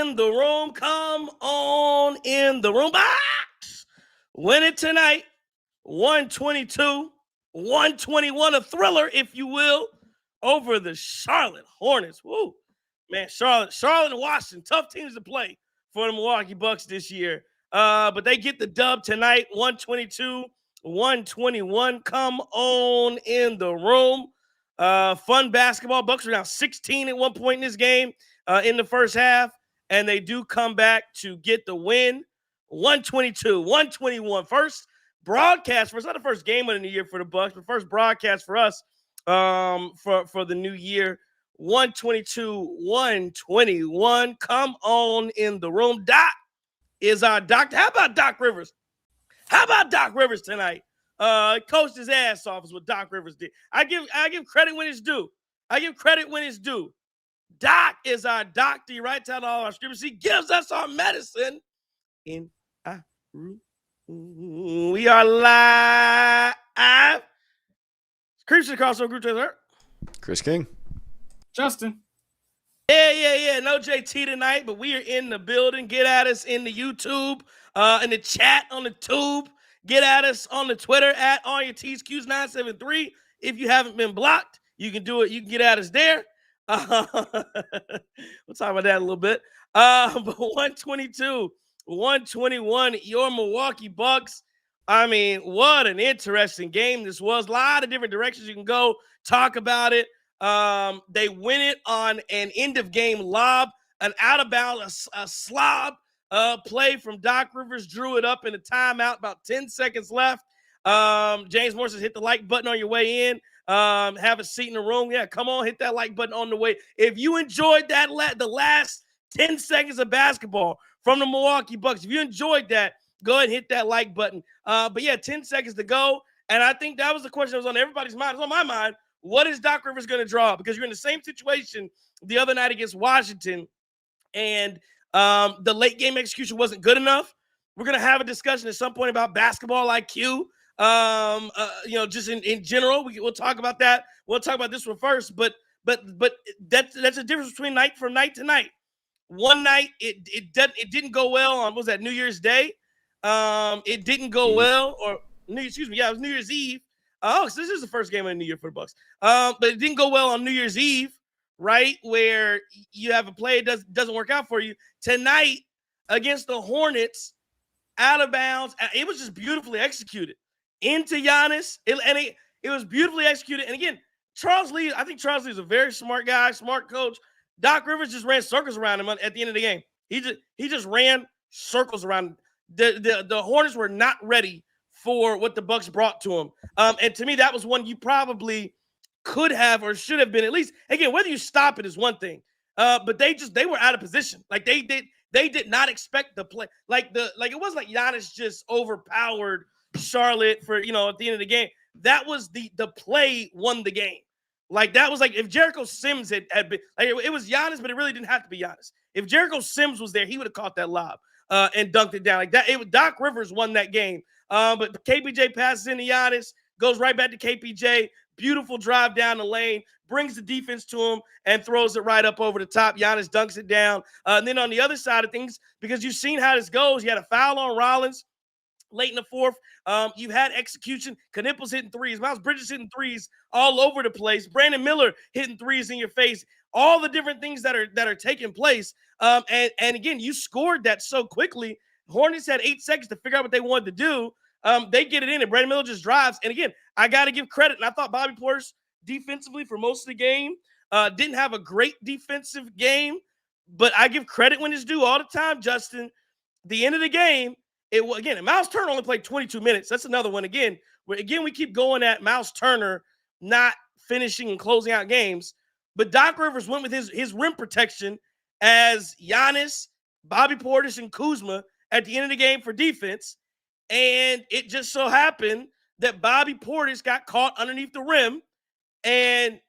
in the room. Come on in the room. Bucks win it tonight. 122, 121, a thriller, if you will, over the Charlotte Hornets. Woo, man, Charlotte and Washington, tough teams to play for the Milwaukee Bucks this year. But they get the dub tonight, 122, 121. Come on in the room. Fun basketball. Bucks were down 16 at one point in this game in the first half, and they do come back to get the win. 122, 121. First broadcast for us, not the first game of the new year for the Bucks, but first broadcast for us for the new year. 122, 121. Come on in the room. Doc is our doctor. How about Doc Rivers? How about Doc Rivers tonight? Coached his ass off is what Doc Rivers did. I give credit when it's due. I give credit when it's due. Doc is our doctor. He writes out all our scriptures. He gives us our medicine in our room. We are live. Christian Crossover Group Trailer. Chris King. Justin. Yeah. No JT tonight, but we are in the building. Get at us in the YouTube, in the chat on the tube. Get at us on the Twitter at allyourtsqs973. If you haven't been blocked, you can do it. You can get at us there. We'll talk about that a little bit. But 122, 121, your Milwaukee Bucks. I mean, what an interesting game this was. A lot of different directions you can go. Talk about it. They win it on an end-of-game lob, an out-of-bounds, a slob play from Doc Rivers, drew it up in a timeout, about 10 seconds left. James Morrison, hit the like button on your way in. Have a seat in the room. Yeah, come on, hit that like button on the way. If you enjoyed that, the last 10 seconds of basketball from the Milwaukee Bucks, if you enjoyed that, go ahead and hit that like button. But yeah, 10 seconds to go. And I think that was the question that was on everybody's mind. It's on my mind. What is Doc Rivers going to draw? Because you're in the same situation the other night against Washington, and the late game execution wasn't good enough. We're going to have a discussion at some point about basketball IQ. Just in general, we'll talk about that. We'll talk about this one first, but that's a difference between night to night. One night it didn't go well on, what was that, New Year's Day? It didn't go well, or it was New Year's Eve. So this is the first game of the new year for the Bucks. But it didn't go well on New Year's Eve, right? Where you have a play that doesn't work out for you. Tonight against the Hornets, out of bounds, it was just beautifully executed into Giannis. It was beautifully executed. And again, I think Charles Lee is a very smart guy, smart coach. Doc Rivers just ran circles around him at the end of the game. He just ran circles around him. The Hornets were not ready for what the Bucks brought to him. And to me, that was one you probably could have or should have been, at least, again, whether you stop it is one thing. But they were out of position. Like they did not expect the play. Like it wasn't like Giannis just overpowered Charlotte for, at the end of the game. That was the play won the game. Like that was like if Jericho Sims had been, like it was Giannis, but it really didn't have to be Giannis. If Jericho Sims was there, he would have caught that lob and dunked it down like that. Doc Rivers won that game. But KPJ passes into Giannis, goes right back to KPJ. Beautiful drive down the lane, brings the defense to him, and throws it right up over the top. Giannis dunks it down. And then on the other side of things, because you've seen how this goes, you had a foul on Rollins late in the fourth. You had execution. Knipples hitting threes. Miles Bridges hitting threes all over the place. Brandon Miller hitting threes in your face. All the different things that are taking place. And again, you scored that so quickly. Hornets had 8 seconds to figure out what they wanted to do. They get it in, and Brandon Miller just drives. And again, I got to give credit. And I thought Bobby Portis defensively for most of the game didn't have a great defensive game, but I give credit when it's due all the time, Justin. The end of the game, Miles Turner only played 22 minutes. That's another one again, where we keep going at Miles Turner not finishing and closing out games. But Doc Rivers went with his rim protection as Giannis, Bobby Portis, and Kuzma at the end of the game for defense. And it just so happened that Bobby Portis got caught underneath the rim. And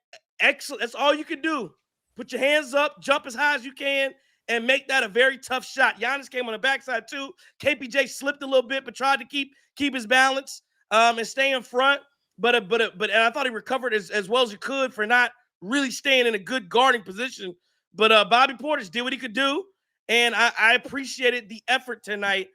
excellent. That's all you can do. Put your hands up, jump as high as you can, and make that a very tough shot. Giannis came on the backside too. KPJ slipped a little bit, but tried to keep his balance and stay in front. But I thought he recovered as well as he could for not really staying in a good guarding position. But Bobby Portis did what he could do. And I appreciated the effort tonight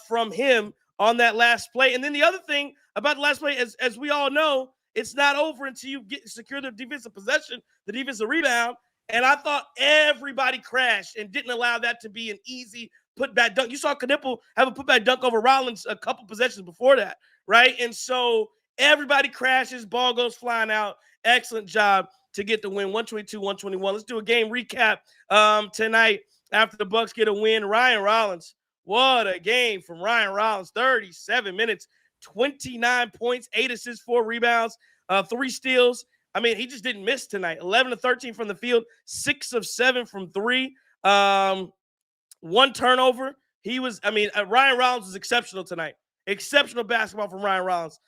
from him on that last play. And then the other thing about the last play, as we all know, it's not over until you secure the defensive possession, the defensive rebound. And I thought everybody crashed and didn't allow that to be an easy putback dunk. You saw Knipple have a putback dunk over Rollins a couple possessions before that, right? And so everybody crashes, ball goes flying out. Excellent job to get the win, 122-121. Let's do a game recap tonight after the Bucks get a win. Ryan Rollins, what a game from Ryan Rollins. 37 minutes, 29 points, 8 assists, 4 rebounds, 3 steals. I mean, he just didn't miss tonight. 11 of 13 from the field, 6 of 7 from 3. 1 turnover. Ryan Rollins was exceptional tonight. Exceptional basketball from Ryan Rollins.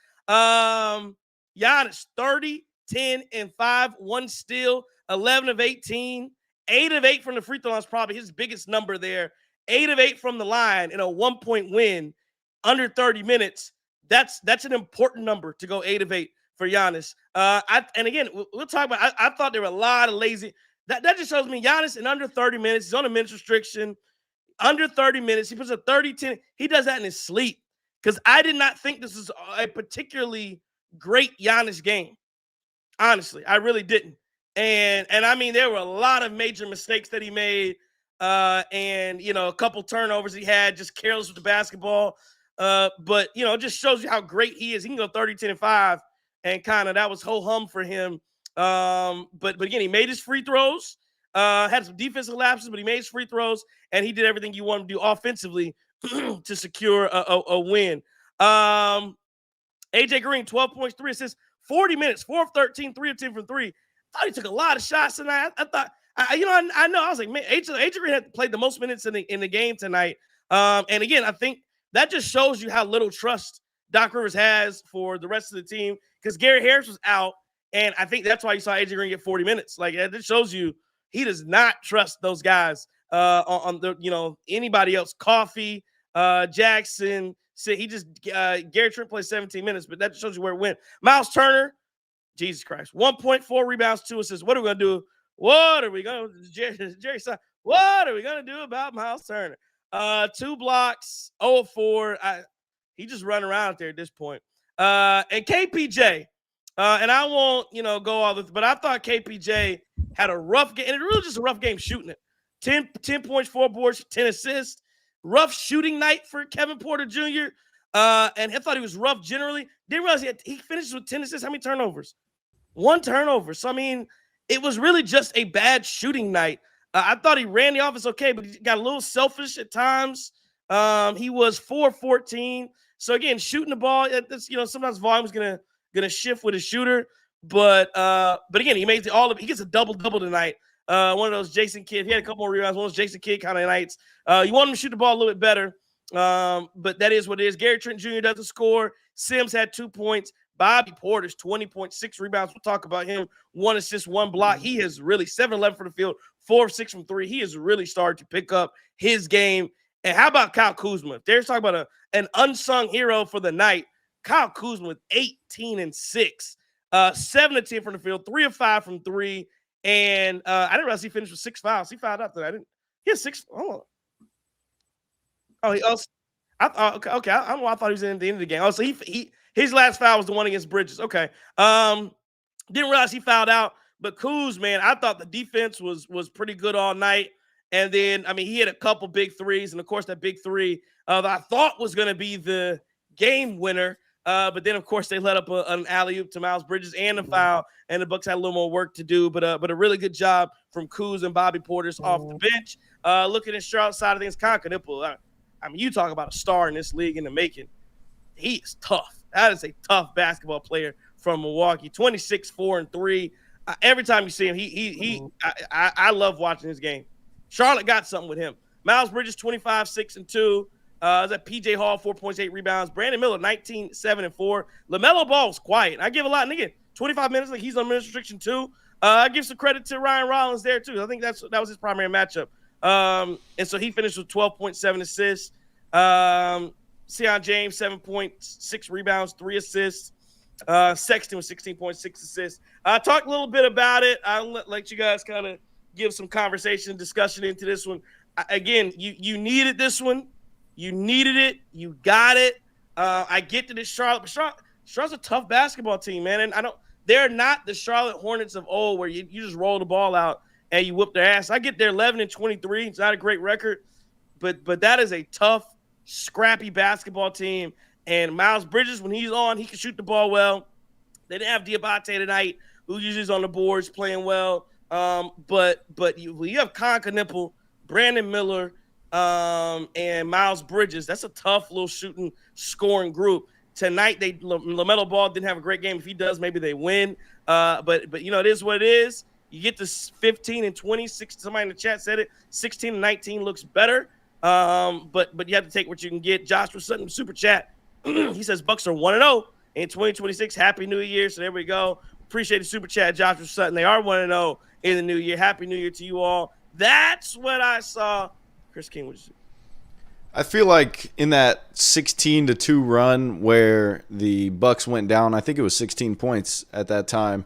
Giannis, 30, 10, and 5, 1 steal, 11 of 18, 8 of 8 from the free throw line is probably his biggest number there. 8 of 8 from the line in a 1-point win under 30 minutes. That's an important number to go 8 of 8 for Giannis. And again, we'll talk about. I thought there were a lot of lazy. That just shows me Giannis in under 30 minutes. He's on a minutes restriction. Under 30 minutes, he puts a 30-10. He does that in his sleep, because I did not think this was a particularly great Giannis game. Honestly, I really didn't. And I mean, there were a lot of major mistakes that he made, and a couple turnovers he had, just careless with the basketball. But it just shows you how great he is. He can go 30, 10, and 5, and kind of that was ho-hum for him. But again, he made his free throws. Had some defensive lapses, but he made his free throws, and he did everything you want him to do offensively to secure a win. AJ Green, 12 points, 3 assists, 40 minutes, 4 of 13, 3 of 10 from 3. I thought he took a lot of shots tonight. I thought, I know. I was like, man, AJ Green had played the most minutes in the game tonight. And again, I think that just shows you how little trust Doc Rivers has for the rest of the team, because Gary Harris was out, and I think that's why you saw AJ Green get 40 minutes. Like, that just shows you he does not trust those guys on the anybody else. Coffee, Jackson. He just Gary Trent played 17 minutes, but that just shows you where it went. Miles Turner, Jesus Christ, 1.4 rebounds, 2 assists. What are we gonna do? What are we gonna Jerry said, what are we gonna do about Miles Turner? 2 blocks, 0 of 4. He just running around out there at this point. And KPJ, and I won't go all this, but I thought KPJ had a rough game, and it really just a rough game shooting it. 10 points, 4 boards, 10 assists. Rough shooting night for Kevin Porter Jr. And I thought he was rough generally. Didn't realize he finishes with 10 assists. How many turnovers? 1 turnover. So, I mean, it was really just a bad shooting night. I thought he ran the offense okay, but he got a little selfish at times. He was 4-14. So, again, shooting the ball, sometimes volume is gonna shift with a shooter. But again, he made he gets a double-double tonight. One of those Jason Kidd. He had a couple more rebounds. One of those Jason Kidd kind of nights. You want him to shoot the ball a little bit better, but that is what it is. Gary Trent Jr. doesn't score. Sims had 2 points. Bobby Porter's 20.6 rebounds. We'll talk about him. 1 assist, 1 block. He has really 7-11 for the field, 4 of 6 from 3. He has really started to pick up his game. And how about Kyle Kuzma? There's talking about an unsung hero for the night. Kyle Kuzma with 18 and 6, 7 of 10 from the field, 3 of 5 from 3. And I didn't realize he finished with 6 fouls. He fouled out there. He had 6. Hold on. Oh, he also. Okay. I don't know. I thought he was in the end of the game. Oh, so his last foul was the one against Bridges. Okay. Didn't realize he fouled out. But Kuz, man, I thought the defense was pretty good all night. And then, I mean, he had a couple big threes, and of course that big 3 that I thought was going to be the game winner. But then, of course, they let up an alley-oop to Miles Bridges and a foul, and the Bucks had a little more work to do. But a really good job from Kuz and Bobby Porter's off the bench. Looking at Charlotte's side of things, Knipple, I mean, you talk about a star in this league in the making. He is tough. That is a tough basketball player from Milwaukee. 26, 4, and 3. Every time you see him, I love watching his game. Charlotte got something with him. Miles Bridges, 25, 6, and 2. That PJ Hall, 4 points, 8 rebounds. Brandon Miller, 19, 7, and 4. LaMelo Ball was quiet. I give a lot. And again, 25 minutes, like he's on minutes restriction too. I give some credit to Ryan Rollins there too. I think that was his primary matchup. And so he finished with 12.7 assists. Sion James, 7.6 rebounds, 3 assists. Sexton with 16.6 assists. I talked a little bit about it. I'll let you guys kind of give some conversation and discussion into this one. again, you needed this one. You needed it. You got it. I get that it's Charlotte, but Charlotte's a tough basketball team, man. And they're not the Charlotte Hornets of old where you just roll the ball out and you whoop their ass. I get they're 11-23. It's not a great record, but that is a tough, scrappy basketball team. And Miles Bridges, when he's on, he can shoot the ball well. They didn't have Diabate tonight, who usually is on the boards playing well. But you have Con Knipple, Brandon Miller, and Miles Bridges. That's a tough little shooting, scoring group. Tonight, LaMelo Ball didn't have a great game. If he does, maybe they win. But it is what it is. You get to 15 and 20. Somebody in the chat said it. 16 and 19 looks better. But you have to take what you can get. Joshua Sutton, super chat. He says Bucks are 1-0 in 2026. Happy New Year. So there we go. Appreciate the super chat, Joshua Sutton. They are 1-0 in the new year. Happy New Year to you all. That's what I saw. Chris King, what did you see? I feel like in that 16-2 run where the Bucks went down, I think it was 16 points at that time.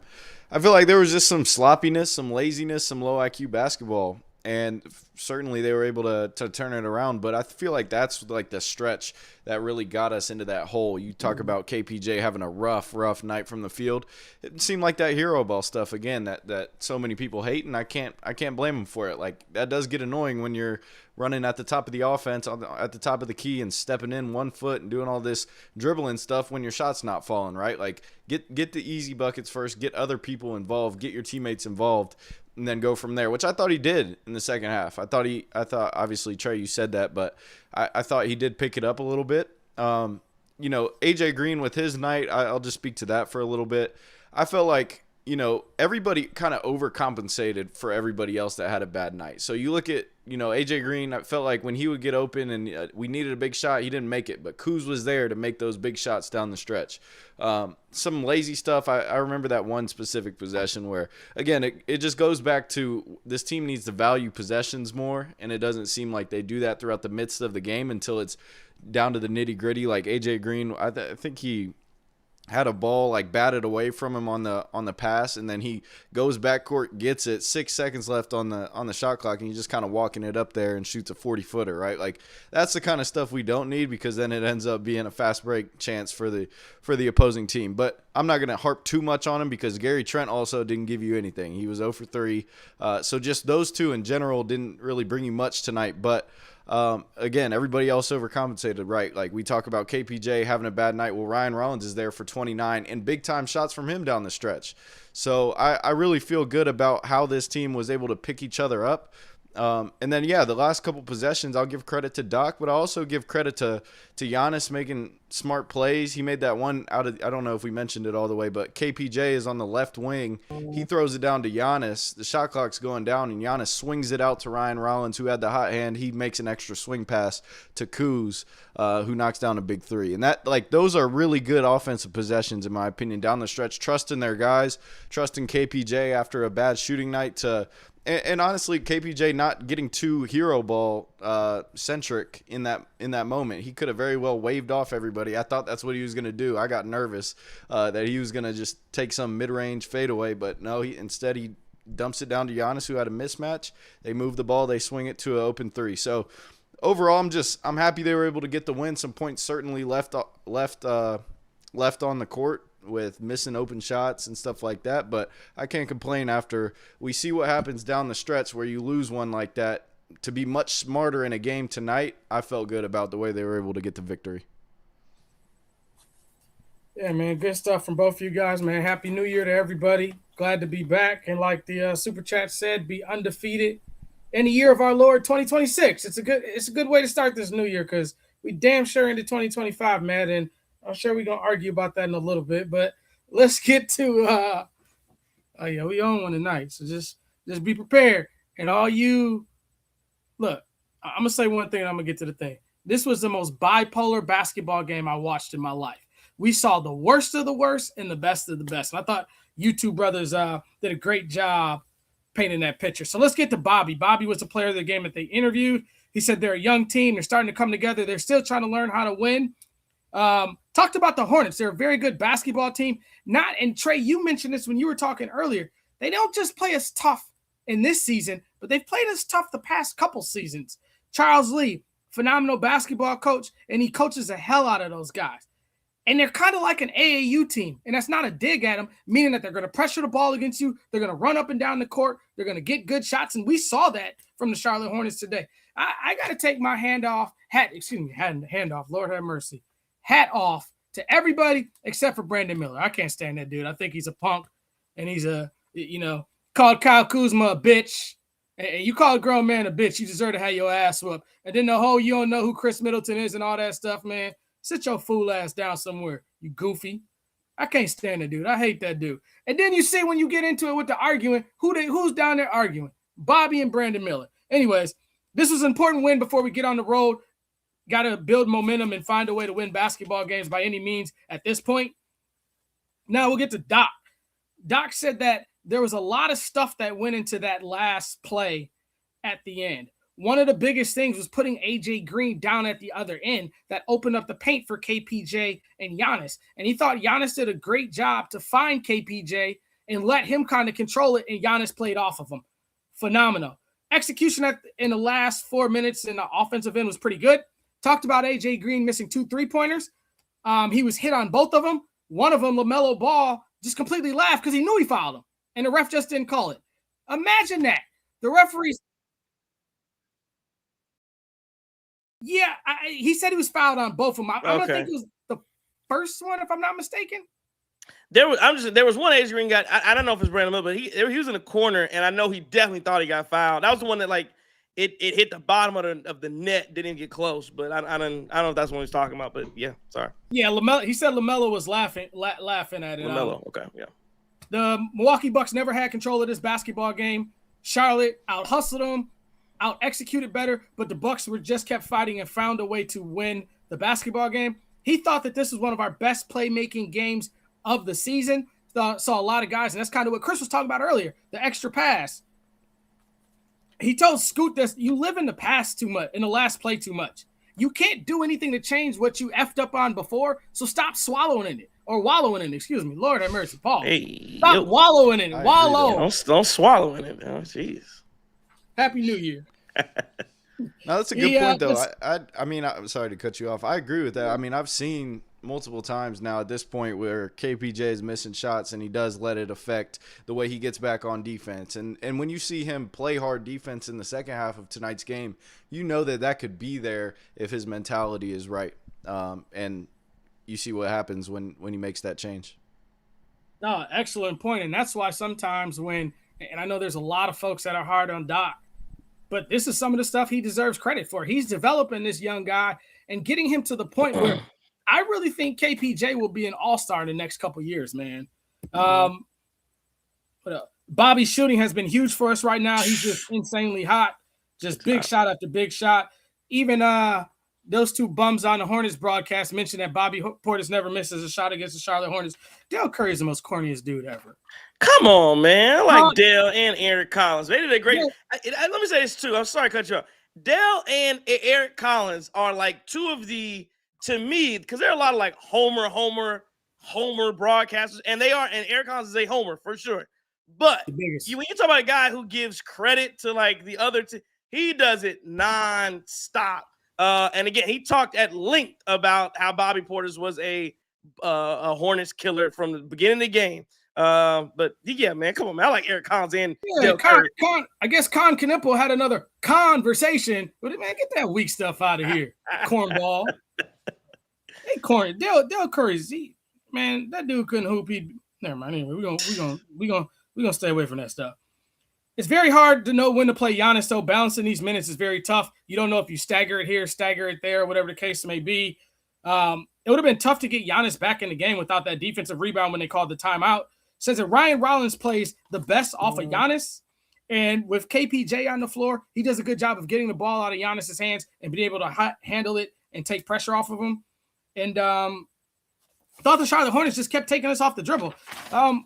I feel like there was just some sloppiness, some laziness, some low IQ basketball. And certainly they were able to turn it around. But I feel like that's like the stretch that really got us into that hole. You talk about KPJ having a rough night from the field. It seemed like that hero ball stuff again that so many people hate, and I can't blame them for it. Like, that does get annoying when you're running at the top of the offense, at the top of the key, and stepping in 1 foot and doing all this dribbling stuff when your shot's not falling, right? Like, get the easy buckets first, get other people involved, get your teammates involved, and then go from there, which I thought he did in the second half. I thought obviously, Trey, you said that, but I thought he did pick it up a little bit. AJ Green with his night, I'll just speak to that for a little bit. I felt like, everybody kind of overcompensated for everybody else that had a bad night. So you look at, AJ Green, I felt like when he would get open and we needed a big shot, he didn't make it. But Kuz was there to make those big shots down the stretch. Some lazy stuff. I remember that one specific possession where, again, it just goes back to this team needs to value possessions more, and it doesn't seem like they do that throughout the midst of the game until it's down to the nitty-gritty. Like AJ Green, I think he had a ball like batted away from him on the pass, and then he goes backcourt, gets it, 6 seconds left on the shot clock, and he's just kind of walking it up there and shoots a 40-footer, right? Like, that's the kind of stuff we don't need, because then it ends up being a fast break chance for the opposing team. But I'm not going to harp too much on him, because Gary Trent also didn't give you anything. He was 0 for 3. So just those two in general didn't really bring you much tonight. But again, everybody else overcompensated, right? Like, we talk about KPJ having a bad night. Well, Ryan Rollins is there for 29 and big-time shots from him down the stretch. So I really feel good about how this team was able to pick each other up. And then, the last couple possessions, I'll give credit to Doc, but I also give credit to Giannis making smart plays. He made that one I don't know if we mentioned it all the way, but KPJ is on the left wing. He throws it down to Giannis. The shot clock's going down, and Giannis swings it out to Ryan Rollins, who had the hot hand. He makes an extra swing pass to Kuz, who knocks down a big three. And that, like, those are really good offensive possessions, in my opinion, down the stretch. Trusting their guys, trusting KPJ after a bad shooting night and honestly, KPJ not getting too hero ball centric in that moment. He could have very well waved off everybody. I thought that's what he was going to do. I got nervous that he was going to just take some mid-range fadeaway, but no, instead he dumps it down to Giannis, who had a mismatch. They move the ball, they swing it to an open three. So overall, I'm happy they were able to get the win. Some points certainly left on the court with missing open shots and stuff like that, but I can't complain after we see what happens down the stretch where you lose one like that. To be much smarter in a game tonight, I felt good about the way they were able to get the victory. Yeah, man, good stuff from both of you guys, man. Happy New Year to everybody. Glad to be back, and like the super chat said, be undefeated in the year of our Lord 2026. It's a good way to start this new year, because we damn sure into 2025, man, and I'm sure we're going to argue about that in a little bit, but let's get to we own one tonight, so just be prepared. And all you look, I'm going to say one thing and I'm going to get to the thing. This was the most bipolar basketball game I watched in my life. We saw the worst of the worst and the best of the best. And I thought you two brothers did a great job painting that picture. So let's get to Bobby. Bobby was the player of the game that they interviewed. He said they're a young team. They're starting to come together. They're still trying to learn how to win. Talked about the Hornets. They're a very good basketball team. And Trey, you mentioned this when you were talking earlier. They don't just play us tough in this season, but they've played us tough the past couple seasons. Charles Lee, phenomenal basketball coach, and he coaches the hell out of those guys. And they're kind of like an AAU team, and that's not a dig at them, meaning that they're going to pressure the ball against you. They're going to run up and down the court. They're going to get good shots, and we saw that from the Charlotte Hornets today. I got to take my hand off, Lord have mercy, hat off to everybody except for Brandon Miller. I can't stand that dude. I think he's a punk, and he's called Kyle Kuzma a bitch. And you call a grown man a bitch, you deserve to have your ass whooped. And then the whole you don't know who Chris Middleton is and all that stuff, man. Sit your fool ass down somewhere, you goofy. I can't stand that dude. I hate that dude. And then you see when you get into it with the arguing, who's down there arguing? Bobby and Brandon Miller. Anyways, this was an important win before we get on the road. Got to build momentum and find a way to win basketball games by any means at this point. Now we'll get to Doc. Doc said that there was a lot of stuff that went into that last play at the end. One of the biggest things was putting AJ Green down at the other end that opened up the paint for KPJ and Giannis. And he thought Giannis did a great job to find KPJ and let him kind of control it, and Giannis played off of him. Phenomenal. Execution in the last 4 minutes in the offensive end was pretty good. Talked about AJ Green missing 2 3-pointers. He was hit on both of them. One of them, LaMelo Ball, just completely laughed because he knew he fouled him, and the ref just didn't call it. Imagine that. The referees. Yeah, he said he was fouled on both of them. I don't think it was the first one, if I'm not mistaken. There was one AJ Green guy. I don't know if it's Brandon Miller, but he was in the corner, and I know he definitely thought he got fouled. That was the one that it hit the bottom of the net, didn't get close. But I don't know if that's what he's talking about. But yeah, sorry. Yeah, LaMelo. He said LaMelo was laughing at it. LaMelo, okay, yeah. The Milwaukee Bucks never had control of this basketball game. Charlotte out-hustled them, out-executed better, but the Bucks just kept fighting and found a way to win the basketball game. He thought that this was one of our best playmaking games of the season. Saw a lot of guys, and that's kind of what Chris was talking about earlier, the extra pass. He told Scoot that you live in the past too much, in the last play too much. You can't do anything to change what you effed up on before, so stop swallowing in it. Or wallowing in it, excuse me. Lord have mercy, Paul. Stop wallowing in it. Wallow. Don't swallow in it. Oh, jeez. Happy New Year. No, that's a good point, though. I mean, I'm sorry to cut you off. I agree with that. I mean, I've seen multiple times now at this point where KPJ is missing shots and he does let it affect the way he gets back on defense. And when you see him play hard defense in the second half of tonight's game, you know that could be there if his mentality is right. And you see what happens when he makes that change. No, excellent point. And that's why sometimes and I know there's a lot of folks that are hard on Doc, but this is some of the stuff he deserves credit for. He's developing this young guy and getting him to the point where I really think KPJ will be an all-star in the next couple of years, man. Bobby's shooting has been huge for us right now. He's just insanely hot. Just big shot after big shot. Even those two bums on the Hornets broadcast mentioned that Bobby Portis never misses a shot against the Charlotte Hornets. Dale Curry is the most corniest dude ever. Come on, man. I like Dale and Eric Collins. They did a great let me say this too. I'm sorry to cut you off. Dale and Eric Collins are like two of the, to me, because there are a lot of like Homer broadcasters, and Eric Collins is a Homer for sure. But when you talk about a guy who gives credit to like the other two, he does it nonstop. And again, he talked at length about how Bobby Portis was a Hornets killer from the beginning of the game. But yeah, man, come on, man. I like Eric Collins and I guess Con Knipple had another conversation. But man, get that weak stuff out of here, cornball. Hey, Dale Curry's man, that dude couldn't hoop. Never mind. Anyway, we're gonna stay away from that stuff. It's very hard to know when to play Giannis, so balancing these minutes is very tough. You don't know if you stagger it here, stagger it there, whatever the case may be. It would have been tough to get Giannis back in the game without that defensive rebound when they called the timeout. Says that Ryan Rollins plays the best off of Giannis, and with KPJ on the floor, he does a good job of getting the ball out of Giannis's hands and being able to handle it and take pressure off of him. And thought the Charlotte Hornets just kept taking us off the dribble.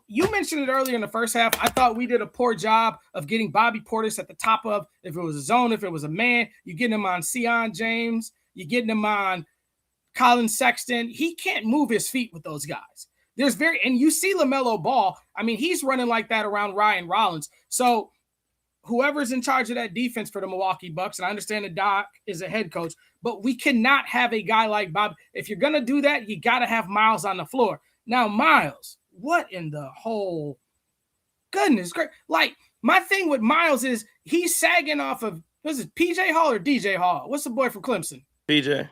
You mentioned it earlier in the first half. I thought we did a poor job of getting Bobby Portis at the top of, if it was a zone, if it was a man, you're getting him on Sion James, you're getting him on Colin Sexton. He can't move his feet with those guys. And you see LaMelo Ball. I mean, he's running like that around Ryan Rollins. So whoever's in charge of that defense for the Milwaukee Bucks, and I understand that Doc is a head coach, but we cannot have a guy like Bob. If you're going to do that, you got to have Miles on the floor. Now, Miles, what in the whole goodness? Great. Like, my thing with Miles is he's sagging off of, was it PJ Hall or DJ Hall? What's the boy from Clemson? PJ.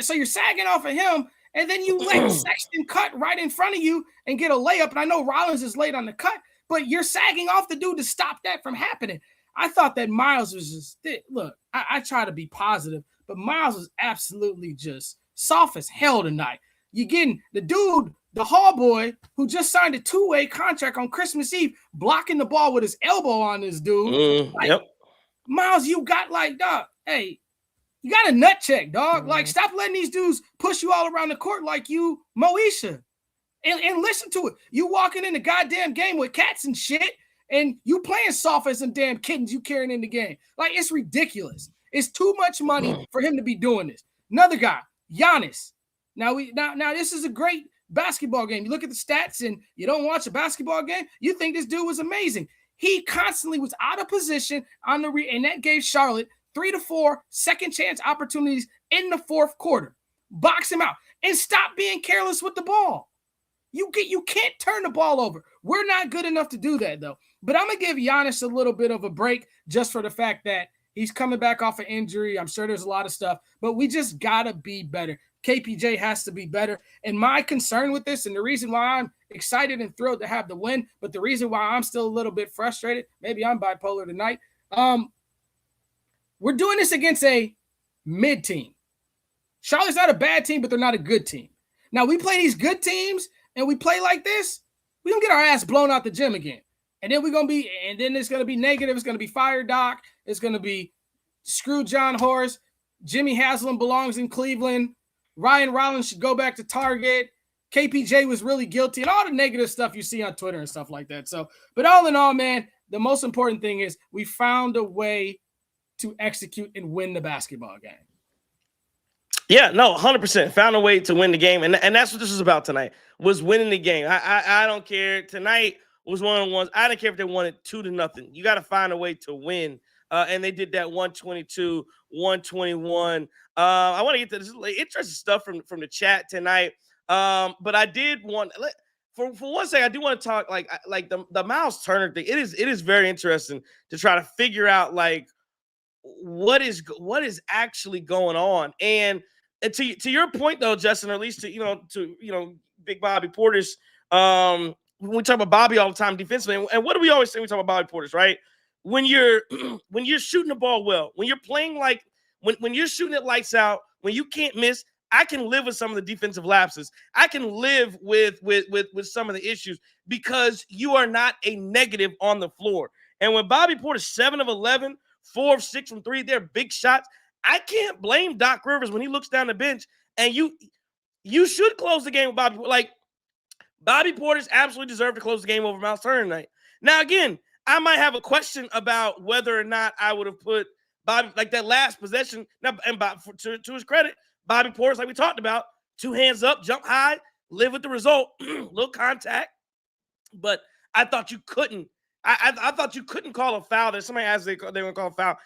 So you're sagging off of him, and then you let Sexton cut right in front of you and get a layup. And I know Rollins is late on the cut, but you're sagging off the dude to stop that from happening. I thought that Miles was just, look, I try to be positive, but Miles was absolutely just soft as hell tonight. You getting the dude, the Hall boy, who just signed a 2-way contract on Christmas Eve, blocking the ball with his elbow on this dude. Yep. Miles, you got like, dog, hey, you got a nut check, dog. Like, stop letting these dudes push you all around the court like you Moesha. And listen to it. You walking in the goddamn game with cats and shit, and you playing soft as some damn kittens you carrying in the game. Like, it's ridiculous. It's too much money for him to be doing this. Another guy, Giannis. Now this is a great basketball game. You look at the stats and you don't watch a basketball game, you think this dude was amazing. He constantly was out of position on the and that gave Charlotte 3 to 4 second chance opportunities in the fourth quarter. Box him out and stop being careless with the ball. You can't turn the ball over. We're not good enough to do that, though. But I'm going to give Giannis a little bit of a break just for the fact that he's coming back off an injury. I'm sure there's a lot of stuff, but we just got to be better. KPJ has to be better. And my concern with this, and the reason why I'm excited and thrilled to have the win, but the reason why I'm still a little bit frustrated, maybe I'm bipolar tonight, we're doing this against a mid team. Charlotte's not a bad team, but they're not a good team. Now, we play these good teams, and we play like this, we're going to get our ass blown out the gym again. And then it's going to be negative. It's going to be fire Doc. It's going to be screw John Horst. Jimmy Haslam belongs in Cleveland. Ryan Rollins should go back to Target. KPJ was really guilty, and all the negative stuff you see on Twitter and stuff like that. So, but all in all, man, the most important thing is we found a way to execute and win the basketball game. Yeah, no, 100%. Found a way to win the game, and that's what this was about tonight, was winning the game. I don't care. Tonight was one of the ones. I didn't care if they won it 2-0. You got to find a way to win, and they did that 122, 121. I want to get to this interesting stuff from the chat tonight, but I did want for one second, I do want to talk like the Miles Turner thing. It is very interesting to try to figure out like what is actually going on. And to your point though, Justin, or at least to Big Bobby Portis, when we talk about Bobby all the time defensively, and what do we always say when we talk about Bobby Portis, right? When you're shooting the ball well, when you're playing like when you're shooting it lights out, when you can't miss, I can live with some of the defensive lapses. I can live with some of the issues because you are not a negative on the floor. And when Bobby Portis 7 of 11, 4 of 6 from 3, they're big shots. I can't blame Doc Rivers when he looks down the bench, and you should close the game with Bobby. Like, Bobby Portis absolutely deserved to close the game over Miles Turner tonight. Now, again, I might have a question about whether or not I would have put Bobby, like that last possession. Now, and to his credit, Bobby Portis, like we talked about, 2 hands up, jump high, live with the result, little contact. But I thought you couldn't. I thought you couldn't call a foul. There's somebody asked they were going to call a foul.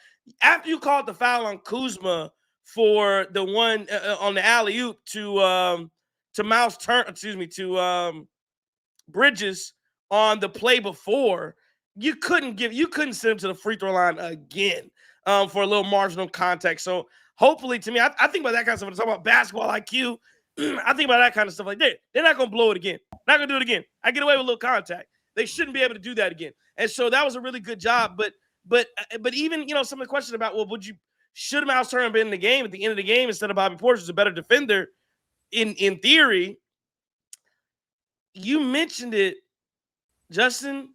After you called the foul on Kuzma for the one on the alley-oop to Miles Turner, to Bridges on the play before, you couldn't send him to the free throw line again for a little marginal contact. So hopefully, to me, I think about that kind of stuff. When I talk about basketball IQ, I think about that kind of stuff like that. They're not going to blow it again. Not going to do it again. I get away with a little contact. They shouldn't be able to do that again. And so that was a really good job. But even, some of the questions about, well, should Miles Turner been in the game at the end of the game instead of Bobby Portis, who's a better defender in theory? You mentioned it, Justin.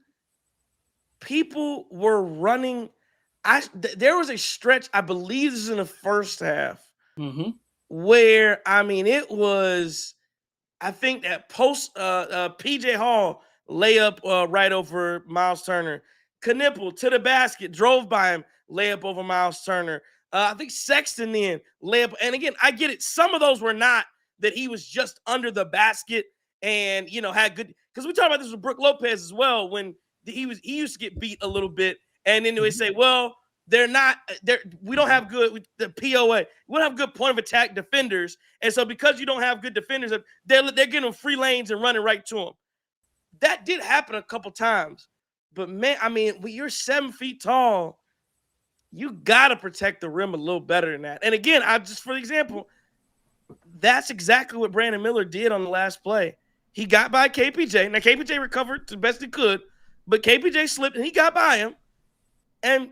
People were running. There was a stretch, I believe this is in the first half, where, it was, I think that post PJ Hall layup right over Miles Turner. Knipple to the basket, drove by him, layup over Miles Turner. I think Sexton then layup. And again, I get it. Some of those were not that he was just under the basket and, had good. Because we talked about this with Brook Lopez as well when he used to get beat a little bit And then they say, well, we don't have good the POA. We don't have good point of attack defenders. And so because you don't have good defenders, they're getting them free lanes and running right to them. That did happen a couple times. But man, I mean, when you're 7 feet tall, you got to protect the rim a little better than that. And again, for example, that's exactly what Brandon Miller did on the last play. He got by KPJ. Now, KPJ recovered the best he could, but KPJ slipped and he got by him. And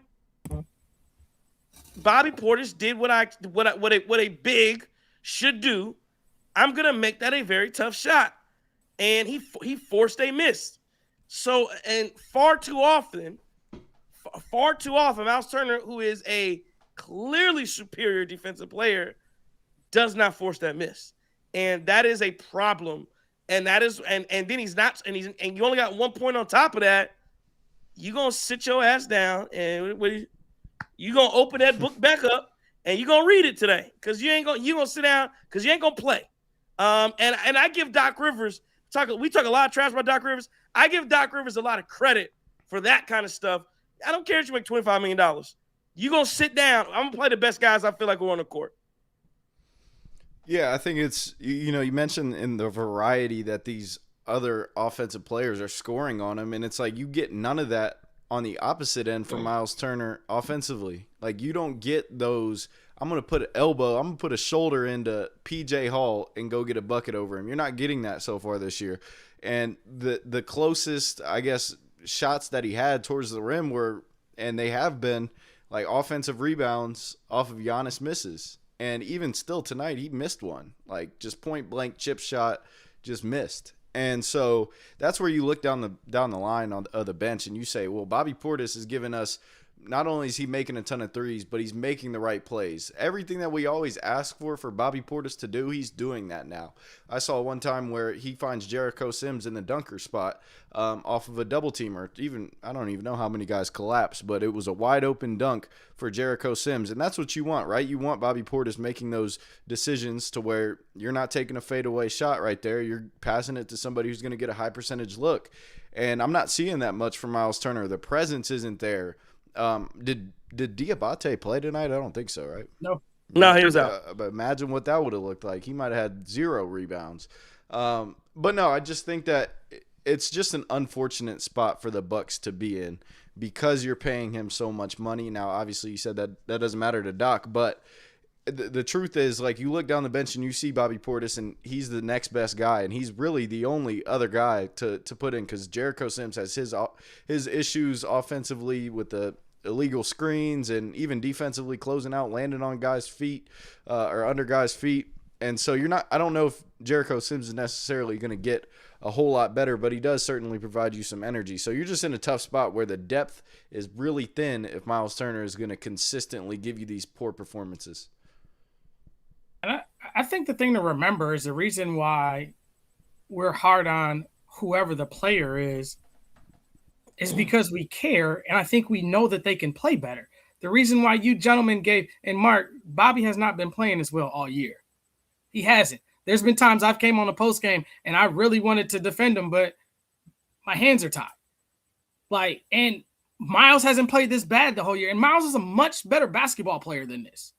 Bobby Portis did what a big should do. I'm gonna make that a very tough shot, and he forced a miss. So, and far too often, Miles Turner, who is a clearly superior defensive player, does not force that miss, and that is a problem. And that is, and then he's not, and you only got 1 point on top of that. You gonna sit your ass down and you gonna open that book back up and you gonna read it today because you gonna sit down because you ain't gonna play. And I give Doc Rivers we talk a lot of trash about Doc Rivers. I give Doc Rivers a lot of credit for that kind of stuff. I don't care if you make $25 million. You gonna sit down. I'm gonna play the best guys I feel like are on the court. Yeah, I think it's, you mentioned in the variety that these other offensive players are scoring on him, and it's like you get none of that on the opposite end for Miles Turner offensively. Like, you don't get those, I'm going to put an elbow, I'm going to put a shoulder into PJ Hall and go get a bucket over him. You're not getting that so far this year. And the closest, I guess, shots that he had towards the rim were, and they have been, like offensive rebounds off of Giannis misses. And even still tonight, he missed one. Like, just point-blank chip shot, just missed. And so that's where you look down the line of the bench and you say, well, Bobby Portis is giving us, not only is he making a ton of threes, but he's making the right plays. Everything that we always ask for Bobby Portis to do, he's doing that now. I saw one time where he finds Jericho Sims in the dunker spot off of a double team, or even, I don't even know how many guys collapsed, but it was a wide open dunk for Jericho Sims. And that's what you want, right? You want Bobby Portis making those decisions to where you're not taking a fadeaway shot right there. You're passing it to somebody who's going to get a high percentage look. And I'm not seeing that much from Miles Turner. The presence isn't there. Did Diabate play tonight? I don't think so, right? No, he was out. But imagine what that would have looked like. He might have had 0 rebounds. But no, I just think that it's just an unfortunate spot for the Bucks to be in because you're paying him so much money. Now, obviously, you said that doesn't matter to Doc, but the truth is, like, you look down the bench and you see Bobby Portis, and he's the next best guy, and he's really the only other guy to put in because Jericho Sims has his issues offensively with the illegal screens and even defensively closing out, landing on guys' feet or under guys' feet. And so I don't know if Jericho Sims is necessarily going to get a whole lot better, but he does certainly provide you some energy. So you're just in a tough spot where the depth is really thin if Miles Turner is going to consistently give you these poor performances. And I think the thing to remember is the reason why we're hard on whoever the player is because we care, and I think we know that they can play better. The reason why you gentlemen and Mark, Bobby has not been playing as well all year. He hasn't. There's been times I've came on the post game and I really wanted to defend him, but my hands are tied. Like, and Miles hasn't played this bad the whole year, and Miles is a much better basketball player than this.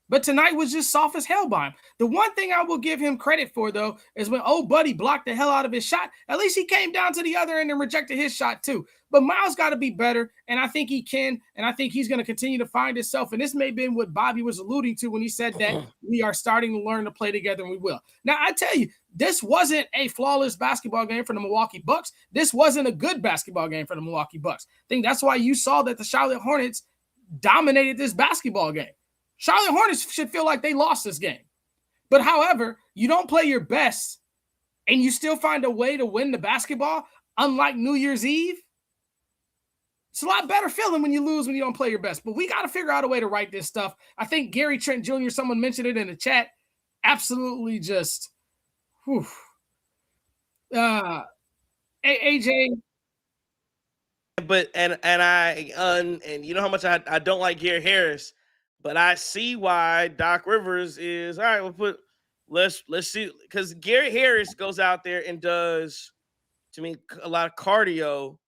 But tonight was just soft as hell by him. The one thing I will give him credit for, though, is when old buddy blocked the hell out of his shot, at least he came down to the other end and rejected his shot too. But Miles got to be better, and I think he can, and I think he's going to continue to find himself. And this may have been what Bobby was alluding to when he said that we are starting to learn to play together, and we will. Now, I tell you, this wasn't a flawless basketball game for the Milwaukee Bucks. This wasn't a good basketball game for the Milwaukee Bucks. I think that's why you saw that the Charlotte Hornets dominated this basketball game. Charlotte Hornets should feel like they lost this game. But however, you don't play your best and you still find a way to win the basketball, unlike New Year's Eve. It's a lot better feeling when you lose when you don't play your best. But we got to figure out a way to right this stuff. I think Gary Trent Jr., someone mentioned it in the chat, absolutely just, whew. AJ. But and you know how much I don't like Gary Harris. But I see why Doc Rivers is all right. Let's see, because Gary Harris goes out there and does, to me, a lot of cardio.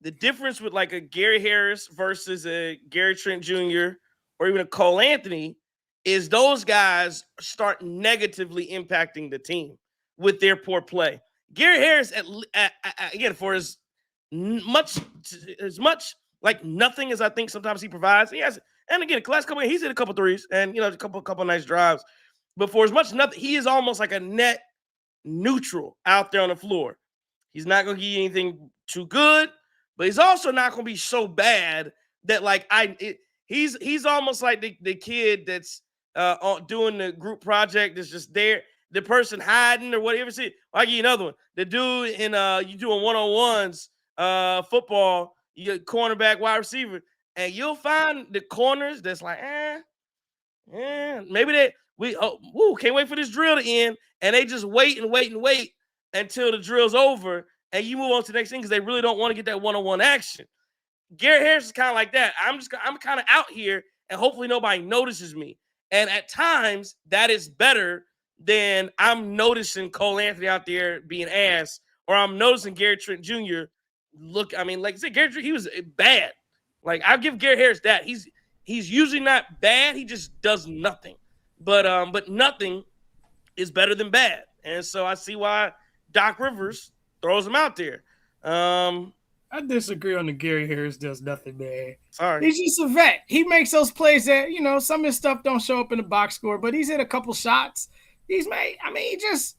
the difference with like a Gary Harris versus a Gary Trent Jr. or even a Cole Anthony is those guys start negatively impacting the team with their poor play. Gary Harris, again, for as much like nothing as I think sometimes he provides, he has, and again, the last couple he's hit a couple threes and a couple nice drives, but for as much nothing, he is almost like a net neutral out there on the floor. He's not going to give you anything too good, but he's also not going to be so bad that like he's almost like the kid that's doing the group project that's just there, the person hiding or whatever. See, I'll give you another one. The dude in you doing one-on-ones football, you get cornerback, wide receiver, and you'll find the corners that's like, maybe can't wait for this drill to end, and they just wait until the drill's over, and you move on to the next thing because they really don't want to get that one-on-one action. Gary Harris is kind of like that. I'm kind of out here, and hopefully nobody notices me. And at times, that is better than I'm noticing Cole Anthony out there being ass, or I'm noticing Gary Trent Jr. Like I said, Gary Trent, he was bad. Like, I'll give Gary Harris that. He's usually not bad. He just does nothing. But nothing is better than bad. And so I see why Doc Rivers throws him out there. I disagree on the Gary Harris does nothing, man. Sorry. He's just a vet. He makes those plays that, some of his stuff don't show up in the box score, but he's hit a couple shots. He's made, he just,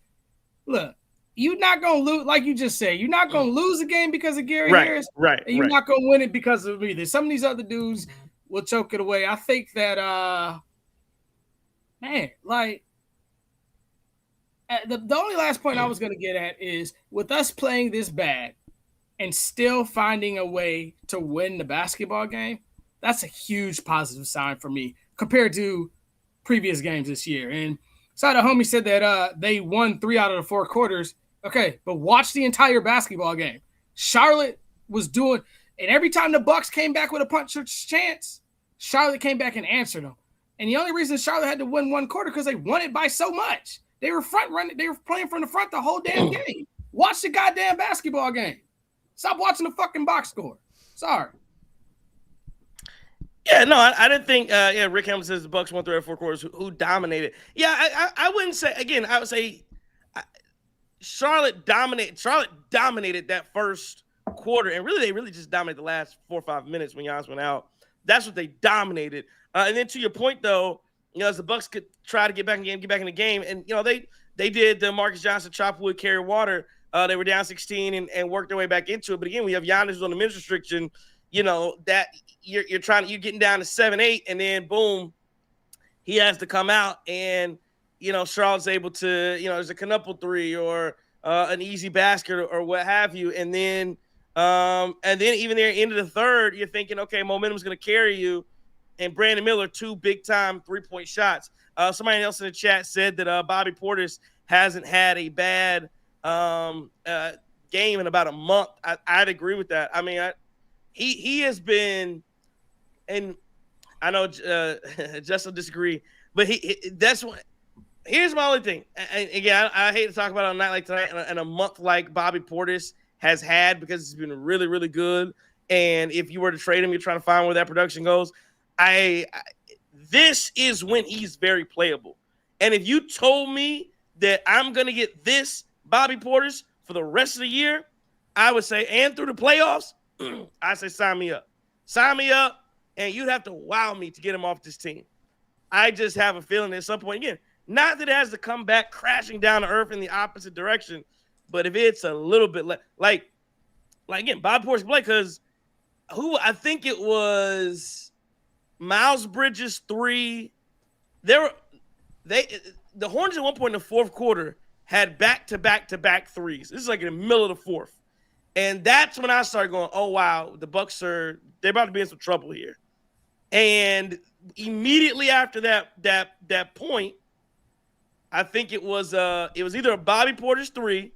look, you're not going to lose, like you just said, you're not going to lose a game because of Gary Harris. Right. And you're not going to win it because of either. Some of these other dudes will choke it away. I think that, the only last point I was going to get at is with us playing this bad and still finding a way to win the basketball game, that's a huge positive sign for me compared to previous games this year. And so the homie said that they won 3 out of the 4 quarters. Okay, but watch the entire basketball game. Charlotte was doing, and every time the Bucks came back with a punch chance, Charlotte came back and answered them. And the only reason Charlotte had to win 1 quarter because they won it by so much. They were front running. They were playing from the front the whole damn game. Watch the goddamn basketball game. Stop watching the fucking box score. Sorry. Yeah, no, I didn't think. Rick Hamilton says the Bucks won 3 out of 4 quarters. Who dominated? Yeah, I wouldn't say. Again, I would say Charlotte dominated that first quarter, and really, they really just dominated the last 4 or 5 minutes when Giannis went out. That's what they dominated. And then to your point, though, as the Bucks could try to get back in the game, and they did the Marcus Johnson chop wood, carry water. They were down 16 and worked their way back into it. But again, we have Giannis on the minutes restriction. That you're getting down to 7-8, and then boom, he has to come out, and Charlotte's able to, there's a Knuppel 3 or an easy basket or what have you, and then even there into the third, you're thinking, okay, momentum's going to carry you, and Brandon Miller 2 big time 3-point shots. Somebody else in the chat said that Bobby Portis hasn't had a bad game in about a month. I'd agree with that. I mean, he has been, and I know Jess will disagree, but that's what. Here's my only thing. And again, I hate to talk about it on a night like tonight and a month like Bobby Portis has had, because it's been really, really good. And if you were to trade him, you're trying to find where that production goes. This is when he's very playable. And if you told me that I'm going to get this Bobby Portis for the rest of the year, I would say, and through the playoffs, I say sign me up. Sign me up, and you'd have to wow me to get him off this team. I just have a feeling at some point, again, not that it has to come back crashing down to earth in the opposite direction, but if it's a little bit like again, Bobby Portis play, because I think it was Miles Bridges 3. The Hornets at one point in the fourth quarter had back-to-back threes. This is like in the middle of the fourth. And that's when I started going, oh, wow, the Bucks they're about to be in some trouble here. And immediately after that point, I think it was either a Bobby Portis 3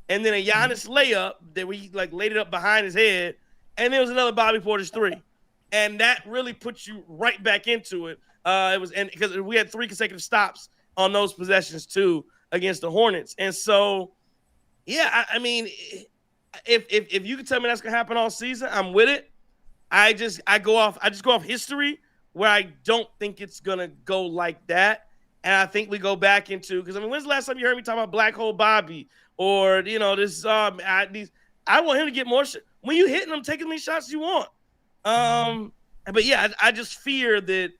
and then a Giannis layup that we laid it up behind his head, and there was another Bobby Portis 3. And that really puts you right back into it. Because we had 3 consecutive stops on those possessions too against the Hornets. And so, yeah, I mean, if you can tell me that's gonna happen all season, I'm with it. I just go off history where I don't think it's gonna go like that. And I think we go back into, because I mean, when's the last time you heard me talk about Black Hole Bobby or this I want him to get more when you hitting him, taking as many shots you want. But yeah, I just fear that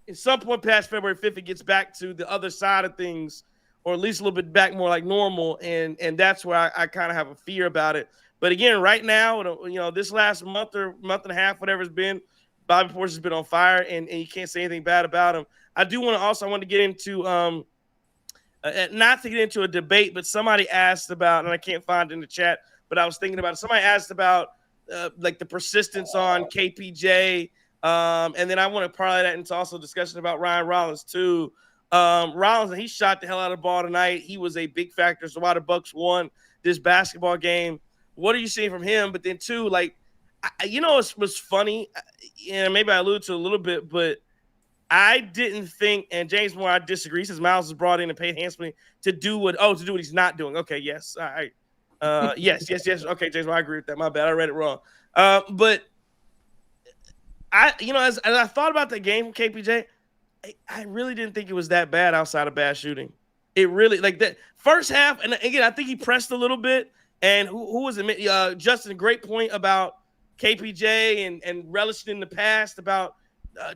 at some point past February 5th, it gets back to the other side of things, or at least a little bit back more like normal. And that's where I kind of have a fear about it. But again, right now, this last month or month and a half, whatever it's been, Bobby Portis has been on fire, and you can't say anything bad about him. I want to get into, not to get into a debate, but somebody asked about, and I can't find it in the chat, but I was thinking about it. Somebody asked about like the persistence on KPJ. And then I want to parlay that into also discussion about Ryan Rollins too. Rollins, he shot the hell out of the ball tonight. He was a big factor. So why the Bucks won this basketball game. What are you seeing from him? But then too, like, it was funny, and maybe I alluded to a little bit, but I didn't think, and James Moore, I disagree, since Miles was brought in and paid handsomely to do what he's not doing. Okay, yes. All right. Yes. Okay, James Moore, I agree with that. My bad. I read it wrong. But as I thought about the game from KPJ, I really didn't think it was that bad outside of bad shooting. It really, like, that first half, and again, I think he pressed a little bit. And who was it? Justin, a great point about KPJ and relishing in the past about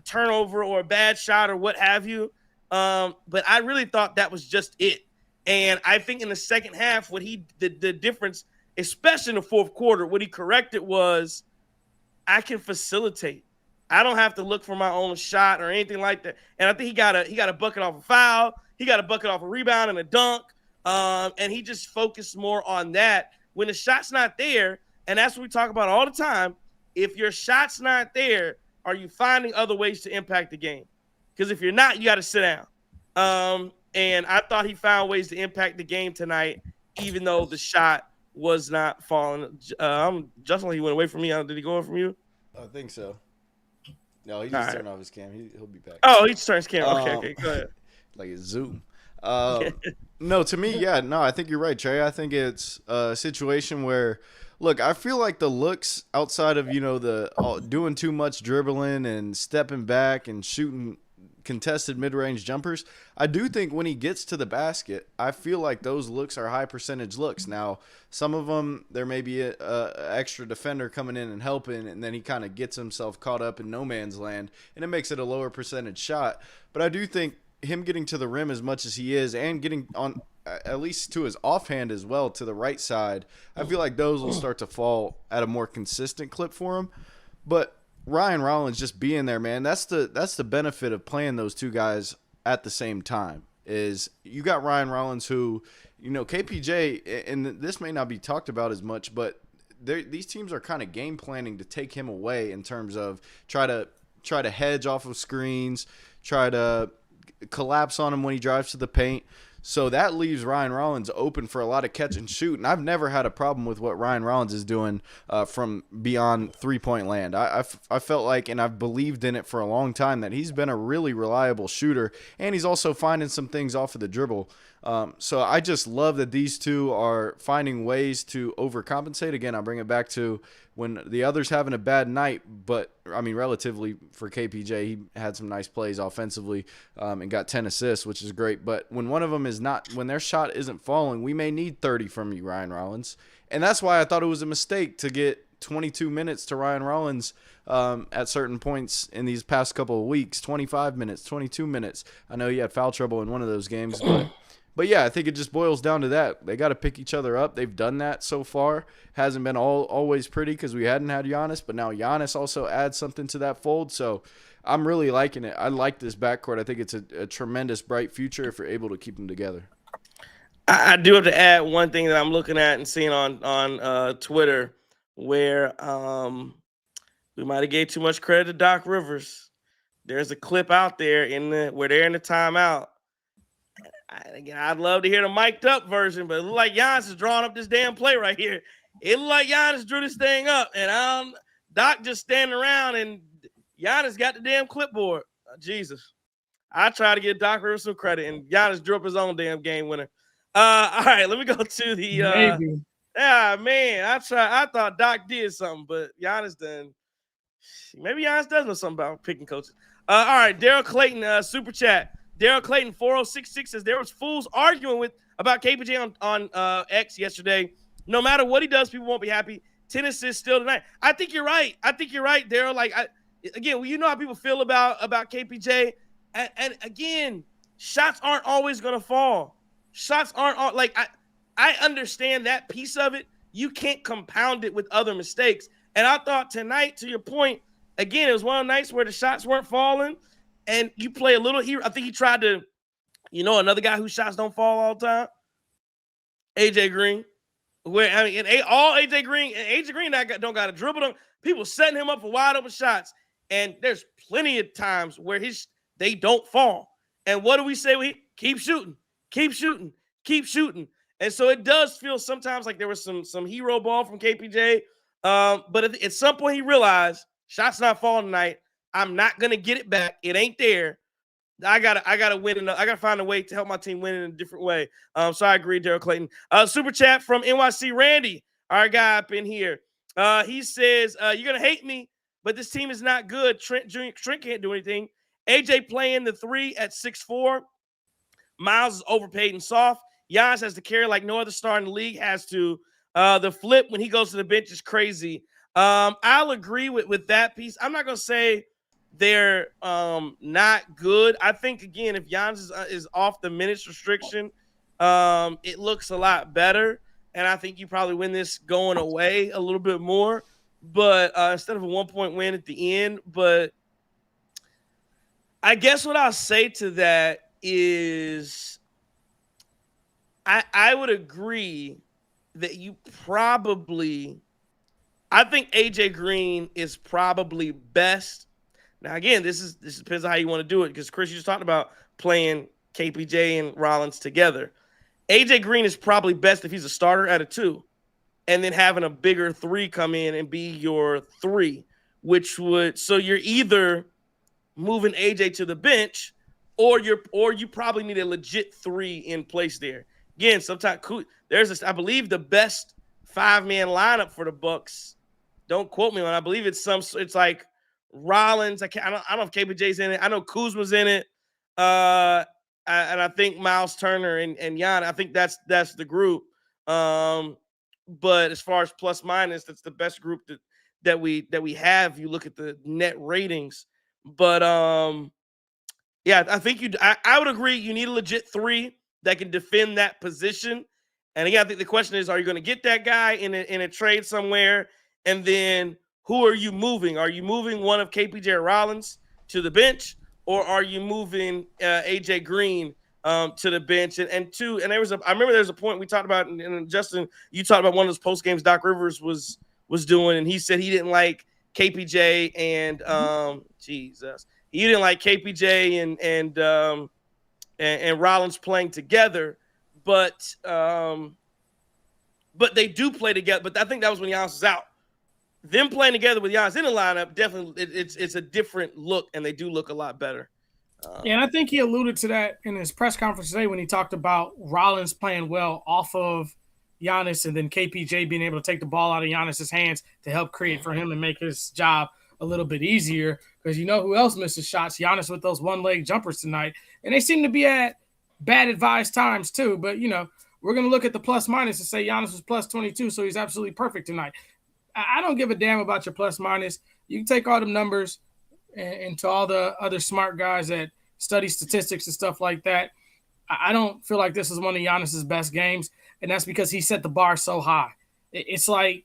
turnover or a bad shot or what have you. But I really thought that was just it. And I think in the second half, the difference, especially in the fourth quarter, what he corrected was, I can facilitate. I don't have to look for my own shot or anything like that. And I think he got a bucket off a foul. He got a bucket off a rebound and a dunk. And he just focused more on that. When the shot's not there, and that's what we talk about all the time, if your shot's not there, are you finding other ways to impact the game? Because if you're not, you got to sit down. And I thought he found ways to impact the game tonight, even though the shot was not falling. Justin, he went away from me. Did he go away from you? I think so. No, he just turned off his cam. He'll be back. Oh, he just turned his camera. Okay, go ahead. Like a Zoom. No, to me, I think you're right, Trey. I think it's a situation where, look, I feel like the looks outside of, doing too much dribbling and stepping back and shooting contested mid-range jumpers, I do think when he gets to the basket, I feel like those looks are high percentage looks. Now, some of them, there may be a extra defender coming in and helping, and then he kind of gets himself caught up in no man's land, and it makes it a lower percentage shot. But I do think him getting to the rim as much as he is and getting on at least to his offhand as well to the right side, I feel like those will start to fall at a more consistent clip for him. But Ryan Rollins just being there, man, that's the benefit of playing those two guys at the same time. Is you got Ryan Rollins who, KPJ, and this may not be talked about as much, but these teams are kind of game planning to take him away in terms of try to hedge off of screens, try to collapse on him when he drives to the paint. So that leaves Ryan Rollins open for a lot of catch and shoot. And I've never had a problem with what Ryan Rollins is doing from beyond three-point land. I felt like, and I've believed in it for a long time, that he's been a really reliable shooter. And he's also finding some things off of the dribble. So I just love that these two are finding ways to overcompensate. Again, I bring it back to when the other's having a bad night, but I mean, relatively for KPJ, he had some nice plays offensively and got 10 assists, which is great. But when one of them is not, when their shot isn't falling, we may need 30 from you, Ryan Rollins. And that's why I thought it was a mistake to get 22 minutes to Ryan Rollins at certain points in these past couple of weeks, 25 minutes, 22 minutes. I know he had foul trouble in one of those games, but yeah, I think it just boils down to that. They got to pick each other up. They've done that so far. Hasn't been always pretty because we hadn't had Giannis, but now Giannis also adds something to that fold. So I'm really liking it. I like this backcourt. I think it's a tremendous bright future if you're able to keep them together. I do have to add one thing that I'm looking at and seeing on Twitter where we might have gave too much credit to Doc Rivers. There's a clip out there where they're in the timeout. Again, I'd love to hear the mic'd up version, but it looked like Giannis is drawing up this damn play right here. It looked like Giannis drew this thing up, and Doc just standing around, and Giannis got the damn clipboard. Jesus. I try to give Doc Rivers some credit, and Giannis drew up his own damn game winner. All right, let me go to the Yeah, man. I thought Doc did something, but Giannis done. Maybe Giannis does know something about picking coaches. All right, Daryl Clayton, super chat. Daryl Clayton 4066 says there was fools arguing about KPJ on X yesterday. No matter what he does, people won't be happy. 10 assists still tonight. I think you're right. Daryl. Like again, you know how people feel about KPJ, and again, shots aren't always gonna fall. Shots aren't like I understand that piece of it. You can't compound it with other mistakes. And I thought tonight, to your point, again, it was one of the nights where the shots weren't falling, and you play a little here. I think he tried to, another guy whose shots don't fall all the time, AJ Green. Where I mean, all AJ Green don't got to dribble them. People setting him up for wide open shots, and there's plenty of times where they don't fall. And what do we say? We keep shooting, keep shooting, keep shooting. And so it does feel sometimes like there was some hero ball from KPJ. But at some point he realized shots not falling tonight. I'm not gonna get it back. It ain't there. I gotta win. I gotta find a way to help my team win in a different way. So I agree, Daryl Clayton. Super chat from NYC Randy, our guy up in here. He says, "You're gonna hate me, but this team is not good. Trent can't do anything. AJ playing the 3 at 6'4". Miles is overpaid and soft. Giannis has to carry like no other star in the league has to. The flip when he goes to the bench is crazy. I'll agree with that piece. I'm not gonna say they're not good. I think again, if Giannis is off the minutes restriction, it looks a lot better, and I think you probably win this going away a little bit more. But instead of a 1-point win at the end, but I guess what I'll say to that is, I would agree that I think AJ Green is probably best. Now, again, this depends on how you want to do it, because Chris, you just talked about playing KPJ and Rollins together. AJ Green is probably best if he's a starter at a 2, and then having a bigger 3 come in and be your 3, so you're either moving AJ to the bench, or you probably need a legit 3 in place there. Again, sometimes I believe the best 5-man lineup for the Bucks. Don't quote me on. I believe it's like Rollins. I don't know if KPJ's in it. I know Kuzma's in it. And I think Miles Turner and Jan. I think that's the group. But as far as plus minus, that's the best group that we have. You look at the net ratings. But yeah, I think I would agree. You need a legit 3 that can defend that position. And again, I think the question is, are you going to get that guy in a trade somewhere? And then who are you moving? Are you moving one of KPJ or Rollins to the bench, or are you moving AJ Green to the bench? And two, and I remember there was a point we talked about, and Justin, you talked about one of those post games Doc Rivers was doing, and he said he didn't like KPJ and he didn't like KPJ and Rollins playing together, but they do play together. But I think that was when Giannis was out. Them playing together with Giannis in the lineup, definitely it's a different look, and they do look a lot better. Yeah, and I think he alluded to that in his press conference today when he talked about Rollins playing well off of Giannis, and then KPJ being able to take the ball out of Giannis's hands to help create for him and make his job a little bit easier. Because you know who else misses shots? Giannis with those one-leg jumpers tonight. And they seem to be at bad advised times too. But, we're going to look at the plus-minus and say Giannis was plus 22, so he's absolutely perfect tonight. I don't give a damn about your plus-minus. You can take all them numbers and to all the other smart guys that study statistics and stuff like that. I don't feel like this is one of Giannis's best games, and that's because he set the bar so high. It's like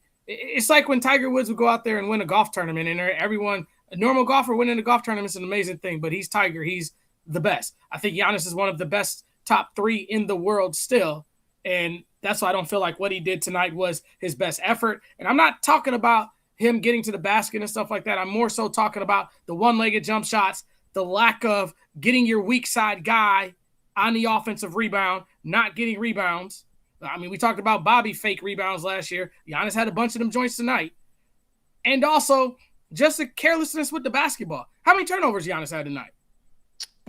when Tiger Woods would go out there and win a golf tournament, and a normal golfer winning a golf tournament is an amazing thing, but he's Tiger. He's the best. I think Giannis is one of the best top 3 in the world still, and that's why I don't feel like what he did tonight was his best effort. And I'm not talking about him getting to the basket and stuff like that. I'm more so talking about the one-legged jump shots, the lack of getting your weak side guy on the offensive rebound, not getting rebounds. I mean, we talked about Bobby fake rebounds last year. Giannis had a bunch of them joints tonight. And also just the carelessness with the basketball. How many turnovers Giannis had tonight?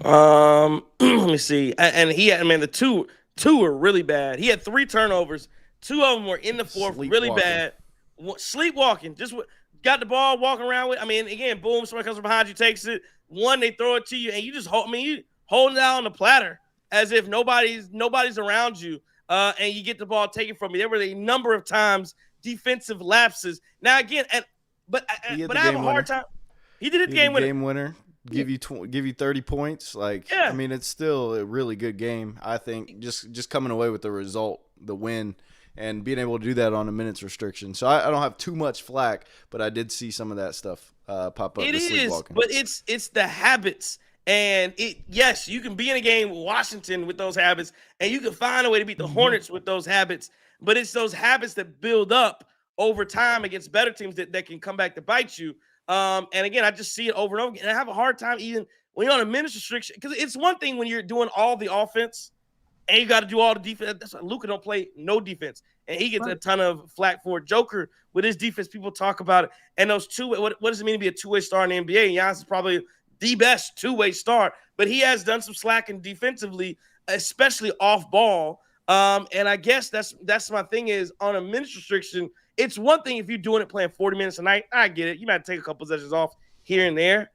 Let me see. And he had, the two were really bad. He had 3 turnovers, Two of them were in the fourth, really bad. Sleepwalking. Just got the ball, walking around with. I mean, again, boom, somebody comes from behind you, takes it. One, they throw it to you, and you just hold. I mean, you holding it out on the platter as if nobody's around you, and you get the ball taken from you. There were a number of times defensive lapses. Now again, but I have a hard time. He did hit the game winner. Give you 30 points. Like, yeah. I mean, it's still a really good game. I think just coming away with the result, the win, and being able to do that on a minutes restriction. So I don't have too much flack, but I did see some of that stuff pop up. It is, but it's the habits. And yes, you can be in a game with Washington with those habits, and you can find a way to beat the Hornets with those habits. But it's those habits that build up over time against better teams that can come back to bite you. And again, I just see it over and over again. And I have a hard time even when you're on a minutes restriction, because it's one thing when you're doing all the offense and you got to do all the defense. That's why Luka don't play no defense, and he gets a ton of flack for it. Joker with his defense, people talk about it. And those what does it mean to be a two-way star in the NBA? And Giannis is probably the best two-way star, but he has done some slacking defensively, especially off ball. And I guess that's my thing is on a minutes restriction. It's one thing if you're doing it playing 40 minutes a night. I get it. You might take a couple possessions off here and there.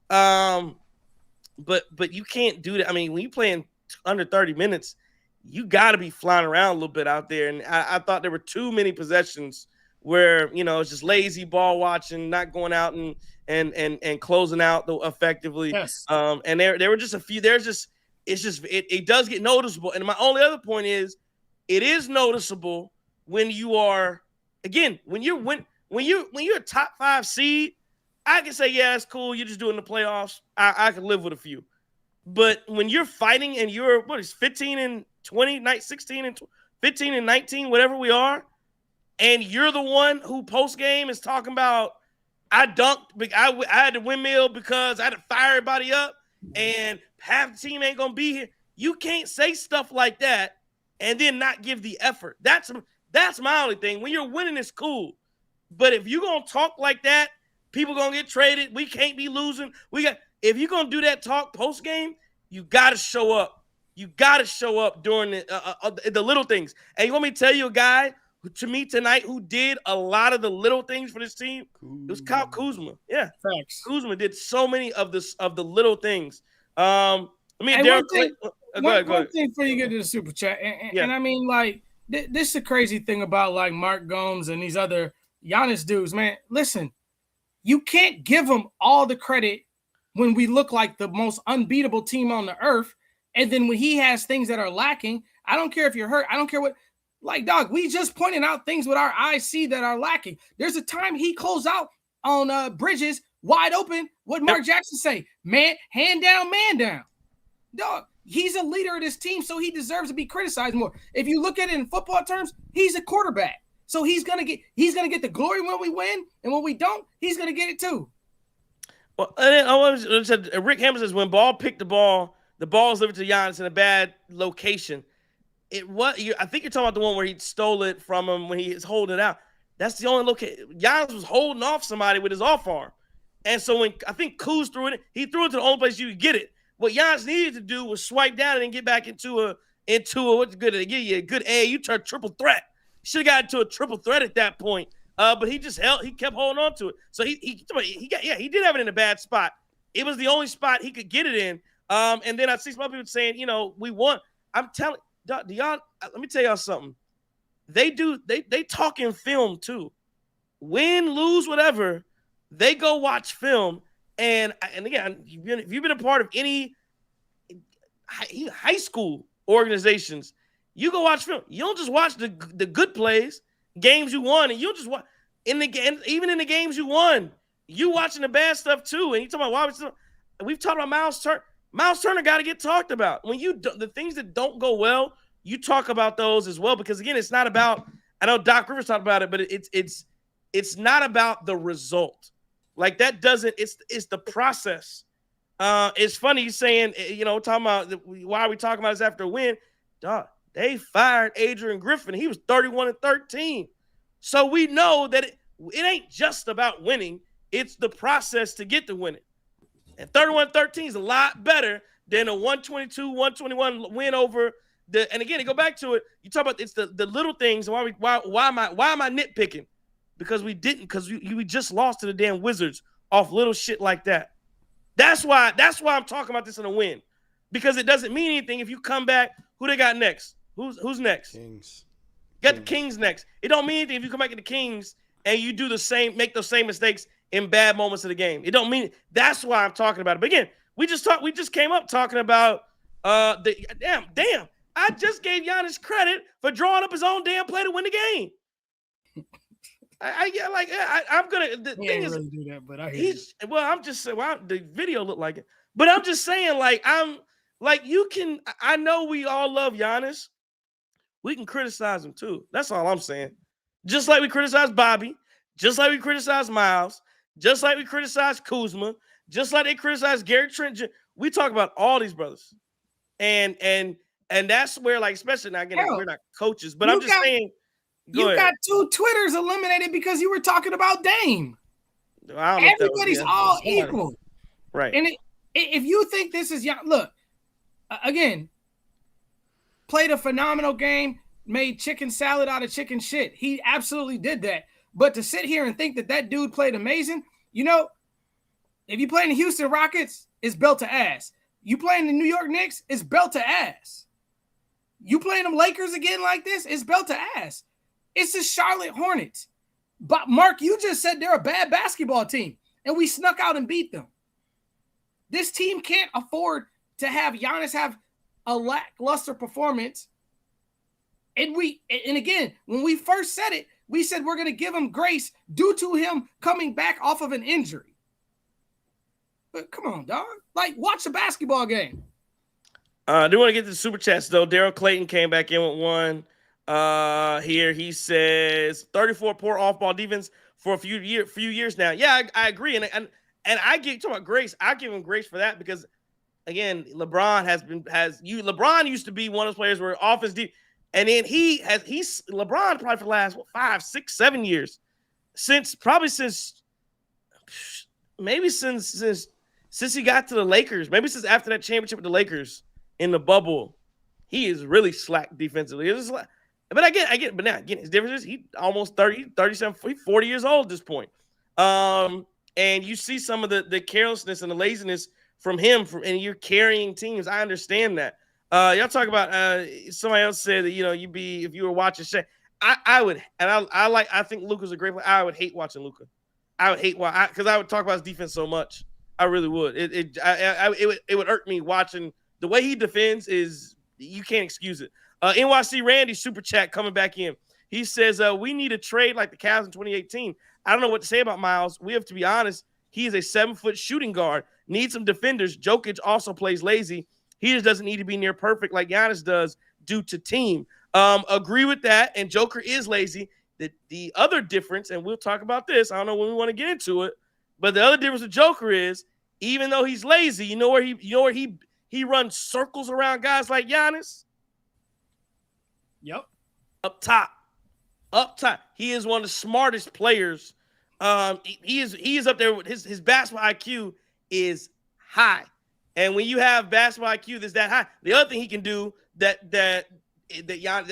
But you can't do that. I mean, when you're playing under 30 minutes, you got to be flying around a little bit out there. And I thought there were too many possessions where, it's just lazy ball watching, not going out and closing out effectively. Yes. And there were just a few. It does get noticeable. And my only other point is, it is noticeable when you are, again, when you're a top 5 seed. I can say, yeah, it's cool. You're just doing the playoffs. I can live with a few. But when you're fighting and you're 15 and 20, 16 and 15 and 19, whatever we are, and you're the one who post game is talking about, I dunked, I had to windmill because I had to fire everybody up, and half the team ain't gonna be here. You can't say stuff like that and then not give the effort. That's my only thing. When you're winning, it's cool. But if you're gonna talk like that, people gonna get traded. We can't be losing. If you're gonna do that talk post game, you gotta show up. You gotta show up during the little things. And you want me to tell you a guy to me tonight who did a lot of the little things for this team? It was Kyle Kuzma. Yeah, thanks. Kuzma did so many of the little things. One thing before you get to the super chat, and I mean, like, this is the crazy thing about like Mark Gomes and these other Giannis dudes, man. Listen, you can't give them all the credit when we look like the most unbeatable team on the earth, and then when he has things that are lacking, I don't care if you're hurt, I don't care what. Like, dog, we just pointed out things with our eyes see that are lacking. There's a time he closed out on Bridges wide open. What Mark Jackson say? Man, hand down, man down. Dog, he's a leader of this team, so he deserves to be criticized more. If you look at it in football terms, he's a quarterback. So he's gonna get the glory when we win, and when we don't, he's gonna get it too. Well, and then Rick Hammer says when ball picked the ball is delivered to Giannis in a bad location. I think you're talking about the one where he stole it from him when he was holding it out. That's the only location. Giannis was holding off somebody with his off arm. And so when I think Kuz threw it, he threw it to the only place you could get it. What Giannis needed to do was swipe down and then get back into a what's good to give you a good A. You turn triple threat. Should have got into a triple threat at that point. But he just kept holding on to it. So he did have it in a bad spot. It was the only spot he could get it in. And then I see some people saying, we won. I'm telling y'all, let me tell y'all something. They talk in film too. Win, lose, whatever, they go watch film. And again, if you've been a part of any high school organizations, you go watch film. You don't just watch the good plays, games you won, and you just watch even in the games you won, you watching the bad stuff too. And you talking about we've talked about Miles Turner. Miles Turner got to get talked about. When the things that don't go well, you talk about those as well, because again, it's not about. I know Doc Rivers talked about it, but it's not about the result. Like that doesn't. It's the process. It's funny you saying talking about why are we talking about this after a win? Dog, they fired Adrian Griffin. He was 31-13, so we know that it ain't just about winning. It's the process to get to winning. And 31-13 is a lot better than a 122-121 win over And again, to go back to it, you talk about it's the little things. Why am I nitpicking? Because we just lost to the damn Wizards off little shit like that. That's why I'm talking about this in a win. Because it doesn't mean anything if you come back. Who they got next? Who's next? Kings. Got the Kings next. It don't mean anything if you come back to the Kings and you do make those same mistakes in bad moments of the game. It don't mean that's why I'm talking about it. But again, we just came up talking about damn. I just gave Giannis credit for drawing up his own damn play to win the game. I'm gonna. The He thing ain't is, really do that, but I hear you. well, I'm just saying. Well, the video looked like it, but I'm just saying, you can. I know we all love Giannis. We can criticize him too. That's all I'm saying. Just like we criticize Bobby, just like we criticize Miles, just like we criticize Kuzma, just like they criticize Gary Trent. We talk about all these brothers, and that's where, like, especially now, again, we're not coaches, but I'm just saying. You got 2 Twitters eliminated because you were talking about Dame. Everybody's all equal. Right. And if you think this is young, look, again, played a phenomenal game, made chicken salad out of chicken shit. He absolutely did that. But to sit here and think that dude played amazing, if you play in the Houston Rockets, it's belt to ass. You play in the New York Knicks, it's belt to ass. You playing them Lakers again like this, it's belt to ass. It's the Charlotte Hornets. But Mark, you just said they're a bad basketball team, and we snuck out and beat them. This team can't afford to have Giannis have a lackluster performance. And again, when we first said it, we said we're going to give him grace due to him coming back off of an injury. But come on, dog. Like, watch a basketball game. I do want to get to the super chats, though. Daryl Clayton came back in with one. Here he says 34 poor off-ball defense for a few years now. Yeah, I agree. And I talking about grace. I give him grace for that because, again, LeBron LeBron used to be one of those players where offense deep, and then LeBron probably for the last 5, 6, 7 years, since he got to the Lakers, maybe since after that championship with the Lakers in the bubble, he is really slack defensively. But I get. But now, again, his difference is he almost 30, 37, 40 years old at this point. And you see some of the carelessness and the laziness from him, and you're carrying teams. I understand that. Y'all talk about somebody else said that if you were watching Shaq, I would, and I think Luka's a great player. I would hate watching Luka. I would hate because I would talk about his defense so much. I really would. It would irk me watching the way he defends. Is you can't excuse it. NYC Randy super chat coming back in. He says, we need a trade like the Cavs in 2018. I don't know what to say about Miles. We have to be honest. He is a 7-foot shooting guard. Needs some defenders. Jokic also plays lazy. He just doesn't need to be near perfect like Giannis does due to team. Agree with that. And Joker is lazy. The other difference, and we'll talk about this. I don't know when we want to get into it, but the other difference with Joker is even though he's lazy, you know where he runs circles around guys like Giannis? Yep. Up top. He is one of the smartest players. He is up there with his basketball IQ is high. And when you have basketball IQ that's that high, the other thing he can do that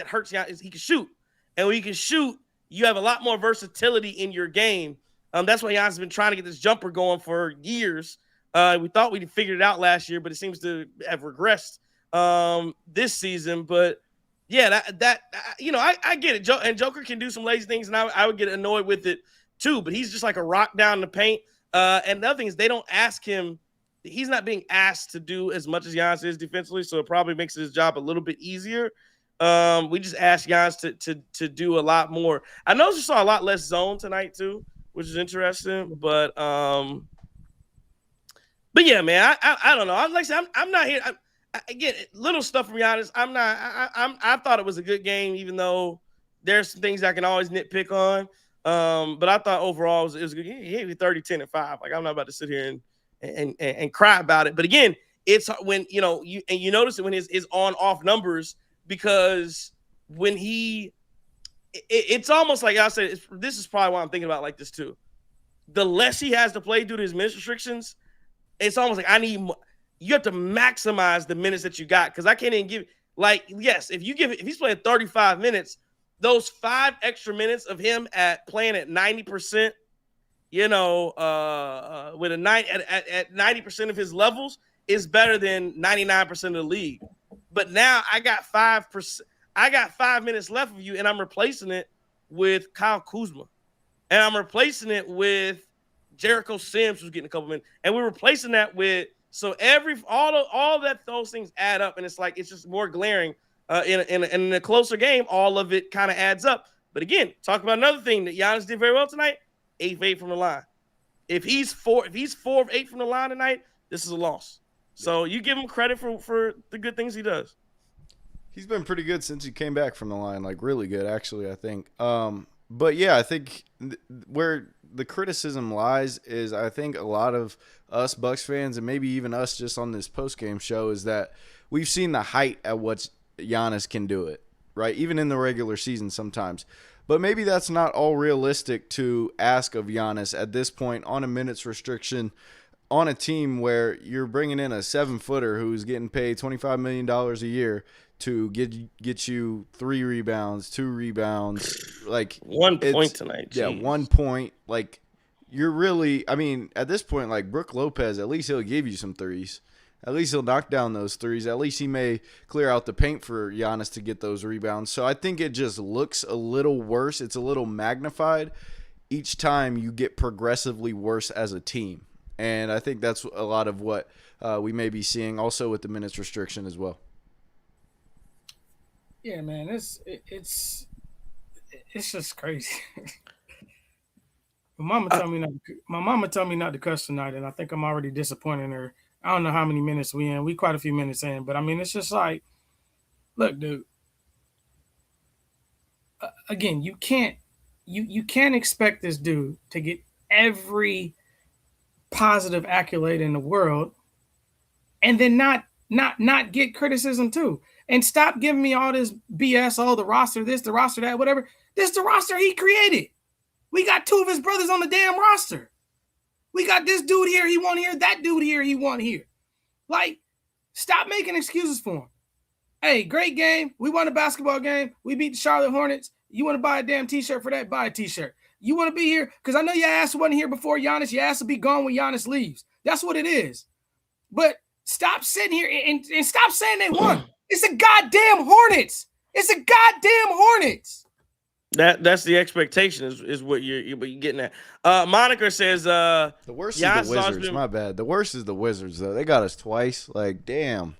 hurts Giannis is he can shoot. And when you can shoot, you have a lot more versatility in your game. That's why Giannis has been trying to get this jumper going for years. We thought we'd figured it out last year, but it seems to have regressed this season. But yeah, I get it. And Joker can do some lazy things, and I would get annoyed with it too. But he's just like a rock down in the paint. And the other thing is they don't ask him. He's not being asked to do as much as Giannis is defensively, so it probably makes his job a little bit easier. We just asked Giannis to do a lot more. I noticed we saw a lot less zone tonight too, which is interesting. But yeah, man, I don't know. Like I said, I'm not here. Again, little stuff from Giannis. I thought it was a good game, even though there's some things I can always nitpick on. But I thought overall it was good. He hit me 30, 10, and 5. Like, I'm not about to sit here and cry about it. But again, it's when you notice it when his on-off numbers, because when it's almost like I said, this is probably why I'm thinking about like this too. The less he has to play due to his minutes restrictions, it's almost like you have to maximize the minutes that you got, because I can't even give. Like, yes, if he's playing 35 minutes, those 5 extra minutes of him playing at 90%, with a 90% of his levels is better than 99% of the league. But now I got 5%. I got 5 minutes left of you, and I'm replacing it with Kyle Kuzma, and I'm replacing it with Jericho Sims, who's getting a couple minutes, and we're replacing that with all that those things add up, and it's like it's just more glaring. In a closer game, all of it kind of adds up. But again, talk about another thing that Giannis did very well tonight: 8 of 8 from the line. If he's 4 of 8 from the line tonight, this is a loss. So you give him credit for the good things he does. He's been pretty good since he came back from the line, like really good, actually, I think. But yeah, I think where the criticism lies is I think a lot of us Bucks fans and maybe even us just on this post-game show is that we've seen the height at what Giannis can do it, right? Even in the regular season sometimes. But maybe that's not all realistic to ask of Giannis at this point on a minutes restriction on a team where you're bringing in a 7-footer who's getting paid $25 million a year to get you 3 rebounds, 2 rebounds, like 1 point tonight. Yeah, 1 point. Like you're really, I mean, at this point, like Brook Lopez, at least he'll give you some threes. At least he'll knock down those threes. At least he may clear out the paint for Giannis to get those rebounds. So I think it just looks a little worse. It's a little magnified each time you get progressively worse as a team. And I think that's a lot of what we may be seeing also with the minutes restriction as well. Yeah, man, it's just crazy. My mama told me not to cuss tonight, and I think I'm already disappointing her. I don't know how many minutes we in. We quite a few minutes in, but I mean, it's just like, look, dude. Again, you can't expect this dude to get every positive accolade in the world, and then not get criticism too. And stop giving me all this BS. Oh, the roster this, the roster that, whatever. This is the roster he created. We got 2 of his brothers on the damn roster. We got this dude here, he won here. That dude here, he won here. Like, stop making excuses for him. Hey, great game. We won a basketball game. We beat the Charlotte Hornets. You want to buy a damn T-shirt for that? Buy a T-shirt. You want to be here? Because I know your ass wasn't here before Giannis. Your ass will be gone when Giannis leaves. That's what it is. But stop sitting here and stop saying they won. It's a goddamn Hornets. It's a goddamn Hornets. That's the expectation is what you're getting at. Monica says the worst is the Wizards. My bad. The worst is the Wizards though. They got us twice. Like damn,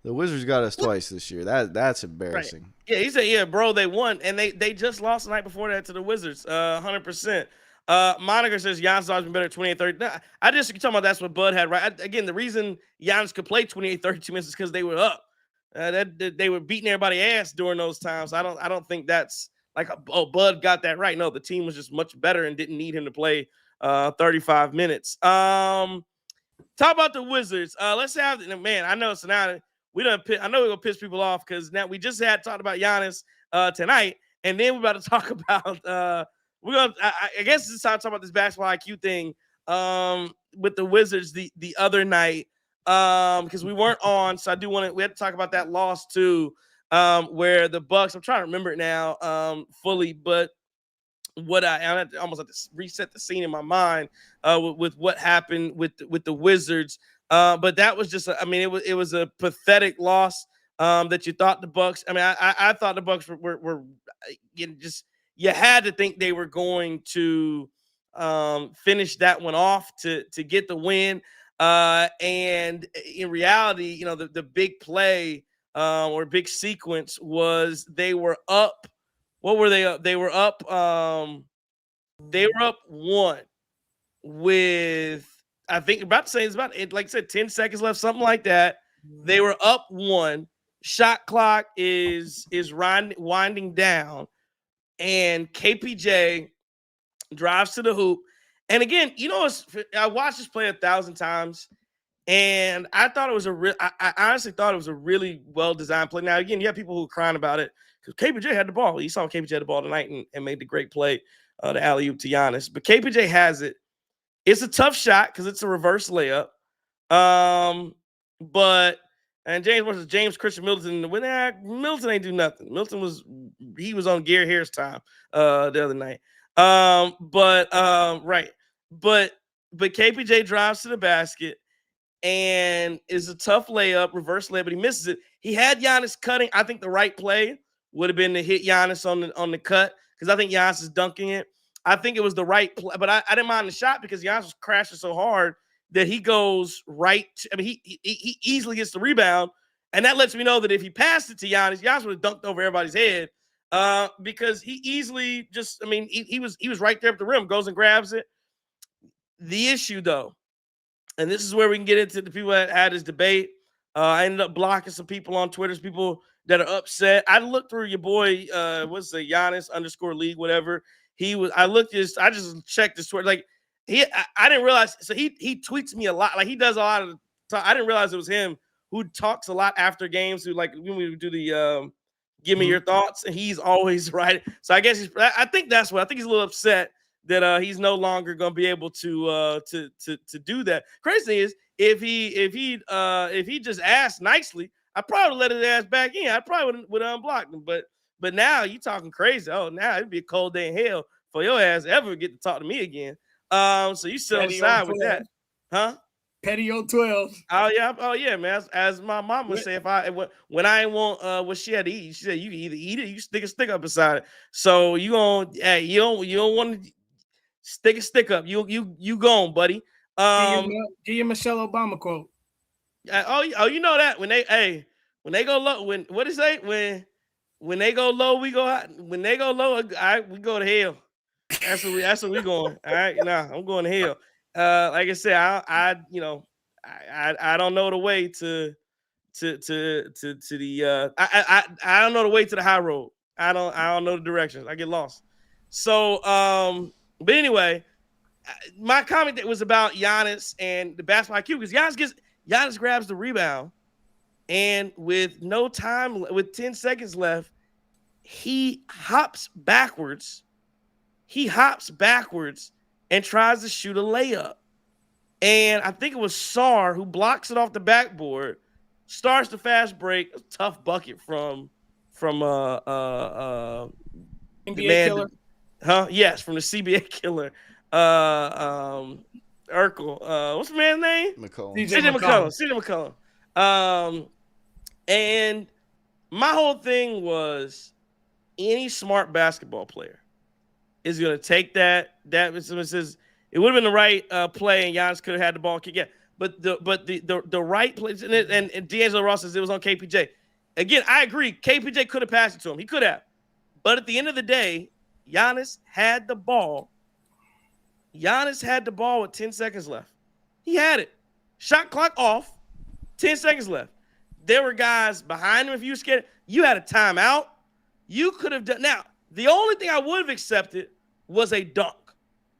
the Wizards got us twice this year. That's embarrassing. Right. Yeah, he said, yeah, bro, they won and they just lost the night before that to the Wizards. 100%. Monica says Giannis has been better at 28-30. Nah, I just talking about that's what Bud had right. Again, the reason Giannis could play 28-32 minutes is because they were up. They were beating everybody's ass during those times. I don't think that's like Bud got that right. No, the team was just much better and didn't need him to play 35 minutes. Talk about the Wizards. Let's have man. I know so now I know we're gonna piss people off because now we just talked about Giannis tonight, and then we're about to talk about I guess this is time to talk about this basketball IQ thing with the Wizards the other night. Because we weren't on, so we had to talk about that loss too, where the Bucks, I'm trying to remember it now fully, but I almost had to reset the scene in my mind with what happened with the Wizards. But that was just, it was a pathetic loss that you thought the Bucks, I thought the Bucks were just, you had to think they were going to finish that one off to get the win. And in reality, the big play or big sequence was they were up. What were they up? They were up 1 with, I think about to say it's about, like I said, 10 seconds left, something like that. They were up 1. Shot clock is winding down, and KPJ drives to the hoop. And again, I watched this play 1,000 times, and I thought it was I honestly thought it was a really well-designed play. Now, again, you have people who are crying about it because KPJ had the ball. You saw KPJ had the ball tonight and made the great play, the alley-oop to Giannis. But KPJ has it. It's a tough shot because it's a reverse layup. But And James versus James Christian Middleton. When Middleton ain't do nothing. Middleton was on Gary Harris time the other night. Right. But KPJ drives to the basket and is a tough layup, reverse layup, but he misses it. He had Giannis cutting. I think the right play would have been to hit Giannis on the cut because I think Giannis is dunking it. I think it was the right play, but I didn't mind the shot because Giannis was crashing so hard that he goes right. He easily gets the rebound, and that lets me know that if he passed it to Giannis, Giannis would have dunked over everybody's head because he easily he was right there at the rim, goes and grabs it. The issue, though, and this is where we can get into the people that had this debate. I ended up blocking some people on Twitter, people that are upset. I looked through your boy, what's the Giannis _league, whatever. I just checked his Twitter. Like I didn't realize. So he tweets me a lot. Like he does a lot of. I didn't realize it was him who talks a lot after games. Who like when we do the give me your thoughts, and he's always right. So I guess I think that's what I think he's a little upset that he's no longer going to be able to do that. Crazy thing is if he just asked nicely, I probably let his ass back in. I probably would have unblocked him, but now you talking crazy. Oh, now it'd be a cold day in hell for your ass ever get to talk to me again. So you still on the side with that, huh? Petty 12. Oh yeah, man. As my mom would say, when I ain't want what she had to eat, she said you can either eat it, you stick a stick up beside it. So you don't want to stick a stick up. You gone, buddy. Give you Michelle Obama quote. You know that when they go low, what it say? When they go low, we go high. When they go low, we go to hell. That's what we going. All right, I'm going to hell. Like I said, I don't know the way to the I don't know the way to the high road. I don't know the directions. I get lost. So but anyway, my comment was about Giannis and the basketball IQ because Giannis grabs the rebound, and with no time, with 10 seconds left, he hops backwards. And tries to shoot a layup. And I think it was Sarr who blocks it off the backboard, starts the fast break, tough bucket from NBA killer. Yes, from the CBA killer. Urkel. What's the man's name? CJ McCollum. And my whole thing was any smart basketball player is going to take that. Someone says it would have been the right play, and Giannis could have had the ball kick. Yeah, but the right play, and D'Angelo Ross says it was on KPJ. Again, I agree. KPJ could have passed it to him. He could have. But at the end of the day, Giannis had the ball. With 10 seconds left. He had it. Shot clock off. 10 seconds left. There were guys behind him. If you were scared, you had a timeout. You could have done. Now, the only thing I would have accepted was a dunk.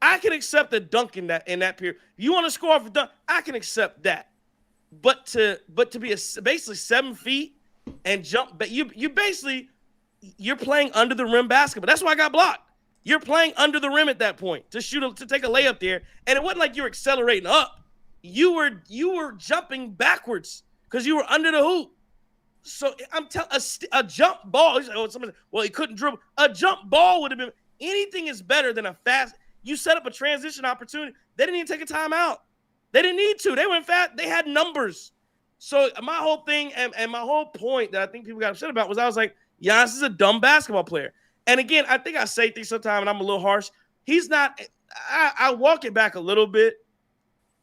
I can accept a dunk in that period. If you want to score off a dunk, I can accept that. But to be basically 7 feet and jump, but you're playing under the rim basketball. That's why I got blocked. You're playing under the rim at that point to take a layup there, and it wasn't like you were accelerating up. You were jumping backwards because you were under the hoop. So I'm telling a jump ball. He couldn't dribble. A jump ball would have been anything is better than a fast. You set up a transition opportunity. They didn't even take a timeout. They didn't need to. They went fast. They had numbers. So my whole thing and my whole point that I think people got upset about was I was like, Giannis is a dumb basketball player. And again, I think I say things sometimes and I'm a little harsh. He's not. I walk it back a little bit.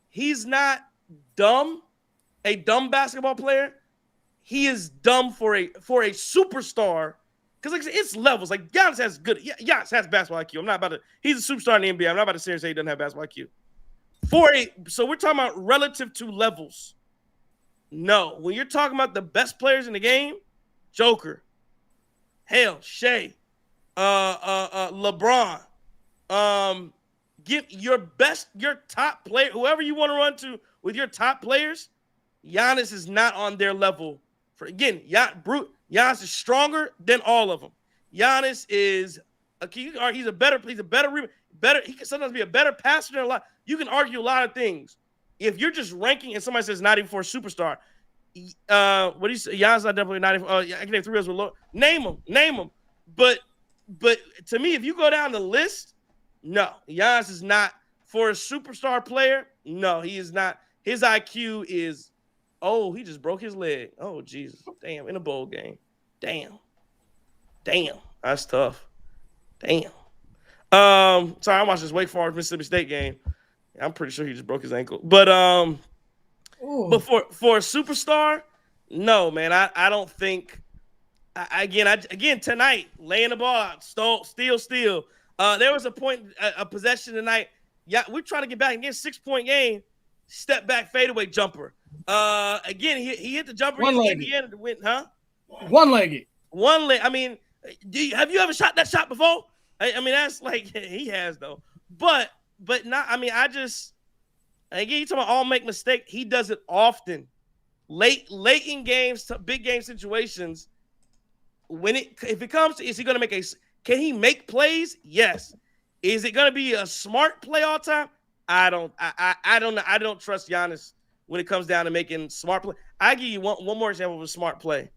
He's not dumb, a dumb basketball player. He is dumb for a superstar, because like I said, it's levels. Like Giannis has basketball IQ. I'm not about to. He's a superstar in the NBA. I'm not about to say he doesn't have basketball IQ. So we're talking about relative to levels. No, when you're talking about the best players in the game, Joker, Shea, LeBron, get your top player, whoever you want to run to with your top players. Giannis is not on their level. Giannis is stronger than all of them. Giannis is he's a better he can sometimes be a better passer than a lot. You can argue a lot of things. If you're just ranking and somebody says not even for a superstar, What do you say? Giannis not definitely not. I can name 3 others with low. Name them. But to me, if you go down the list, no, Giannis is not for a superstar player. No, he is not. His IQ is. Oh, he just broke his leg. Oh, Jesus, damn! In a bowl game, damn, that's tough. Damn. Sorry, I watched this Wake Forest Mississippi State game. I'm pretty sure he just broke his ankle. But for a superstar, no, man. I don't think. Again tonight, laying the ball out, steal. There was a point, a possession tonight. Yeah, we're trying to get back again. 6-point game. Step back fadeaway jumper. Again, he hit the jumper against Indiana to win, huh? One-legged. I mean, have you ever shot that shot before? I mean, that's like he has though. But not. I mean, again, you talking about all make mistake. He does it often, late in games, big game situations. If it comes to, is he going to can he make plays? Yes. Is it going to be a smart play all time? I don't know. I don't trust Giannis when it comes down to making smart play. I give you one more example of a smart play.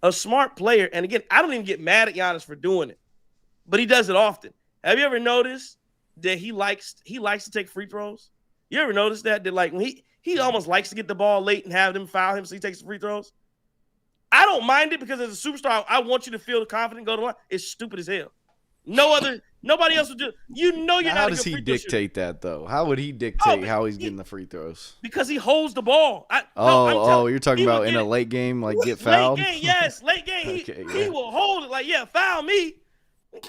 A smart player, and again, I don't even get mad at Giannis for doing it, but he does it often. Have you ever noticed that he likes to take free throws? You ever notice that like when he almost likes to get the ball late and have them foul him so he takes the free throws? I don't mind it because as a superstar, I want you to feel confident, go to the line. It's stupid as hell. Nobody else would do it. You're not. How does he dictate that though? How would he dictate how he's getting the free throws? Because he holds the ball. You're talking about in a late game, like get fouled? Late game, yes. Late game, he will hold it like, yeah, foul me.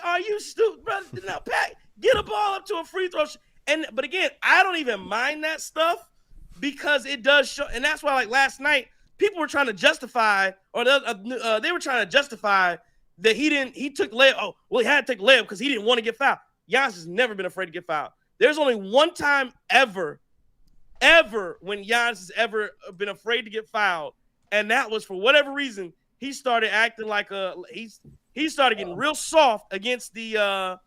Are you stupid, brother? Now, Pat, get a ball up to a free throw. But again, I don't even mind that stuff because it does show. And that's why, like last night, people were trying to justify, or they were trying to justify that he took layup. Oh, well, he had to take layup because he didn't want to get fouled. Giannis has never been afraid to get fouled. There's only one time ever when Giannis has ever been afraid to get fouled, and that was for whatever reason. He started acting like he started getting real soft against the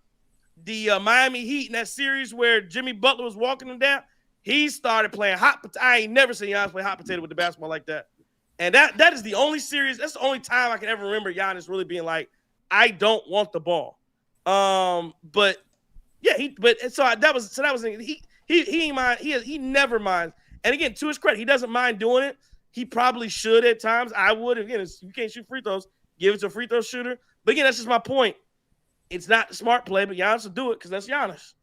Miami Heat in that series where Jimmy Butler was walking him down. He started playing hot potato. I ain't never seen Giannis play hot potato with the basketball like that. And that is the only series. That's the only time I can ever remember Giannis really being like, I don't want the ball. But yeah, he ain't mind. He never minds. And again, to his credit, he doesn't mind doing it. He probably should at times. I would. Again, you can't shoot free throws. Give it to a free throw shooter. But again, that's just my point. It's not the smart play, but Giannis will do it because that's Giannis.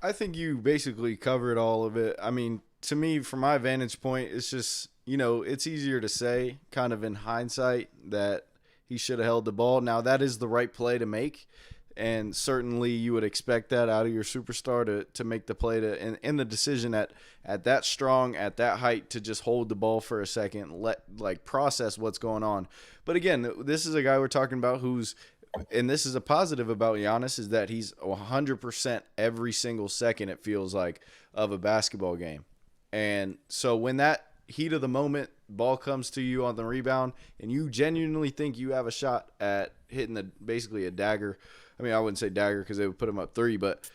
I think you basically covered all of it. I mean, to me, from my vantage point, it's just, it's easier to say kind of in hindsight that he should have held the ball. Now, that is the right play to make, and certainly you would expect that out of your superstar to make the play and the decision at that strong, at that height, to just hold the ball for a second, process what's going on. But again, this is a guy we're talking about and this is a positive about Giannis, is that he's 100% every single second, it feels like, of a basketball game. And so when that heat of the moment ball comes to you on the rebound and you genuinely think you have a shot at hitting basically a dagger. I mean, I wouldn't say dagger because they would put him up 3, but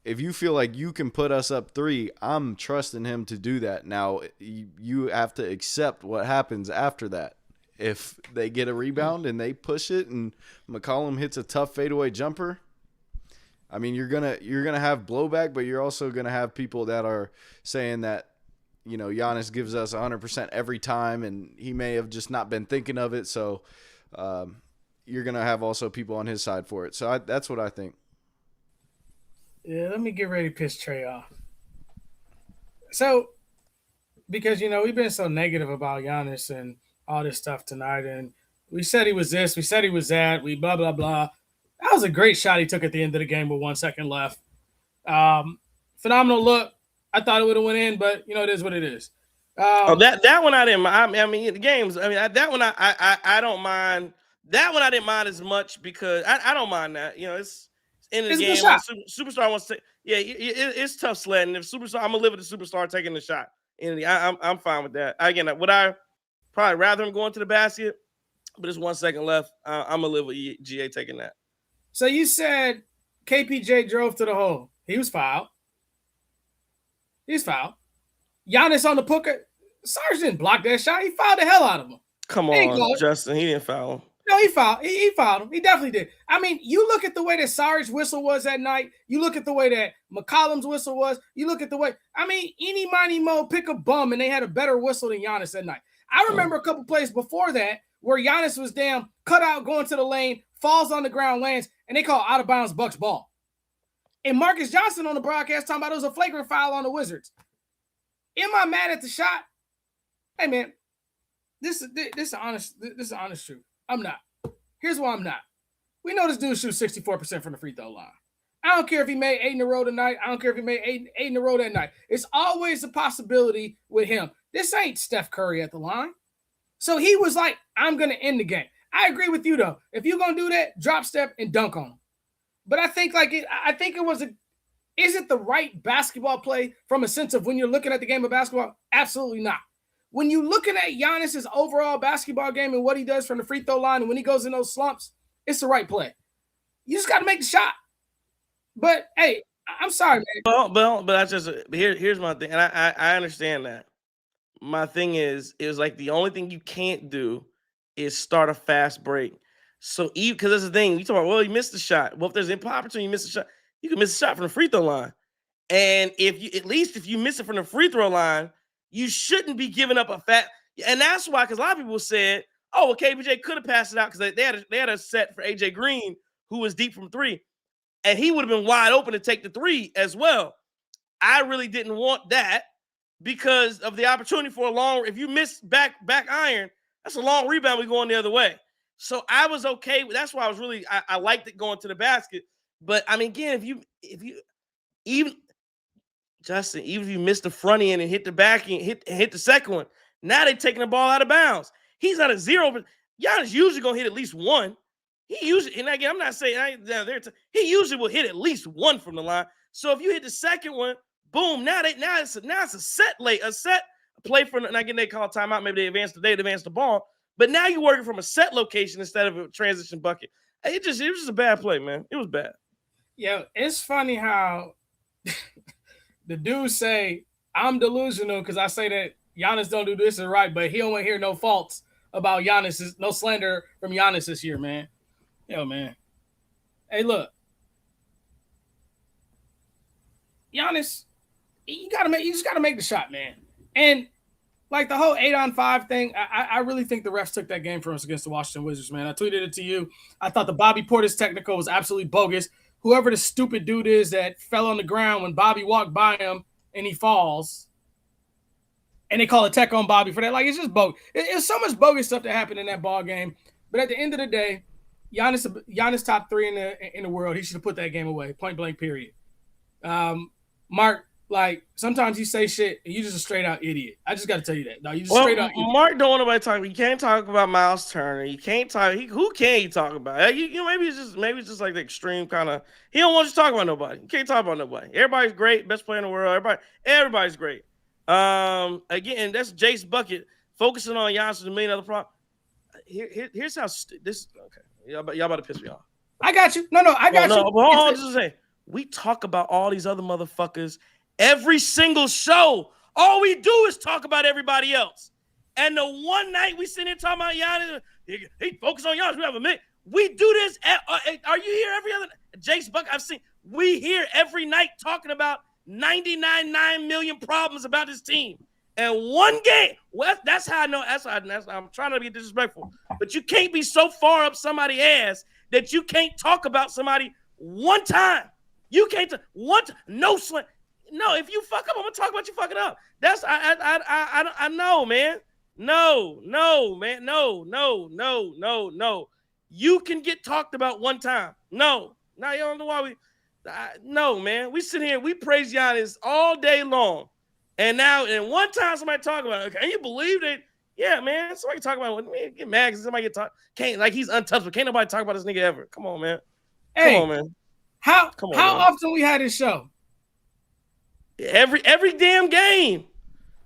if you feel like you can put us up 3, I'm trusting him to do that. Now, you have to accept what happens after that. If they get a rebound and they push it and McCollum hits a tough fadeaway jumper, I mean, you're gonna have blowback, but you're also gonna have people that are saying that, Giannis gives us 100% every time, and he may have just not been thinking of it. So you're gonna have also people on his side for it. So that's what I think. Yeah, let me get ready to piss Trey off. So, because we've been so negative about Giannis and all this stuff tonight, and we said he was this, we said he was that, we blah blah blah. That was a great shot he took at the end of the game with 1 second left. Phenomenal look. I thought it would have went in, but it is what it is. That one I didn't mind. I mean, the games. I mean, that one I don't mind. That one I didn't mind as much because I don't mind that. It's in the game. Superstar wants to. Yeah, it's tough sledding. If superstar, I'm gonna live with the superstar taking the shot. I'm fine with that. Again, would I probably rather him going to the basket? But there's 1 second left. I'm gonna live with GA taking that. So you said KPJ drove to the hole. He was fouled. Giannis on the Puka. Sarge didn't block that shot. He fouled the hell out of him. Come He didn't call on, it. Justin. He didn't foul him. No, he fouled. He fouled him. He definitely did. I mean, you look at the way that Sarge's whistle was that night. You look at the way that McCollum's whistle was. You look at the way, I mean, any mighty mo pick a bum and they had a better whistle than Giannis that night. I remember a couple plays before that where Giannis was down, cut out, going to the lane, falls on the ground, lands, and they call out of bounds Bucks ball. And Marcus Johnson on the broadcast talking about it was a flagrant foul on the Wizards. Am I mad at the shot? Hey man, this is honest truth. I'm not. Here's why I'm not. We know this dude shoots 64% from the free throw line. I don't care if he made 8 in a row tonight. I don't care if he made eight in a row that night. It's always a possibility with him. This ain't Steph Curry at the line. So he was like, I'm going to end the game. I agree with you, though. If you're going to do that, drop step and dunk on him. But I think is it the right basketball play from a sense of when you're looking at the game of basketball? Absolutely not. When you're looking at Giannis's overall basketball game and what he does from the free throw line and when he goes in those slumps, it's the right play. You just got to make the shot. But, hey, I'm sorry, man. But here's my thing, and I understand that. My thing is like the only thing you can't do is start a fast break. So, because that's the thing, you talk about, well, you missed the shot. Well, if there's an opportunity, you miss the shot, you can miss a shot from the free throw line. And if you miss it from the free throw line, you shouldn't be giving up a fat. And that's why, because a lot of people said, oh, well, KPJ could have passed it out because they had a set for AJ Green, who was deep from three. And he would have been wide open to take the three as well. I really didn't want that because of the opportunity for a long, if you miss back iron, that's a long rebound we going the other way. So I was okay. That's why I liked it going to the basket. But I mean, again, if you even Justin, even if you miss the front end and hit the back end, hit the second one, now they're taking the ball out of bounds. He's not a zero, but Giannis usually gonna hit at least one. He usually, and again, I'm not saying he usually will hit at least one from the line. So if you hit the second one, boom, now it's a set play for, and again, they call a timeout. Maybe they advance the ball, but now you're working from a set location instead of a transition bucket. It was just a bad play, man. It was bad. Yeah, it's funny how the dudes say I'm delusional because I say that Giannis don't do this and right, but he don't want to hear no faults about Giannis, no slander from Giannis this year, man. Yo, man. Hey, look. Giannis, you just gotta make the shot, man. And like the whole 8-on-5 thing, I really think the refs took that game from us against the Washington Wizards, man. I tweeted it to you. I thought the Bobby Portis technical was absolutely bogus. Whoever the stupid dude is that fell on the ground when Bobby walked by him and he falls, and they call a tech on Bobby for that. Like, it's just bogus. It's so much bogus stuff that happened in that ball game. But at the end of the day, Giannis top 3 in the world. He should have put that game away. Point blank. Period. Mark, like sometimes you say shit and you just a straight out idiot. I just got to tell you that. No, you just straight out idiot. Mark don't want nobody talking. You can't talk about Miles Turner. You can't talk. Who can you talk about? Maybe it's just like the extreme kind of. He don't want you to talk about nobody. You can't talk about nobody. Everybody's great, best player in the world. Everybody's great. Again, that's Jace Bucket focusing on Giannis is a million other problem. Here's how this. Okay, y'all about to piss me off. I got you. No, I got you. Hold on, just say we talk about all these other motherfuckers every single show. All we do is talk about everybody else. And the one night we sit here talking about Giannis, he focus on Giannis. We have a minute. We do this. Are you here every other? Jace Buck, I've seen. We here every night talking about 99 million problems about this team. And one game. Well, that's how I know. I'm trying to be disrespectful, but you can't be so far up somebody's ass that you can't talk about somebody one time. You can't no slant. No, if you fuck up, I'm gonna talk about you fucking up. That's I know, man. No, man. No. You can get talked about one time. No, you don't know why we. No, man. We sit here, we praise Giannis all day long, and one time somebody talk about it. Can you believe that? Yeah, man. Somebody talk about it. Man, get mad because somebody can't like he's untouchable. Can't nobody talk about this nigga ever. Come on, man. Hey, come on, man. How often we had this show? Every damn game.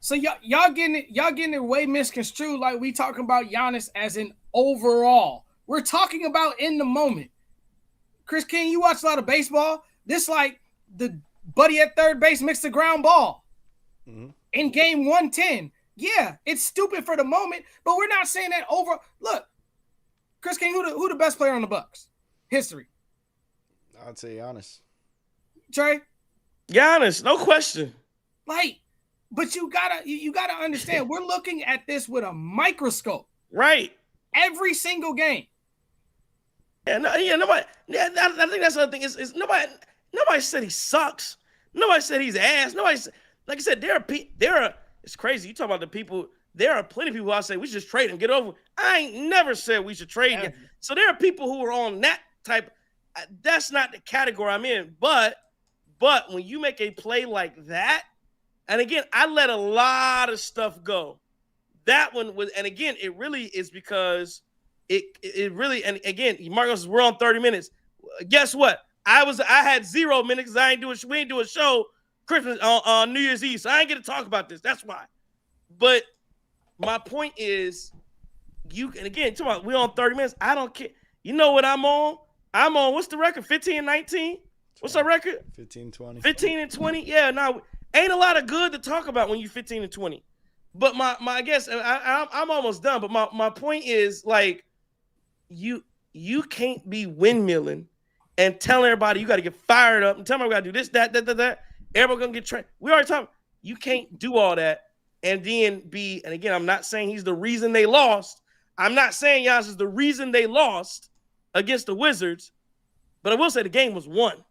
So y'all getting it way misconstrued. Like we talking about Giannis as an overall. We're talking about in the moment. Chris King, you watch a lot of baseball. This like the buddy at third base mixed the ground ball. Mm-hmm. In game 110. Yeah, it's stupid for the moment, but we're not saying that over. Look, Chris King, who the best player on the Bucks? History. I'd say Giannis. Trey? Giannis, no question. Like, but you gotta understand, we're looking at this with a microscope. Right. Every single game. Yeah, nobody. Yeah, I think that's the other thing. Is nobody said he sucks. Nobody said he's ass. Nobody said, like I said, it's crazy. You talk about the people. There are plenty of people I say we should just trade him, get over. I ain't never said we should trade him. So there are people who are on that type. That's not the category I'm in. But when you make a play like that, and again, I let a lot of stuff go. That one was, and again, it really is because it really, and again, Marcos, we're on 30 minutes. Guess what? I had 0 minutes because we ain't do a show Christmas on New Year's Eve, so I ain't get to talk about this. That's why. But my point is, and again, we're on 30 minutes. I don't care. You know what I'm on? I'm on, what's the record? 15-19? What's our record? 15-20. 15-20? Yeah, now ain't a lot of good to talk about when you're 15-20. But my I guess I'm almost done. But my point is, like, you can't be windmilling and telling everybody you got to get fired up and tell me we got to do this, that. Everybody gonna get trained. We already talked. You can't do all that and then be. And again, I'm not saying he's the reason they lost. I'm not saying Giannis is the reason they lost against the Wizards. But I will say the game was won.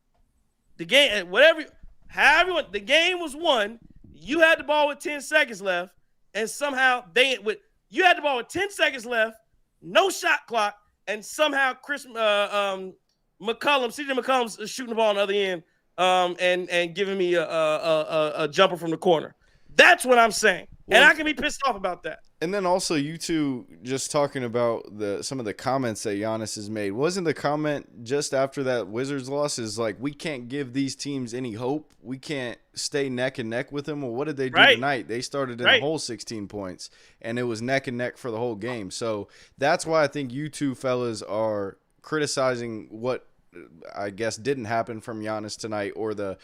The game, the game was won. You had the ball with 10 seconds left. And somehow you had the ball with 10 seconds left, no shot clock, and somehow CJ McCollum's shooting the ball on the other end, and giving me a jumper from the corner. That's what I'm saying, and I can be pissed off about that. And then also, you two just talking about some of the comments that Giannis has made. Wasn't the comment just after that Wizards loss is like, we can't give these teams any hope. We can't stay neck and neck with them. Well, what did they do tonight? They started in the whole 16 points, and it was neck and neck for the whole game. So that's why I think you two fellas are criticizing what I guess didn't happen from Giannis tonight, or the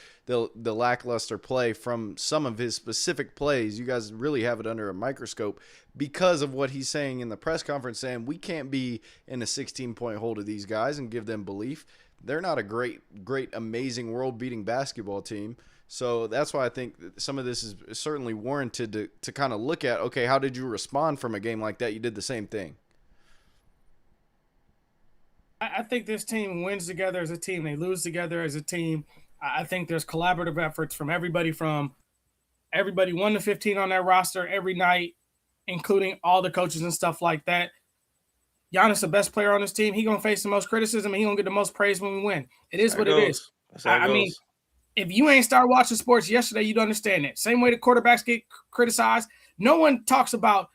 lackluster play from some of his specific plays. You guys really have it under a microscope because of what he's saying in the press conference, saying we can't be in a 16-point hole to these guys and give them belief. They're not a great, amazing, world-beating basketball team. So that's why I think some of this is certainly warranted to kind of look at, okay, how did you respond from a game like that? You did the same thing. I think this team wins together as a team. They lose together as a team. I think there's collaborative efforts from everybody 1 to 15 on that roster every night, including all the coaches and stuff like that. Giannis, the best player on this team. He's going to face the most criticism, and he's going to get the most praise when we win. It is what it is. I mean, if you ain't start watching sports yesterday, you'd understand it. Same way the quarterbacks get criticized. No one talks about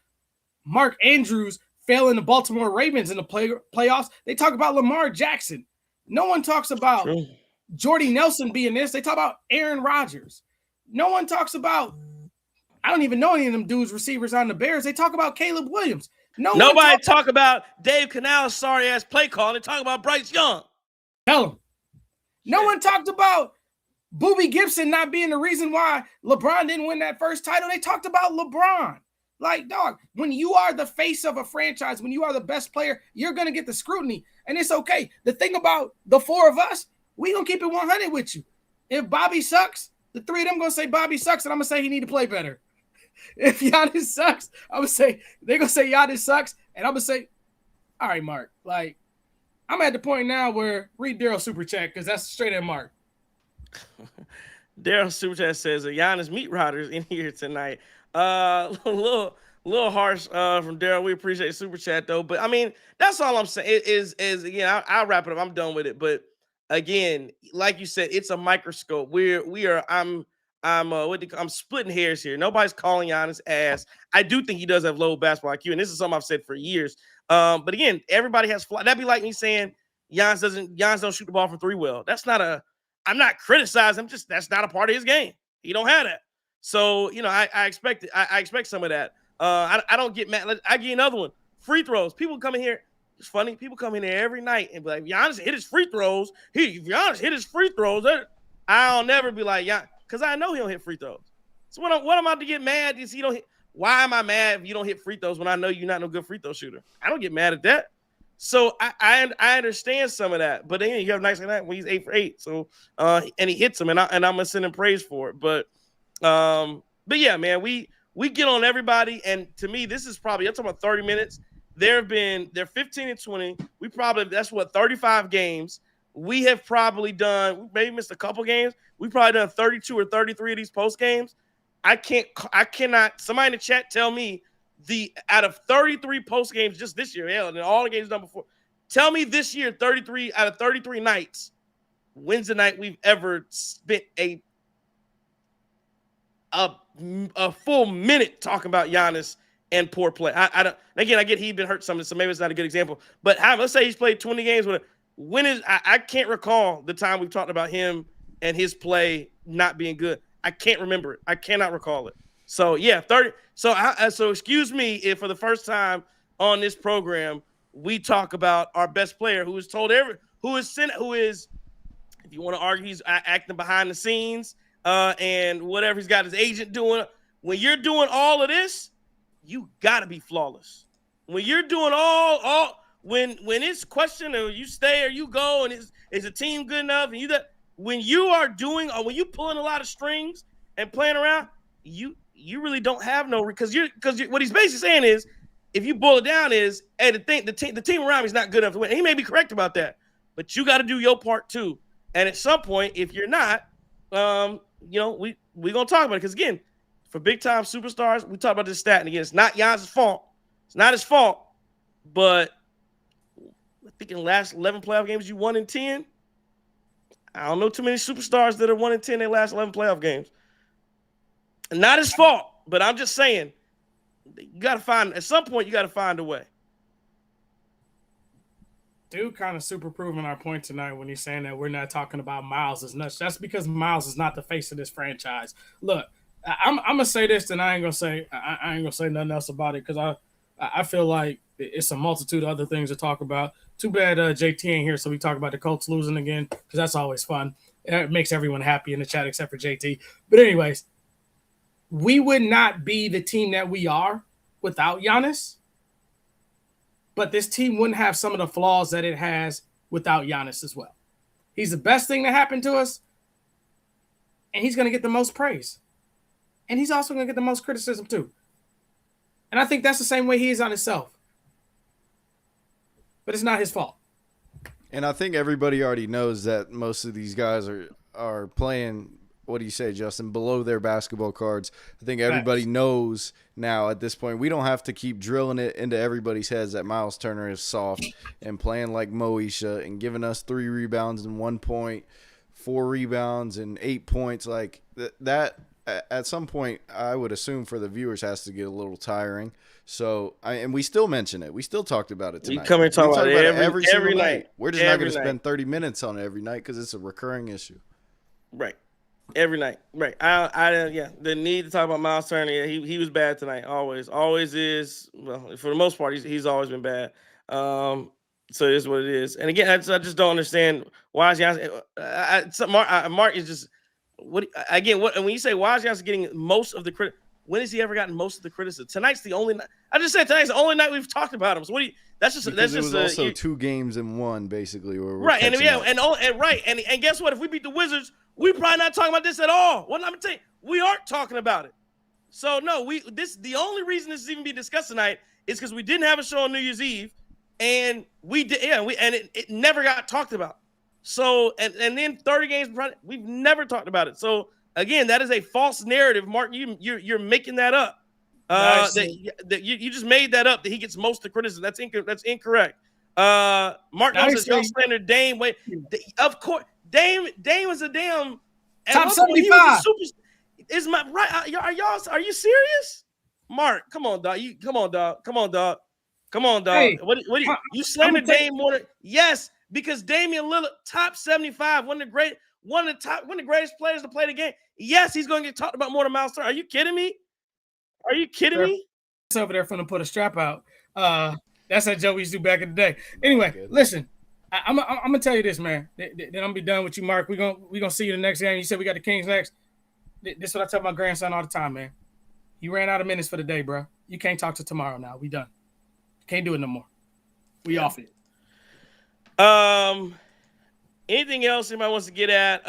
Mark Andrews failing the Baltimore Ravens in the playoffs. They talk about Lamar Jackson. No one talks about Jordy Nelson being this. They talk about Aaron Rodgers. No one talks about, I don't even know any of them dudes receivers on the Bears. They talk about Caleb Williams. Nobody talk about Dave Canales' sorry-ass play call. They talk about Bryce Young. Tell him. No one talked about Boobie Gibson not being the reason why LeBron didn't win that first title. They talked about LeBron. Like, dog, when you are the face of a franchise, when you are the best player, you're going to get the scrutiny, and it's okay. The thing about the 4 of us, we going to keep it 100 with you. If Bobby sucks, the 3 of them going to say Bobby sucks, and I'm going to say he need to play better. If Giannis sucks, I'm going to say, they're going to say Giannis sucks, and I'm going to say, all right, Mark, like, I'm at the point now where read Daryl Super Chat, because that's straight at Mark. Daryl Super Chat says, Giannis meat riders in here tonight. A little harsh from Daryl. We appreciate Super Chat though, but I mean that's all I'm saying. Is again, I'll wrap it up. I'm done with it. But again, like you said, it's a microscope. I'm splitting hairs here. Nobody's calling Giannis ass. I do think he does have low basketball IQ, and this is something I've said for years. But again, everybody has flaws. That'd be like me saying Giannis don't shoot the ball from 3 well. I'm not criticizing him. Just that's not a part of his game. He don't have that. So, I expect it. I expect some of that. I don't get mad. I give you another one. Free throws. People come in here. It's funny. People come in here every night and be like, Giannis hit his free throws. Giannis hit his free throws. I'll never be like, yeah, because I know he don't hit free throws. So what am I to get mad? Is he don't hit? Why am I mad if you don't hit free throws when I know you're not no good free throw shooter? I don't get mad at that. So I understand some of that, but then you have nights like that when he's 8 for 8. So and he hits them, and I'm gonna send him praise for it. But yeah, man, we get on everybody, and to me, this is probably, I'm talking about 30 minutes. They're 15 and 20. We probably, that's what, 35 games. We have probably done, maybe missed a couple games. We probably done 32 or 33 of these post games. I cannot. Somebody in the chat tell me out of 33 post games just this year, and all the games done before. Tell me this year, 33 out of 33 nights, when's the night we've ever spent a full minute talking about Giannis and poor play. I don't. Again, I get he'd been hurt something, so maybe it's not a good example. But let's say he's played 20 games. I can't recall the time we've talked about him and his play not being good. I can't remember it. I cannot recall it. So yeah, 30. So excuse me if for the first time on this program we talk about our best player who is if you want to argue he's acting behind the scenes and whatever he's got his agent doing. When you're doing all of this, you gotta be flawless. When you're doing when it's question or you stay or you go and is the team good enough and when you are doing or when you pulling a lot of strings and playing around, you really don't have no, because what he's basically saying is, if you boil it down is, hey, the team around me is not good enough to win. And he may be correct about that, but you got to do your part too. And at some point, if you're not, we gonna talk about it, because again, for big time superstars, we talk about this stat, and again, it's not Giannis' fault. It's not his fault, but I think in the last 11 playoff games, you won in 10. I don't know too many superstars that are 1 in 10 in their last 11 playoff games. Not his fault, but I'm just saying, at some point, you got to find a way. Dude kind of super proving our point tonight when he's saying that we're not talking about Miles as much. That's because Miles is not the face of this franchise. Look, I'm gonna say this, and I ain't gonna say nothing else about it, because I feel like it's a multitude of other things to talk about. Too bad JT ain't here, so we talk about the Colts losing again, because that's always fun. It makes everyone happy in the chat except for JT. But anyways, we would not be the team that we are without Giannis, but this team wouldn't have some of the flaws that it has without Giannis as well. He's the best thing that happened to us, and he's going to get the most praise. And he's also going to get the most criticism too. And I think that's the same way he is on himself. But it's not his fault. And I think everybody already knows that most of these guys are playing, what do you say, Justin, below their basketball cards. I think everybody knows now at this point. We don't have to keep drilling it into everybody's heads that Miles Turner is soft and playing like Moesha and giving us 3 rebounds and 1 point, 4 rebounds and 8 points. Like that at some point, I would assume for the viewers has to get a little tiring. So, and we still mention it. We still talked about it tonight. We come and talk about it every single night. We're just not going to spend 30 minutes on it every night because it's a recurring issue. Right. Every night. Right. Yeah. The need to talk about Miles Turner. Yeah, he was bad tonight. Always is. Well, for the most part, he's always been bad. So it is what it is. And again, I just don't understand why is Giannis. Mark is just when you say why is Giannis getting most of the credit? When has he ever gotten most of the criticism? Tonight's the only night. I just said tonight's the only night we've talked about him. So that's just it was also 2 games in 1 basically. Where we're right, and guess what? If we beat the Wizards, we're probably not talking about this at all. Well, I'm gonna tell you, we aren't talking about it. So no, the only reason this is even being discussed tonight is because we didn't have a show on New Year's Eve, and it never got talked about. So and then 30 games, we've never talked about it. So again, that is a false narrative, Mark. You're making that up. That you just made that up that he gets most of the criticism. That's incorrect. Mark says y'all slander Dame. Wait, of course, Dame was a damn top 75. Is my right? Are you serious, Mark? Come on, dog. Come on, dog. Hey, what you slander Dame more? Yes, because Damian Lillard, top 75, one of the greatest players to play the game. Yes, he's going to get talked about more than Miles Turner. Are you kidding me? It's over there for them to put a strap out. That's how Joe used to do back in the day. Anyway, listen, I'm gonna tell you this, man. Then I'm gonna be done with you, Mark. We're gonna see you the next game. You said we got the Kings next. This is what I tell my grandson all the time, man. You ran out of minutes for the day, bro. You can't talk to tomorrow now. We done. Can't do it no more. We off it. Anything else anybody wants to get at?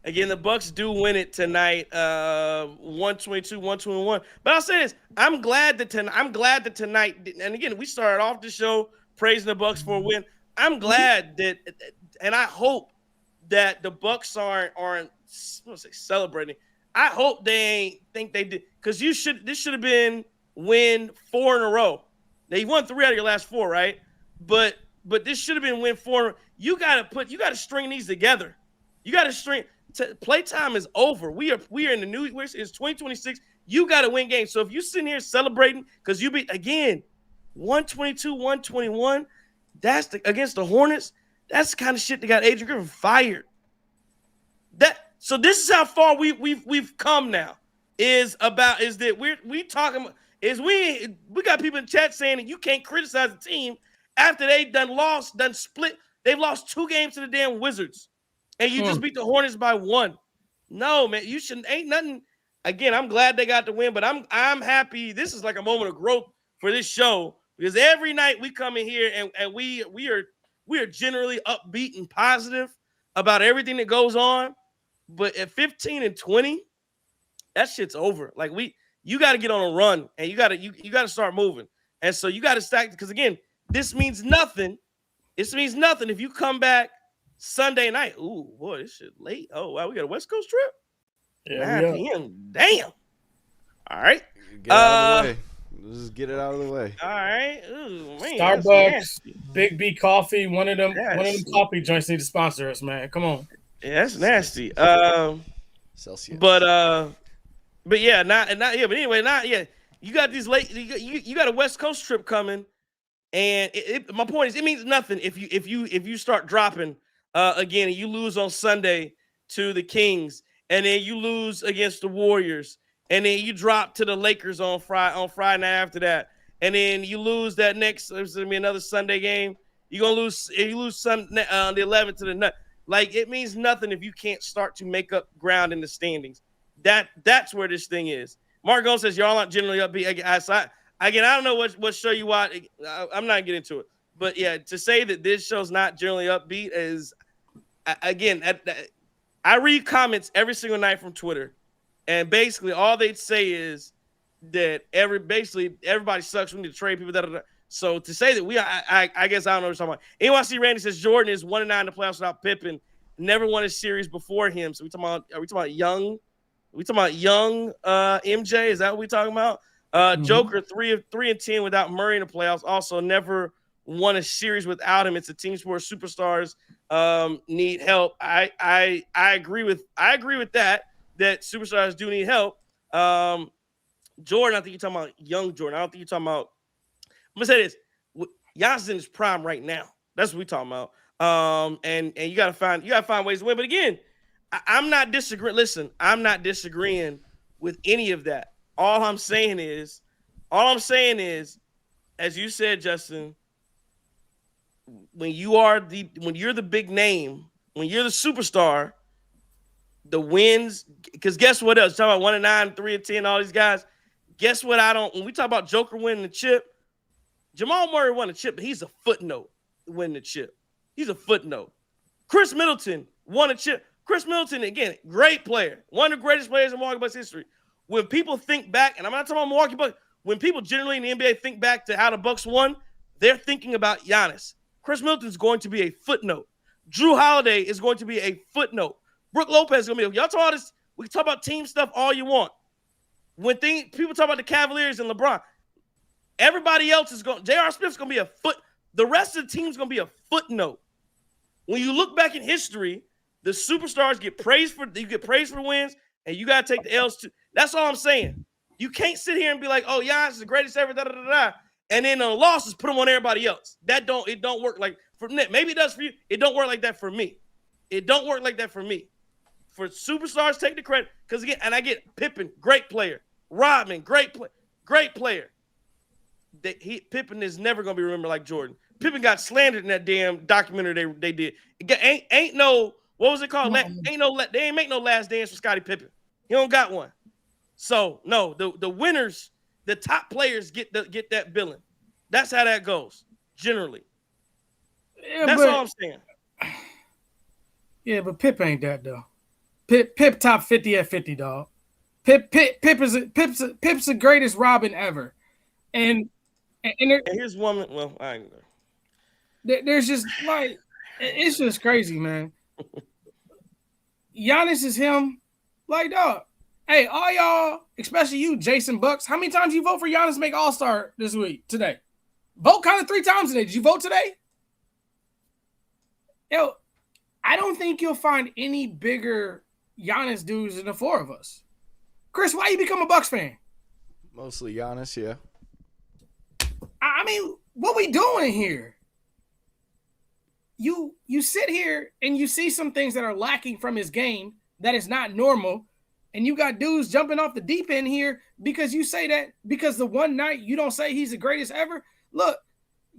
Again, the Bucks do win it tonight, 122-121. But I'll say this: I'm glad that tonight. And again, we started off the show praising the Bucks for a win. I'm glad that, and I hope that the Bucks aren't celebrating. I hope they ain't think they did, because this should have been win 4 in a row. They won 3 out of your last 4, right? But this should have been win 4. You gotta string these together. You gotta string. Playtime is over. We are in the new. It's 2026. You gotta win games. So if you sitting here celebrating because you beat again, 122-121, that's against the Hornets. That's the kind of shit that got Adrian Griffin fired. So this is how far we've come now. We got people in chat saying that you can't criticize the team after they done split. They've lost 2 games to the damn Wizards, and you just beat the Hornets by 1. No, man, you shouldn't. Ain't nothing. Again, I'm glad they got the win, but I'm happy. This is like a moment of growth for this show, because every night we come in here and we are generally upbeat and positive about everything that goes on. But at 15-20, that shit's over. Like you got to get on a run, and you got to start moving. And so you got to stack, because again, this means nothing. This means nothing if you come back Sunday night. Ooh, boy, this shit late. Oh wow, we got a West Coast trip. Yeah, 9 p.m. Damn. All right. Get out of the way. Let's just get it out of the way. All right. Ooh, man, Starbucks, Big B Coffee, one of them coffee joints need to sponsor us, man. Come on. Yeah, that's nasty. Celsius. But yeah, but anyway, you got these late. You got a West Coast trip coming, and my point is, it means nothing if you start dropping again and you lose on Sunday to the Kings, and then you lose against the Warriors, and then you drop to the Lakers on Friday night after that, and then you lose that next. There's gonna be another Sunday game. You're gonna lose. You lose Sunday on the 11th to the Nuts. Like, it means nothing if you can't start to make up ground in the standings. That's where this thing is. Mark Gold says y'all aren't generally upbeat. I don't know what show you watch. I'm not getting into it. But yeah, to say that this show's not generally upbeat is, again, I read comments every single night from Twitter, and basically all they'd say is that everybody sucks. We need to trade people. So to say that I guess I don't know what you're talking about. NYC Randy says Jordan is 1-9 in the playoffs without Pippen. Never won a series before him. So are we talking about young? Are we talking about young MJ? Is that what we talking about? Joker 3-10 without Murray in the playoffs. Also never won a series without him. It's a team sport. Superstars need help. I agree with that superstars do need help. Jordan, I think you're talking about young Jordan. I don't think you're talking about. I'm gonna say this: Giannis in his prime right now. That's what we're talking about. And you gotta find ways to win. But again, I'm not disagreeing. Listen, I'm not disagreeing with any of that. All I'm saying is, as you said, Justin, when you're the big name, when you're the superstar, the wins. Because guess what else? Talking about 1-9, 3-10, all these guys. Guess what? When we talk about Joker winning the chip. Jamal Murray won a chip, but he's a footnote winning the chip. He's a footnote. Chris Middleton won a chip. Chris Middleton, again, great player. One of the greatest players in Milwaukee Bucks history. When people think back, and I'm not talking about Milwaukee Bucks, when people generally in the NBA think back to how the Bucks won, they're thinking about Giannis. Chris Middleton is going to be a footnote. Drew Holiday is going to be a footnote. Brooke Lopez is going to be. Y'all talk about this. We can talk about team stuff all you want. When people talk about the Cavaliers and LeBron, everybody else is going. J.R. Smith's going to be a foot. The rest of the team's going to be a footnote. When you look back in history, the superstars get praised for the wins, and you got to take the L's too. That's all I'm saying. You can't sit here and be like, "Oh, Giannis is the greatest ever," and then on losses put them on everybody else. It don't work like for maybe it does for you. It don't work like that for me. It don't work like that for me. For superstars, take the credit because again, and I get Pippen, great player. Rodman, great player. Pippen is never gonna be remembered like Jordan. Pippen got slandered in that damn documentary they did. Ain't no what was it called? They ain't make no last dance for Scottie Pippen. He don't got one. So no, the winners, the top players get that billing. That's how that goes generally. Yeah, That's all I'm saying. Yeah, but Pip ain't that though. Pip top 50 at 50, dog. Pip's the greatest Robin ever. And here's one. Well, there's just like it's just crazy, man. Giannis is him. Like, dog. Hey, all y'all, especially you, Jason Bucks. How many times you vote for Giannis to make All-Star this week today? Vote kind of 3 times today. Did you vote today? Yo, I don't think you'll find any bigger Giannis dudes than the 4 of us. Chris, why you become a Bucks fan? Mostly Giannis, yeah. I mean, what we doing here? You sit here and you see some things that are lacking from his game that is not normal, and you got dudes jumping off the deep end here because you say that because the one night you don't say he's the greatest ever. Look,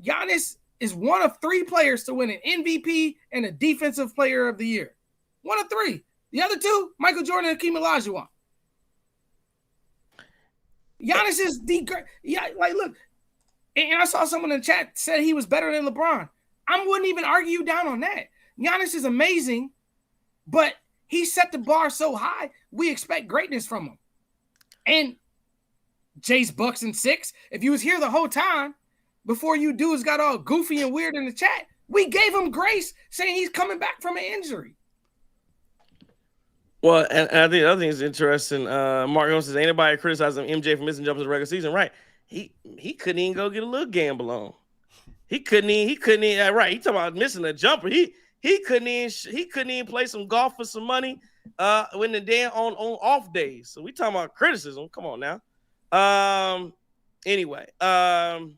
Giannis is one of 3 players to win an MVP and a Defensive Player of the Year. One of 3. The other 2, Michael Jordan and Hakeem Olajuwon. Giannis is the great. Yeah, like look, and I saw someone in the chat said he was better than LeBron. I wouldn't even argue down on that. Giannis is amazing, but he set the bar so high, we expect greatness from him. And Jay's Bucks in 6. If you was here the whole time, before you dudes got all goofy and weird in the chat, we gave him grace saying he's coming back from an injury. Well, and I think the other thing is interesting. Mark Jones says, ain't nobody criticizing MJ for missing jumps in the regular season. Right. He couldn't even go get a little gamble on. He couldn't even right. He talking about missing a jumper. He couldn't even play some golf for some money when the damn on off days. So we talking about criticism. Come on now. Anyway. All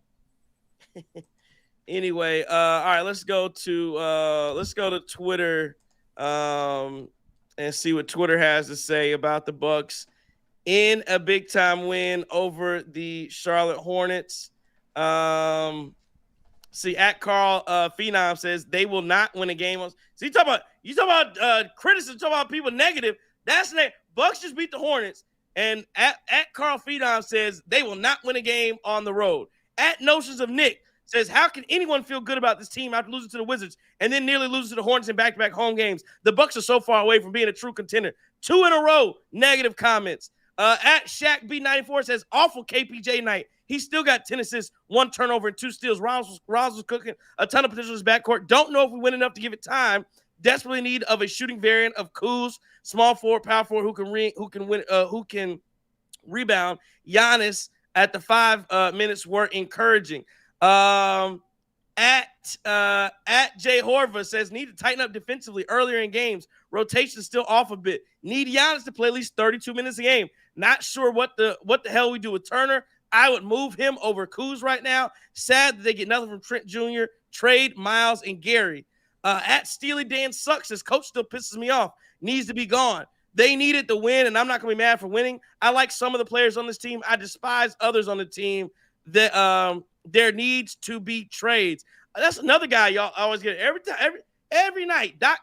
right, let's go to Twitter and see what Twitter has to say about the Bucks in a big time win over the Charlotte Hornets. See, at Carl Phenom says they will not win a game. See, you talk about criticism, talk about people negative. That's Bucks just beat the Hornets. And at Carl Phenom says they will not win a game on the road. At Notions of Nick says, how can anyone feel good about this team after losing to the Wizards and then nearly losing to the Hornets in back-to-back home games? The Bucks are so far away from being a true contender. 2 in a row, negative comments. At Shaq B94 says, awful KPJ night. He still got 10 assists, 1 turnover, and 2 steals. Rollins was cooking a ton of potential in his backcourt. Don't know if we win enough to give it time. Desperately in need of a shooting variant of Kuz, small forward, power forward who can rebound. Giannis at the 5 minutes were encouraging. At Jay Horva says need to tighten up defensively earlier in games. Rotation still off a bit. Need Giannis to play at least 32 minutes a game. Not sure what the hell we do with Turner. I would move him over Kuz right now. Sad that they get nothing from Trent Jr. Trade Miles and Gary. At Steely Dan sucks. His coach still pisses me off. Needs to be gone. They needed to win, and I'm not going to be mad for winning. I like some of the players on this team. I despise others on the team. That there needs to be trades. That's another guy y'all always get every night. Doc.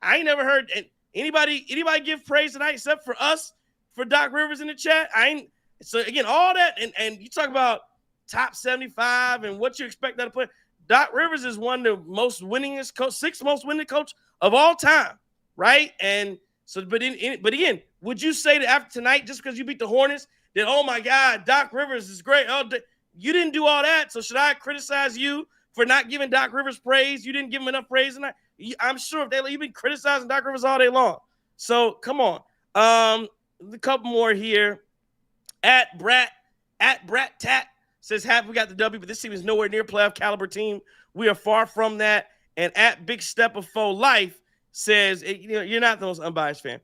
I ain't never heard anybody give praise tonight except for us for Doc Rivers in the chat. So again, all that and you talk about top 75 and what you expect out of play. Doc Rivers is one of the most winningest coach, 6th most winning coach of all time, right? And so, but again, would you say that after tonight, just because you beat the Hornets, that oh my God, Doc Rivers is great? Oh, you didn't do all that, so should I criticize you for not giving Doc Rivers praise? You didn't give him enough praise tonight. I'm sure you've been criticizing Doc Rivers all day long. So come on, a couple more here. At Brat Tat says, have we got the W, but this team is nowhere near playoff caliber team. We are far from that. And at Big Step of Faux Life says, you're not the most unbiased fan.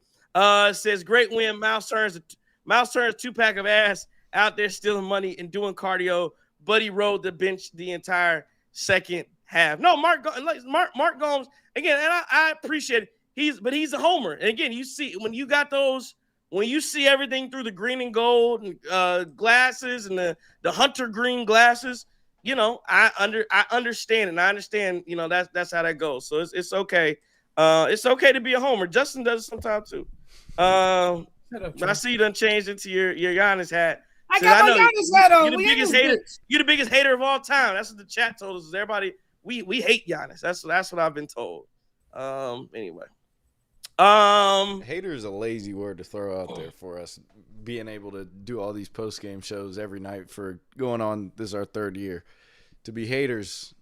Says, great win. Miles Turner's 2-pack of ass out there stealing money and doing cardio, but he rode the bench the entire second half. No, Mark Gomes, again, and I appreciate it. He's a homer. And again, you see, when you see everything through the green and gold and glasses and the hunter green glasses, I understand, and I understand, that's how that goes. So it's okay. It's okay to be a homer. Justin does it sometimes too. Shut up, But I Trey. see you done changed into your Giannis hat. I Since got my know Giannis hat on. You're the We in biggest this hater. bitch. You're the biggest hater of all time. That's what the chat told us. Everybody, we hate Giannis. That's what I've been told. Anyway. Hater is a lazy word to throw out there for us being able to do all these post game shows every night for going on. This is our 3rd year. To be haters,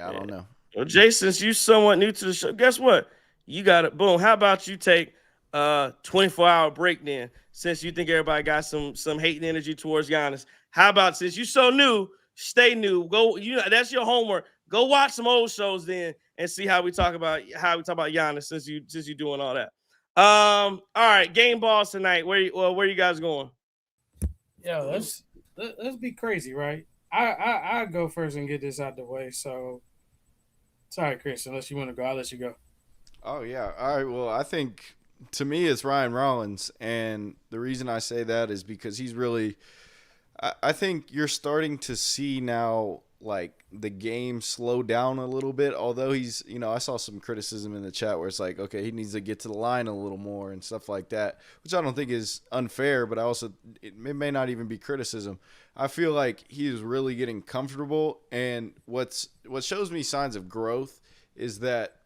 I don't know. Well, Jay, since you somewhat new to the show, guess what? You got it. Boom. How about you take a 24-hour break then? Since you think everybody got some hating energy towards Giannis, how about since you so new, stay new. Go. That's your homework. Go watch some old shows then and see how we talk about Giannis since you doing all that. All right, game balls tonight. Where you guys going? Yeah, let's be crazy, right? I go first and get this out the way. So, sorry, Chris. Unless you want to go, I'll let you go. Oh yeah. All right. Well, I think to me it's Ryan Rollins, and the reason I say that is because he's really. I think you're starting to see now, like, the game slow down a little bit. Although he's, I saw some criticism in the chat where it's like, okay, he needs to get to the line a little more and stuff like that, which I don't think is unfair. But it may not even be criticism. I feel like he is really getting comfortable, and what shows me signs of growth is that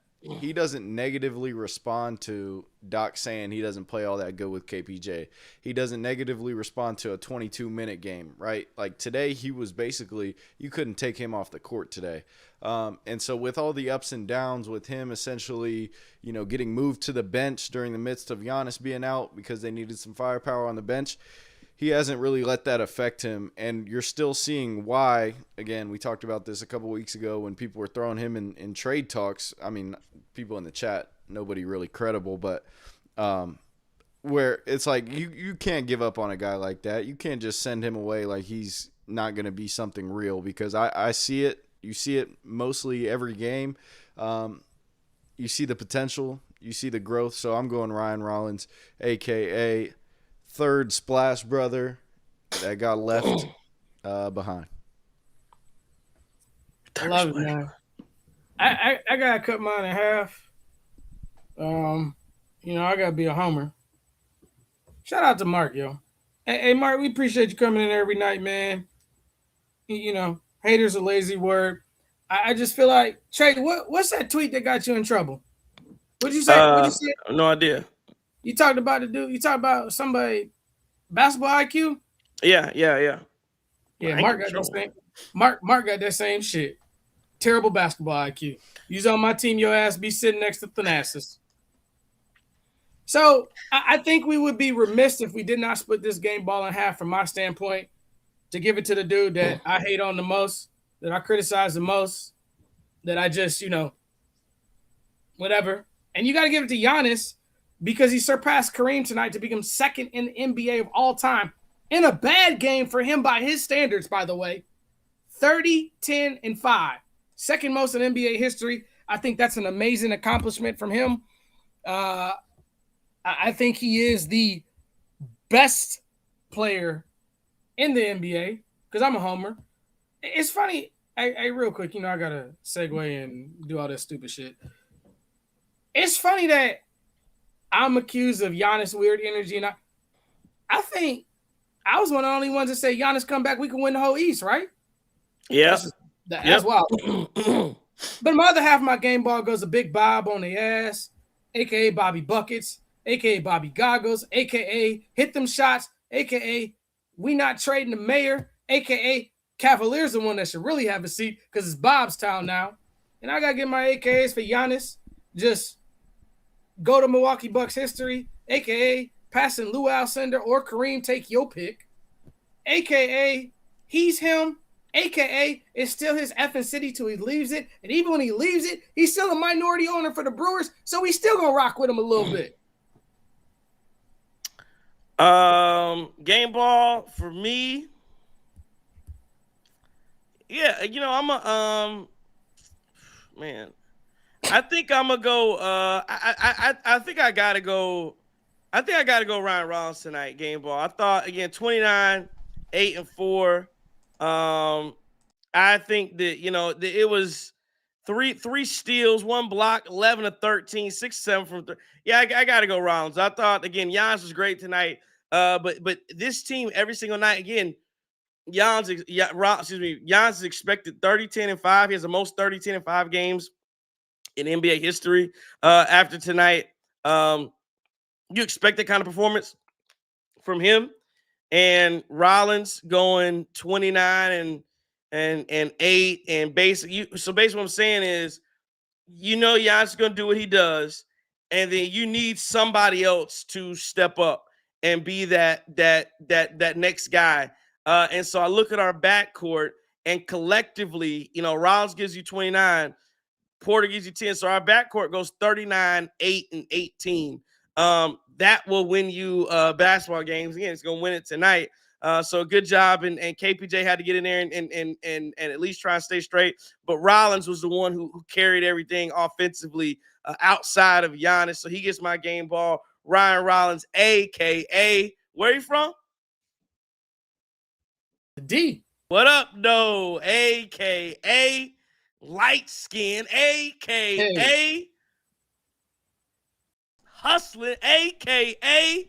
he doesn't negatively respond to Doc saying he doesn't play all that good with KPJ. He doesn't negatively respond to a 22-minute game, right? Like today, he was basically, you couldn't take him off the court today. And so with all the ups and downs with him essentially, getting moved to the bench during the midst of Giannis being out because they needed some firepower on the bench, he hasn't really let that affect him, and you're still seeing why. Again, we talked about this a couple weeks ago when people were throwing him in trade talks. I mean, people in the chat, nobody really credible, but where it's like you can't give up on a guy like that. You can't just send him away like he's not going to be something real, because I see it. You see it mostly every game. You see the potential. You see the growth. So I'm going Ryan Rollins, a.k.a. third Splash brother that got left behind. I love it, man. I gotta cut mine in half. I gotta be a homer. Shout out to Mark, yo. Hey, Mark, we appreciate you coming in every night, man. Haters a lazy word. I just feel like, Trey, what's that tweet that got you in trouble? What'd you say? No idea. You talked about the dude. You talked about somebody basketball IQ. Yeah. Yeah, Mark got that same. Mark got that same shit. Terrible basketball IQ. You's on my team, your ass be sitting next to Thanasis. So I think we would be remiss if we did not split this game ball in half from my standpoint, to give it to the dude that I hate on the most, that I criticize the most, that I just, whatever. And you got to give it to Giannis, because he surpassed Kareem tonight to become second in the NBA of all time. In a bad game for him by his standards, by the way. 30, 10, and 5. Second most in NBA history. I think that's an amazing accomplishment from him. I think he is the best player in the NBA, because I'm a homer. It's funny. Hey, real quick, I got to segue and do all this stupid shit. It's funny that I'm accused of Giannis weird energy, and I think I was one of the only ones that say Giannis come back, we can win the whole East, right? Yeah. That's wild. But my other half of my game ball goes to Big Bob on the ass, a.k.a. Bobby Buckets, a.k.a. Bobby Goggles, a.k.a. Hit Them Shots, a.k.a. We Not Trading the Mayor, a.k.a. Cavaliers the one that should really have a seat, because it's Bob's town now. And I got to get my a.k.a.s for Giannis. Just go to Milwaukee Bucks history, a.k.a. passing Lou Alcindor or Kareem, take your pick, a.k.a. he's him, a.k.a. it's still his effing city till he leaves it. And even when he leaves it, he's still a minority owner for the Brewers, so we still going to rock with him a little bit. Game ball for me. Yeah, I'm a man. I think I'm gonna go. I think I gotta go. I think I gotta go Ryan Rollins tonight. Game ball. I thought again 29, 8 and 4. I think that it was Three steals, 1 block, 11 of 13, 6 7 from 3. Yeah, I got to go Rollins. I thought again, Giannis was great tonight. But this team every single night again. Giannis is expected 30, 10, and 5. He has the most 30, 10, and 5 games in NBA history. After tonight, you expect that kind of performance from him. And Rollins going 29 and 8 and basically what I'm saying is, Giannis is going to do what he does, and then you need somebody else to step up and be that next guy. And so I look at our backcourt, and collectively, Rollins gives you 29, Porter gives you 10. So our backcourt goes 39, 8, and 18. That will win you basketball games. Again, it's going to win it tonight. So good job, and KPJ had to get in there and at least try and stay straight. But Rollins was the one who carried everything offensively outside of Giannis. So he gets my game ball. Ryan Rollins, a.k.a. where you from? D. What up, though? A.k.a. light skin, a.k.a. hustling, a.k.a.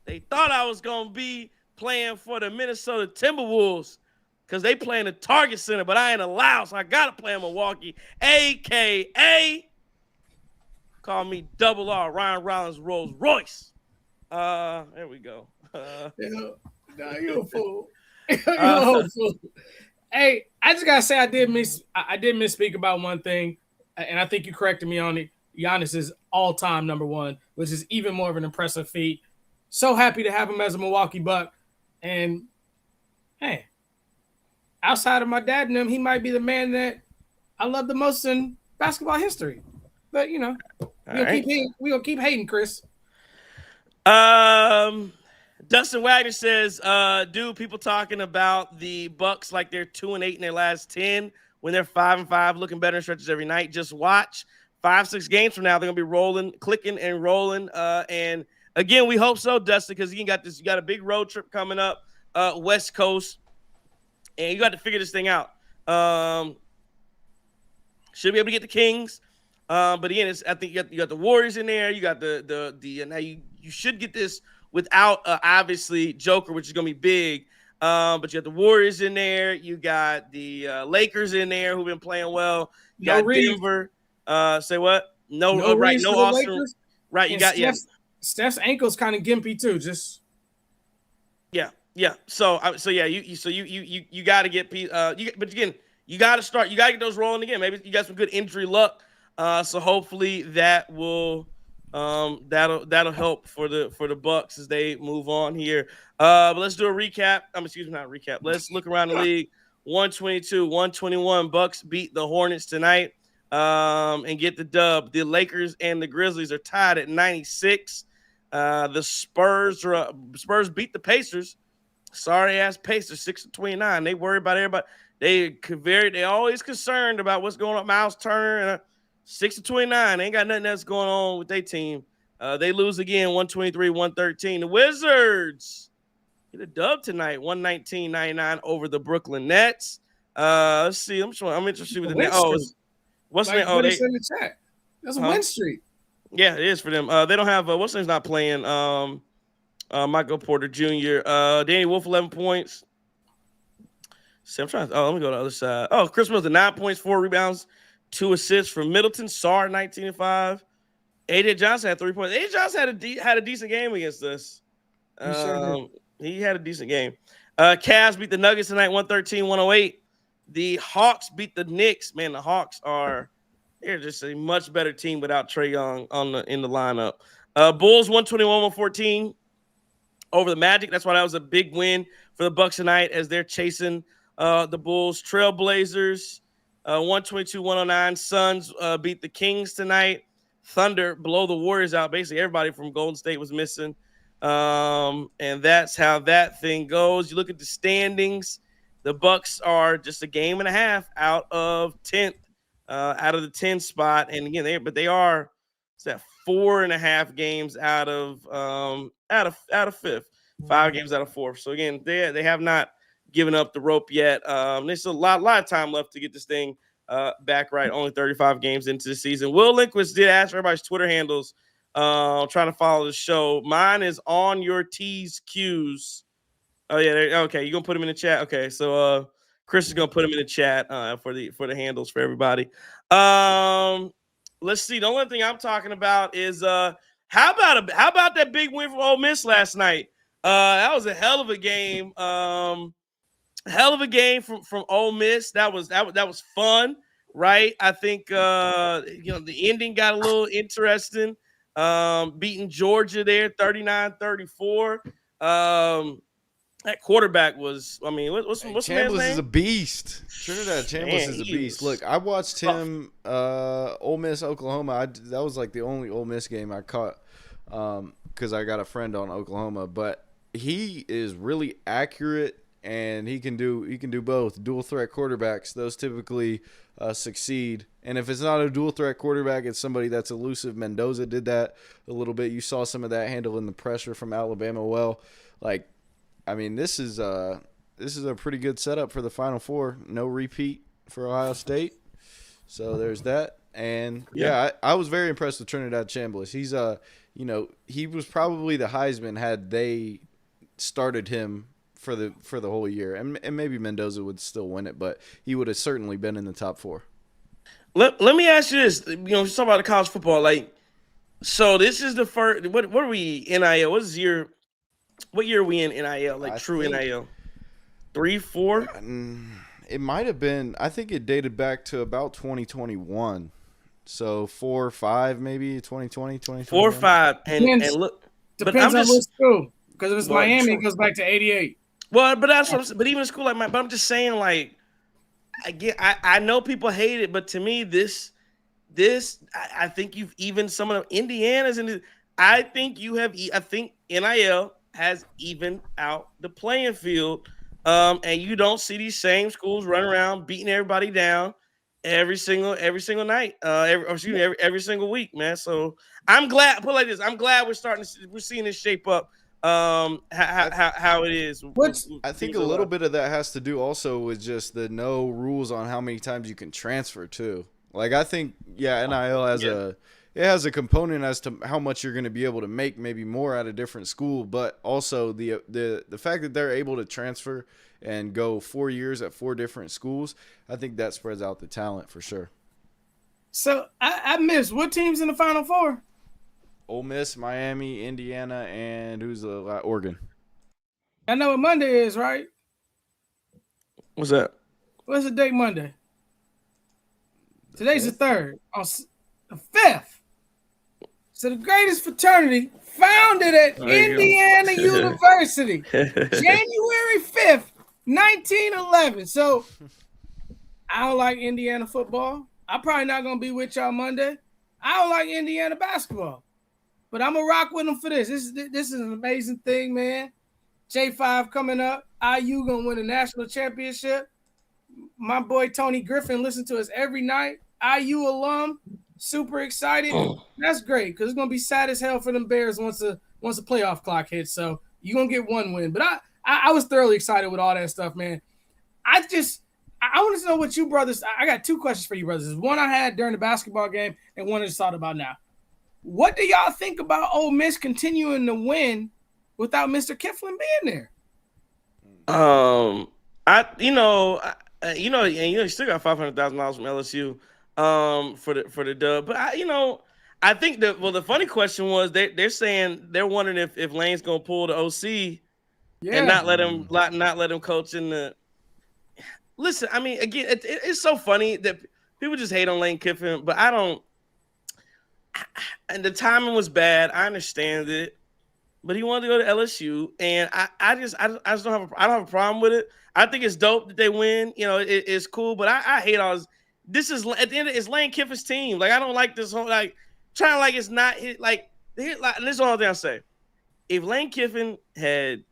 They thought I was going to be playing for the Minnesota Timberwolves because they play in the Target Center, but I ain't allowed, so I got to play in Milwaukee, a.k.a. call me Double R, Ryan Rollins Rolls Royce. There we go. You're a fool. You're a fool. Hey, I just gotta say I did misspeak about one thing, and I think you corrected me on it. Giannis is all-time number 1, which is even more of an impressive feat. So happy to have him as a Milwaukee Buck. And hey, outside of my dad and him, he might be the man that I love the most in basketball history. But we're gonna keep hating, Chris. Dustin Wagner says, dude, people talking about the Bucks like they're 2-8 in their last 10 when they're 5-5, looking better in stretches every night. Just watch 5-6 games from now. They're gonna be rolling, clicking and rolling. And again, we hope so, Dustin, because you got a big road trip coming up, West Coast, and you got to figure this thing out. Should be able to get the Kings, but again, I think you got the Warriors in there. You got the now you should get this without obviously Joker, which is gonna be big. But you got the Warriors in there. You got the Lakers in there who've been playing well. You got Denver. Say what? No Austin. Right, you got Steph's ankle's kind of gimpy too. Just yeah. So you got to get but again, you got to start. You got to get those rolling again. Maybe you got some good injury luck. So hopefully that will that'll help for the Bucks as they move on here. But let's do a recap. Not recap. Let's look around the league. 122-121. Bucks beat the Hornets tonight and get the dub. The Lakers and the Grizzlies are tied at 96. The Spurs beat the Pacers. Sorry ass Pacers, 6-29. They worry about everybody. They always concerned about what's going on. Miles Turner, 6-29. They ain't got nothing else going on with their team. They lose again, 123-113. The Wizards get a dub tonight, 119-99 over the Brooklyn Nets. Let's see. I'm interested with the Nets. What's the name? Oh, they in the chat. That's a win streak. Yeah, it is for them. They don't have what's name's not playing. Michael Porter Jr. Danny Wolf 11 points. See, let me go to the other side. Oh, Chris Middleton 9 points, 4 rebounds, 2 assists from Middleton. Sarr 19-5. AJ Johnson had 3 points. AJ Johnson had a decent game against us. He had a decent game. Cavs beat the Nuggets tonight, 113-108. The Hawks beat the Knicks. Man, the Hawks they're just a much better team without Trae Young in the lineup. Bulls 121-114 over the Magic. That's why that was a big win for the Bucks tonight as they're chasing the Bulls. Trailblazers 122-109. Suns beat the Kings tonight. Thunder blow the Warriors out. Basically, everybody from Golden State was missing. And that's how that thing goes. You look at the standings. The Bucks are just a game and a half out of 10th, out of the 10th spot. And again, they are 4.5 games out of 5th, 5 games out of 4th. So again, they have not given up the rope yet. There's a lot of time left to get this thing back right. Only 35 games into the season. Will Linquist did ask for everybody's Twitter handles. Trying to follow the show. Mine is on your T's Q's. Oh yeah, okay. You gonna put them in the chat? Okay, so Chris is gonna put them in the chat for the handles for everybody. Let's see. The only thing I'm talking about is how about that big win for Ole Miss last night? That was a hell of a game. Hell of a game from Ole Miss. That was fun, right? I think the ending got a little interesting. Beating Georgia there 39-34. That quarterback was, I mean, what's the man's Chambliss name? is a beast. Trinidad Chambliss is a beast. Look, I watched him, Ole Miss, Oklahoma. That was like the only Ole Miss game I caught because I got a friend on Oklahoma. But he is really accurate, and he can do both. Dual threat quarterbacks, those typically succeed. And if it's not a dual threat quarterback, it's somebody that's elusive. Mendoza did that a little bit. You saw some of that handling the pressure from Alabama well. Like, I mean, this is a pretty good setup for the Final Four. No repeat for Ohio State, so there's that. And I was very impressed with Trinidad Chambliss. He's he was probably the Heisman had they started him for the whole year, and maybe Mendoza would still win it, but he would have certainly been in the top 4. Let me ask you this. Let's talk about the college football. Like, so this is the first. What are we NIL? What year are we in NIL? Like true NIL? 3, 4? It might have been. I think it dated back to about 2021. So 4 or 5, maybe 2020, 2021. 4 or 5, and look. Depends on which school. Because if it's Miami, it goes back to 88. Well, but that's what I'm saying. But even a school like mine, but I'm just saying, like, I know people hate it, but to me, this I think you've even some of the Indiana's and I think NIL has evened out the playing field, and you don't see these same schools running around beating everybody down every single night, every single week, man. So I'm glad. Put it like this: I'm glad we're seeing this shape up. How it is. I think a little bit of that has to do also with just the no rules on how many times you can transfer too. Like, I think NIL has a component as to how much you're going to be able to make, maybe more at a different school, but also the fact that they're able to transfer and go 4 years at 4 different schools, I think that spreads out the talent for sure. So I missed what teams in the Final Four? Ole Miss, Miami, Indiana, and Oregon. I know what Monday is, right? What's that? What's the date Monday? Today's the 3rd. On the 5th. So the greatest fraternity founded at Indiana University. January 5th, 1911. So I don't like Indiana football. I'm probably not going to be with y'all Monday. I don't like Indiana basketball. But I'm going to rock with them for this. This is an amazing thing, man. J5 coming up. IU going to win a national championship. My boy Tony Griffin listens to us every night. IU alum. Super excited. That's great because it's going to be sad as hell for them Bears once the playoff clock hits. So you're going to get one win. But I was thoroughly excited with all that stuff, man. I want to know what you brothers – I got 2 questions for you brothers. One I had during the basketball game and one I just thought about now. What do y'all think about Ole Miss continuing to win without Mr. Kifflin being there? You still got $500,000 from LSU for the dub. But I think the funny question was they're saying they're wondering if Lane's gonna pull the OC and not let him coach in the. Listen, I mean, again, it's so funny that people just hate on Lane Kiffin, but I don't. And the timing was bad. I understand it, but he wanted to go to LSU, and I just don't have a problem with it. I think it's dope that they win. It's cool, but I hate all this. This is at the end. It's Lane Kiffin's team. Like, I don't like this whole trying like it's not like. This is the only thing I'll say. If Lane Kiffin had,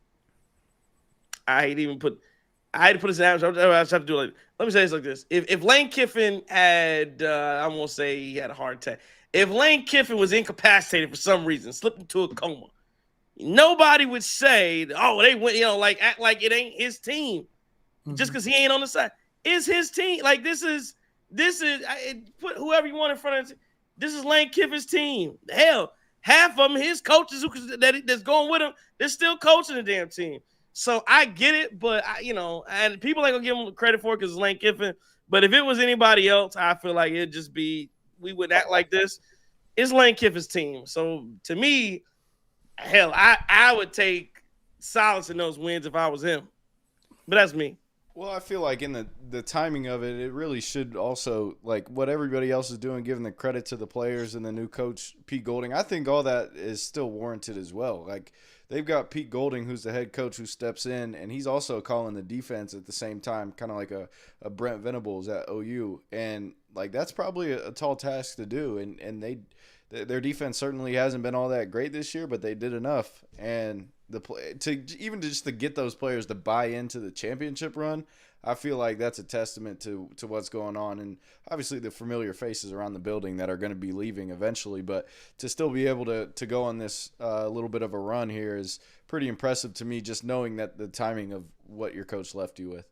I had to put this in. I have to do it. Let me say this like this. If Lane Kiffin had, I won't say he had a heart attack. If Lane Kiffin was incapacitated for some reason, slipped into a coma, nobody would say, "Oh, they went," act like it ain't his team, just because he ain't on the side. It's his team. Like, this is This is put whoever you want in front of it. This is Lane Kiffin's team. Hell, half of them, his coaches that's going with him, they're still coaching the damn team. So I get it, but and people ain't gonna give him credit for it because it's Lane Kiffin. But if it was anybody else, I feel like it'd just be we would act like this. It's Lane Kiffin's team. So to me, hell, I would take solace in those wins if I was him. But that's me. Well, I feel like in the timing of it, it really should also, like what everybody else is doing, giving the credit to the players and the new coach, Pete Golding. I think all that is still warranted as well. Like they've got Pete Golding, who's the head coach who steps in, and he's also calling the defense at the same time, kind of like a Brent Venables at OU. And like that's probably a tall task to do. And their defense certainly hasn't been all that great this year, but they did enough. And to get those players to buy into the championship run, I feel like that's a testament to what's going on. And obviously the familiar faces around the building that are going to be leaving eventually, but to still be able to go on this little bit of a run here is pretty impressive to me, just knowing that the timing of what your coach left you with.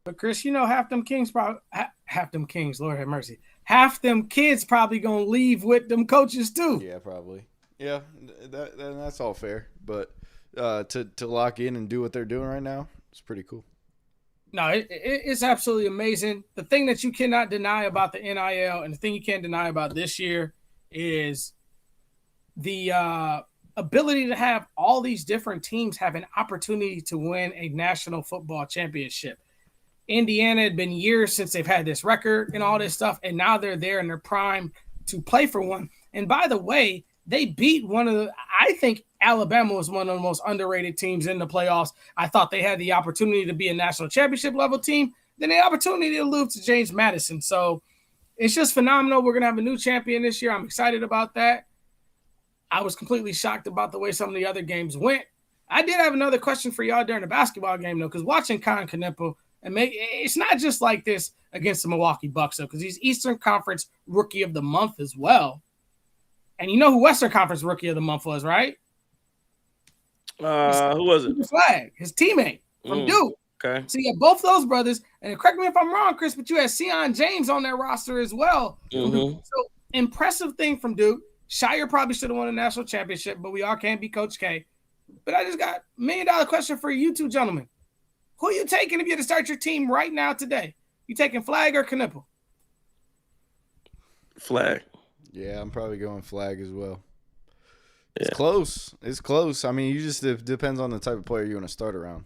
But Chris, half them kids, Lord have mercy, half them kids probably gonna leave with them coaches too. Yeah, probably. Yeah, that's all fair. But to lock in and do what they're doing right now, it's pretty cool. No, it's absolutely amazing. The thing that you cannot deny about the NIL and the thing you can't deny about this year is the ability to have all these different teams have an opportunity to win a national football championship. Indiana had been years since they've had this record and all this stuff, and now they're there in their prime to play for one. And by the way, they beat I think Alabama was one of the most underrated teams in the playoffs. I thought they had the opportunity to be a national championship level team, then the opportunity to lose to James Madison. So it's just phenomenal. We're going to have a new champion this year. I'm excited about that. I was completely shocked about the way some of the other games went. I did have another question for y'all during the basketball game, though, because watching Colin Kneppel, it's not just like this against the Milwaukee Bucks, though, because he's Eastern Conference Rookie of the Month as well. And you know who Western Conference Rookie of the Month was, right? Who was it? Flag, his teammate from Duke. Okay. So you have both those brothers, and correct me if I'm wrong, Chris, but you had Sion James on that roster as well. Mm-hmm. So impressive thing from Duke. Shire probably should have won a national championship, but we all can't be Coach K. But I just got $1 million question for you two gentlemen. Who are you taking if you had to start your team right now today? You taking Flag or Kneppel? Flag. Yeah, I'm probably going Flag as well. Yeah. It's close. I mean, it depends on the type of player you want to start around.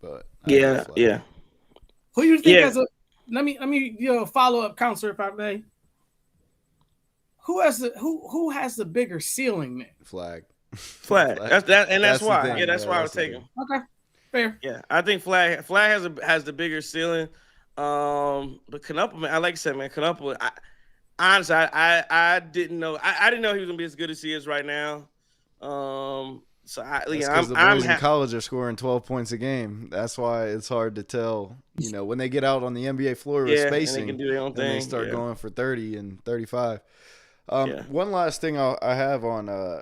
But yeah. Who do you think as a let me follow up counselor if I may. Who has the bigger ceiling then? Flag. That's why. Yeah, that's why I was taking. Okay. Fair. Yeah, I think Flag has the bigger ceiling. But Kneppel, man, I like I said, man, Kneppel, honestly, I didn't know. I didn't know he was gonna be as good as he is right now. So the boys in college are scoring 12 points a game. That's why it's hard to tell. When they get out on the NBA floor with spacing, and they can do their own thing. They start going for 30 and 35. One last thing I have on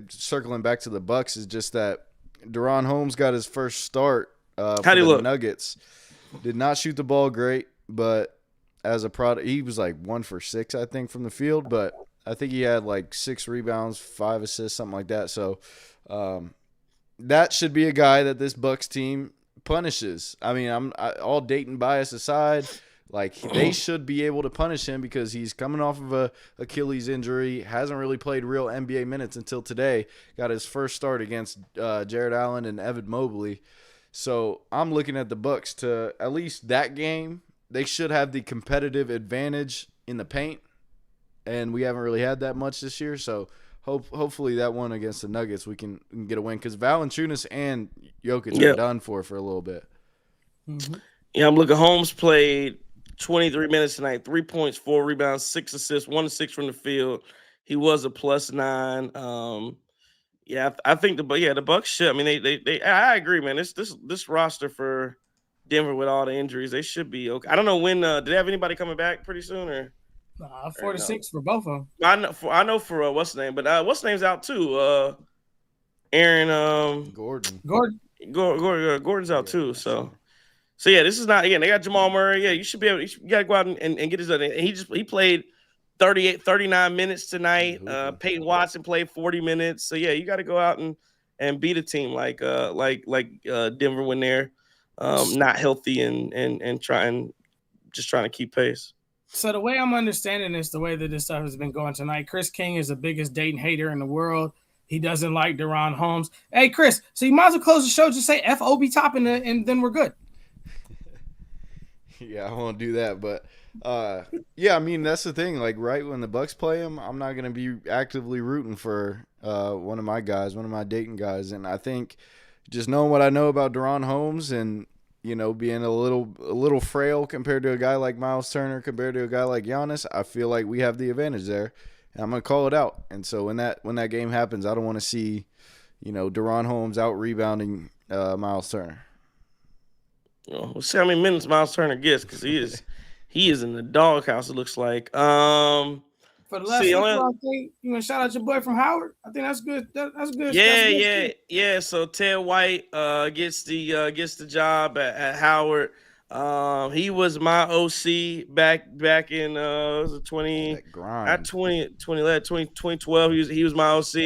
circling back to the Bucks is just that Deron Holmes got his first start for the Nuggets. Did not shoot the ball great, but as a product, he was like 1 for 6, I think, from the field. But I think he had like 6 rebounds, 5 assists, something like that. So that should be a guy that this Bucks team punishes. I mean, all Dayton bias aside, like they should be able to punish him because he's coming off of a Achilles injury, hasn't really played real NBA minutes until today. Got his first start against Jared Allen and Evan Mobley. So I'm looking at the Bucks to at least that game. They should have the competitive advantage in the paint, and we haven't really had that much this year. So hopefully that one against the Nuggets we can get a win because Valanciunas and Jokic are done for a little bit. Mm-hmm. Yeah, I'm looking. Holmes played 23 minutes tonight, 3 points, 4 rebounds, 6 assists, 1 of 6 from the field. He was a +9. I think the Bucks should. I mean, they. I agree, man. This roster for Denver with all the injuries, they should be okay. I don't know when. Do they have anybody coming back pretty soon or? 4 to 6 for both of them. I know for what's the name, but what's the name's out too. Aaron Gordon. Gordon's out too. So So yeah, this is not again. They got Jamal Murray. Yeah, you should be able. You got to go out and get this done. And he played 39 minutes tonight. Peyton Watson played 40 minutes. So yeah, you got to go out and beat a team like Denver when they're not healthy and trying to keep pace. So the way I'm understanding this, the way that this stuff has been going tonight, Chris King is the biggest Dayton hater in the world. He doesn't like Deron Holmes. Hey, Chris, so you might as well close the show. Just say F Obi Toppin and then we're good. Yeah, I won't do that, but yeah, I mean that's the thing. Like right when the Bucks play him, I'm not gonna be actively rooting for one of my Dayton guys, and I think just knowing what I know about Deron Holmes and being a little frail compared to a guy like Miles Turner, compared to a guy like Giannis, I feel like we have the advantage there, and I'm gonna call it out. And so when that game happens, I don't want to see Deron Holmes out rebounding Miles Turner. We'll see how many minutes Miles Turner gets because he is in the doghouse. It looks like. For the last football thing, you want to shout out your boy from Howard? I think that's good. That's good. Yeah. So Ted White gets the job at Howard. He was my OC back in 2012. He was my OC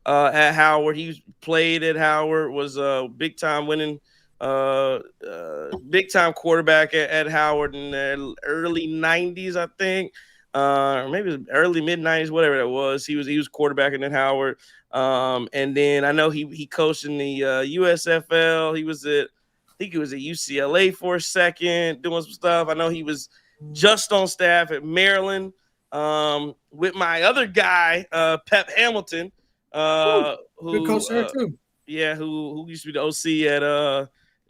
at Howard. He played at Howard. Was a big time winning. Big time quarterback at Howard in the early 90s, I think, or maybe early mid 90s, whatever that was. He was quarterbacking at Howard, and then I know he coached in the USFL. I think he was at UCLA for a second doing some stuff. I know he was just on staff at Maryland with my other guy, Pep Hamilton, good coach there too. Yeah, who used to be the OC at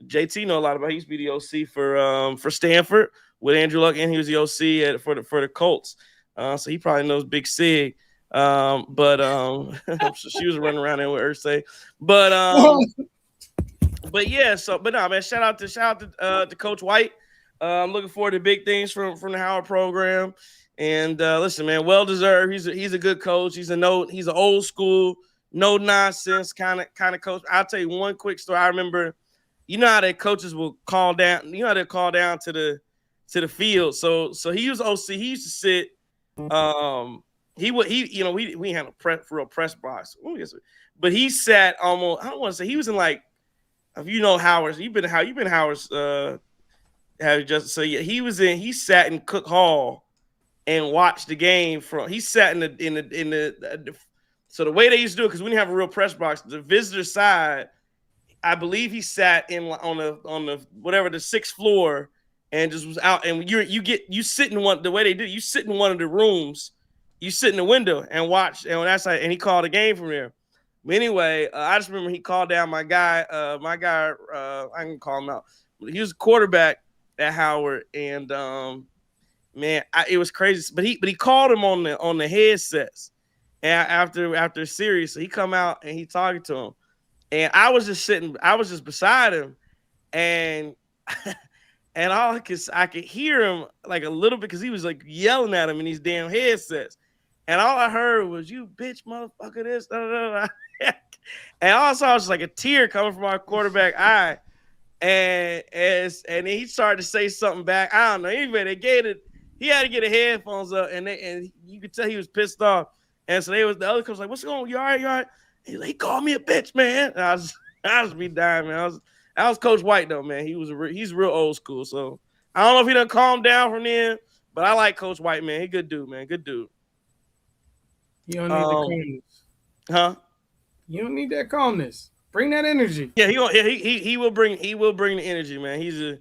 JT know a lot about. He used to be the OC for Stanford with Andrew Luck, and he was the OC for the Colts. So he probably knows Big Sig. But she was running around there with Ursay. But yeah. But no, man. Shout out to Coach White. I'm looking forward to big things from the Howard program. And listen, man, well deserved. He's a good coach. He's an old school, no nonsense kind of coach. I'll tell you one quick story. I remember. You know how the coaches will call down. You know how they call down to the field. So he was OC. He used to sit. We had a real press box, but he sat almost. I don't want to say he was in like, if you know Howard's. You've been Howard's. He sat in Cook Hall and watched the game from. He sat in the. So the way they used to do it, because we didn't have a real press box, the visitor side. I believe he sat on the whatever the sixth floor and just was out. And you sit in one, the way they do, you sit in one of the rooms, you sit in the window and watch. And that's and he called a game from there. But anyway, I just remember he called down my guy. I can call him out. He was a quarterback at Howard, and man, it was crazy. But he called him on the headsets. And after a series, so he come out and he talking to him. And I was just beside him, and I could hear him like a little bit because he was like yelling at him in these damn headsets. And all I heard was, "You bitch, motherfucker, this." Da, da, da. And all I saw was like a tear coming from our quarterback eye. And he started to say something back. I don't know. Anyway, he had to get the headphones up, and you could tell he was pissed off. And so the other coach was like, "What's going on? You all right? You all right?" He called me a bitch, man. And I was be dying, man. I was Coach White though, man. He's real old school. So I don't know if he done calmed down from then, but I like Coach White, man. He good dude, man. Good dude. You don't need the calmness. Huh? You don't need that calmness. Bring that energy. Yeah, he will bring the energy, man. He'll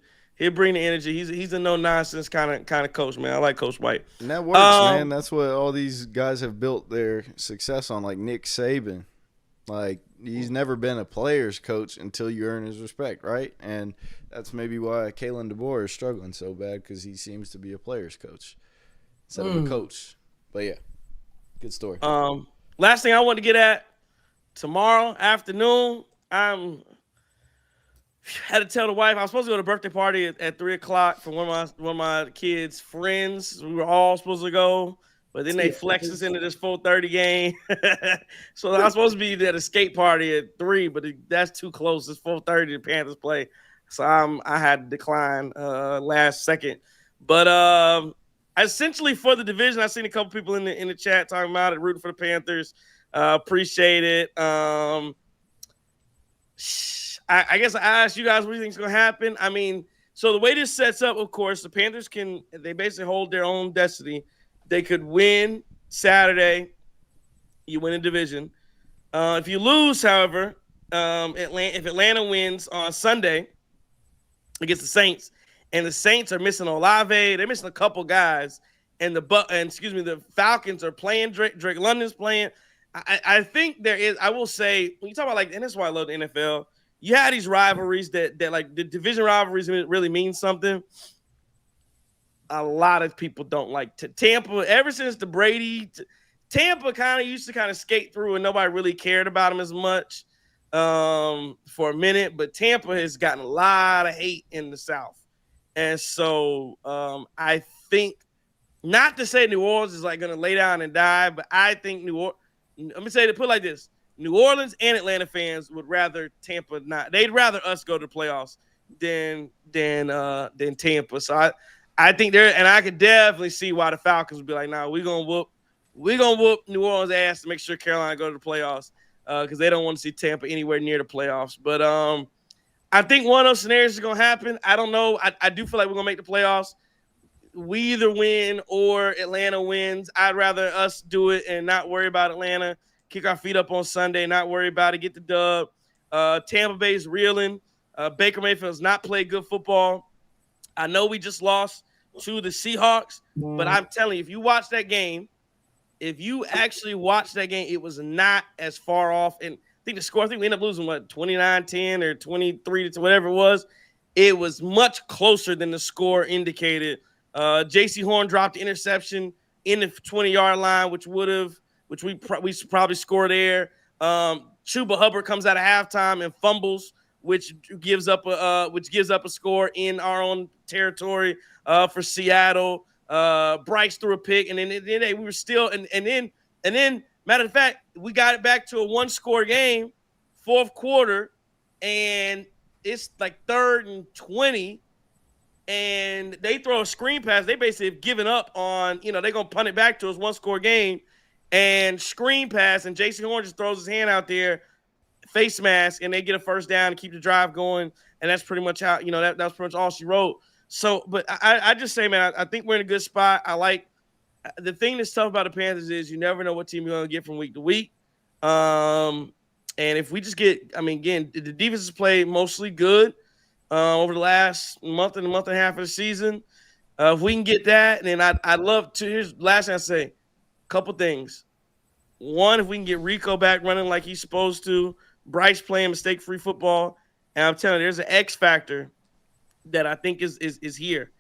bring the energy. He's a no nonsense kind of coach, man. I like Coach White. And that works, man. That's what all these guys have built their success on, like Nick Saban. Like, he's never been a player's coach until you earn his respect, right? And that's maybe why Kalen DeBoer is struggling so bad, because he seems to be a player's coach instead of a coach. But, yeah, good story. Last thing I want to get at, tomorrow afternoon, had to tell the wife I was supposed to go to a birthday party at 3 o'clock for one of my kids' friends. We were all supposed to go. But then they flexed us into this 4:30 game. So I was supposed to be at a skate party at 3, but that's too close. It's 4:30. The Panthers play. So I had to decline last second. But essentially for the division, I've seen a couple people in the chat talking about it, rooting for the Panthers. Appreciate it. I guess I asked you guys what do you think is going to happen. I mean, so the way this sets up, of course, the Panthers they basically hold their own destiny. They could win Saturday. You win a division. If you lose, however, if Atlanta wins on Sunday against the Saints, and the Saints are missing Olave, they're missing a couple guys, and the Falcons are playing. Drake London's playing. I think there is. I will say when you talk about and that's why I love the NFL. You have these rivalries that like the division rivalries really mean something. A lot of people don't like Tampa. Ever since the Brady, Tampa kind of used to kind of skate through and nobody really cared about them as much for a minute. But Tampa has gotten a lot of hate in the South. And so I think, not to say New Orleans is like going to lay down and die, but I think let me say to put it like this. New Orleans and Atlanta fans would rather Tampa not. They'd rather us go to the playoffs than Tampa. So I think and I could definitely see why the Falcons would be like, nah, we're gonna whoop New Orleans ass to make sure Carolina go to the playoffs because they don't want to see Tampa anywhere near the playoffs. But I think one of those scenarios is gonna happen. I don't know. I do feel like we're gonna make the playoffs. We either win or Atlanta wins. I'd rather us do it and not worry about Atlanta. Kick our feet up on Sunday, not worry about it, get the dub. Tampa Bay's reeling. Baker Mayfield's not played good football. I know we just lost to the Seahawks, but I'm telling you, if you watch that game, if you actually watch that game, it was not as far off. And I think we ended up losing, 29-10 or 23 to whatever it was. It was much closer than the score indicated. J.C. Horn dropped the interception in the 20-yard line, which we probably score there. Chuba Hubbard comes out of halftime and fumbles, which gives up a score in our own territory for Seattle. Bryce threw a pick, and then we were still and then matter of fact, we got it back to a one-score game, fourth quarter, and it's like 3rd and 20. And they throw a screen pass. They basically have given up on, they're going to punt it back to us, one-score game. And screen pass, and J.C. Horn just throws his hand out there, face mask, and they get a first down to keep the drive going. And that's pretty much how, that was pretty much all she wrote. So, but I just say, man, I think we're in a good spot. I like the thing that's tough about the Panthers is you never know what team you're going to get from week to week. And if we just again, the defense has played mostly good over the last month and a half of the season. If we can get that, then I'd love to. Here's the last thing I say. Couple things. One, if we can get Rico back running like he's supposed to, Bryce playing mistake-free football, and I'm telling you, there's an X factor that I think is here.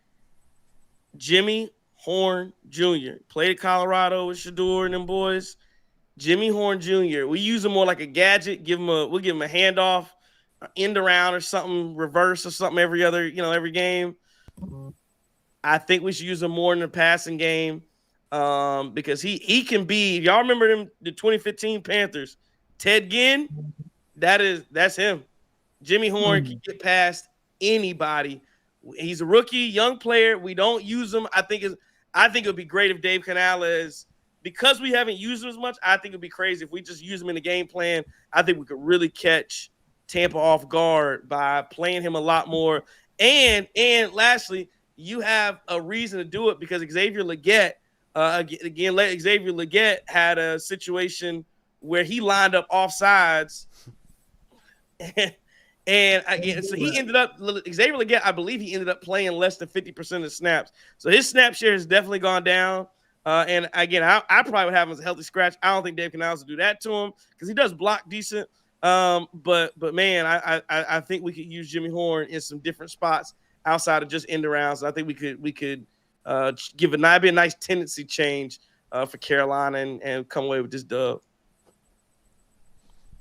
Jimmy Horn Jr. played at Colorado with Shador and them boys. Jimmy Horn Jr. We use him more like a gadget. We'll give him a handoff, end around or something, reverse or something every game. I think we should use him more in the passing game. Because he can be. Y'all remember the 2015 Panthers? Ted Ginn, that's him. Jimmy Horn can get past anybody. He's a rookie, young player. We don't use him. I think it would be great if Dave Canales, because we haven't used him as much. I think it'd be crazy if we just use him in the game plan. I think we could really catch Tampa off guard by playing him a lot more. And lastly, you have a reason to do it because Xavier Legette. Xavier Legette had a situation where he lined up offsides, so he ended up Xavier Legette. I believe he ended up playing less than 50% of the snaps. So his snap share has definitely gone down. And again, I probably would have him as a healthy scratch. I don't think Dave Canales will do that to him because he does block decent. But man, I think we could use Jimmy Horn in some different spots outside of just end arounds. I think we could. Be a nice tendency change for Carolina and come away with this dub.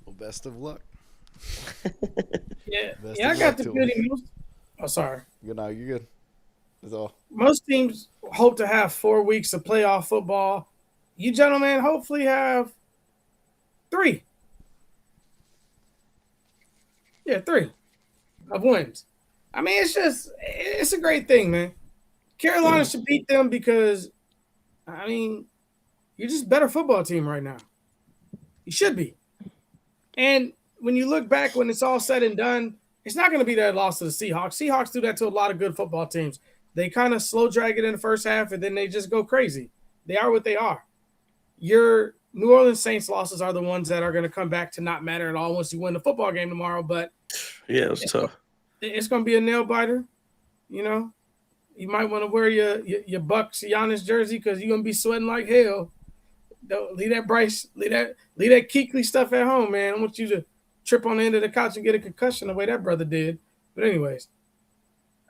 Well, best of luck. Yeah, I got the feeling. Sorry. You're good. That's all. Most teams hope to have 4 weeks of playoff football. You gentlemen hopefully have 3. Yeah, 3 of wins. I mean, it's a great thing, man. Carolina should beat them because, I mean, you're just a better football team right now. You should be. And when you look back, when it's all said and done, it's not going to be that loss to the Seahawks. Seahawks do that to a lot of good football teams. They kind of slow drag it in the first half, and then they just go crazy. They are what they are. Your New Orleans Saints losses are the ones that are going to come back to not matter at all once you win the football game tomorrow. But yeah, it was tough. It's going to be a nail biter. You know, you might want to wear your Bucks Giannis jersey because you're going to be sweating like hell. Don't leave that Bryce, leave that Kuechly stuff at home, man. I want you to trip on the end of the couch and get a concussion the way that brother did. But anyways,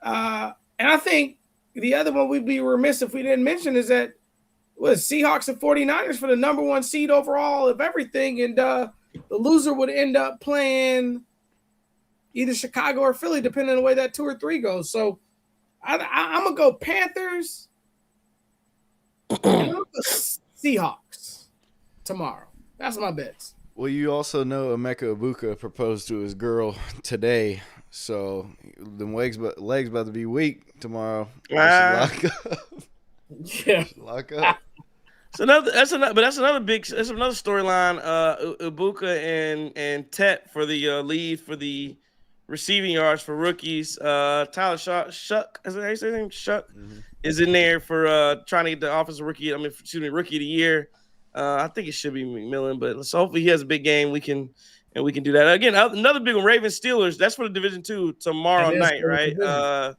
and I think the other one we'd be remiss if we didn't mention is that Seahawks and 49ers for the number one seed overall of everything, and the loser would end up playing either Chicago or Philly, depending on the way that 2 or 3 goes. So I'm gonna go Panthers and I'm gonna go Seahawks tomorrow. That's my bets. Well, you also know Emeka Ibuka proposed to his girl today, so the legs about to be weak tomorrow. Lock up. Yeah, lock up. That's another storyline. Ibuka and Tet for the lead for the receiving yards for rookies. Tyler Shuck, is that how you say his name? Shuck is in there for trying to get the offensive rookie. Rookie of the year. I think it should be McMillan, but so hopefully he has a big game. We can do that again. Another big one, Ravens Steelers. That's for the Division 2 tomorrow night, right?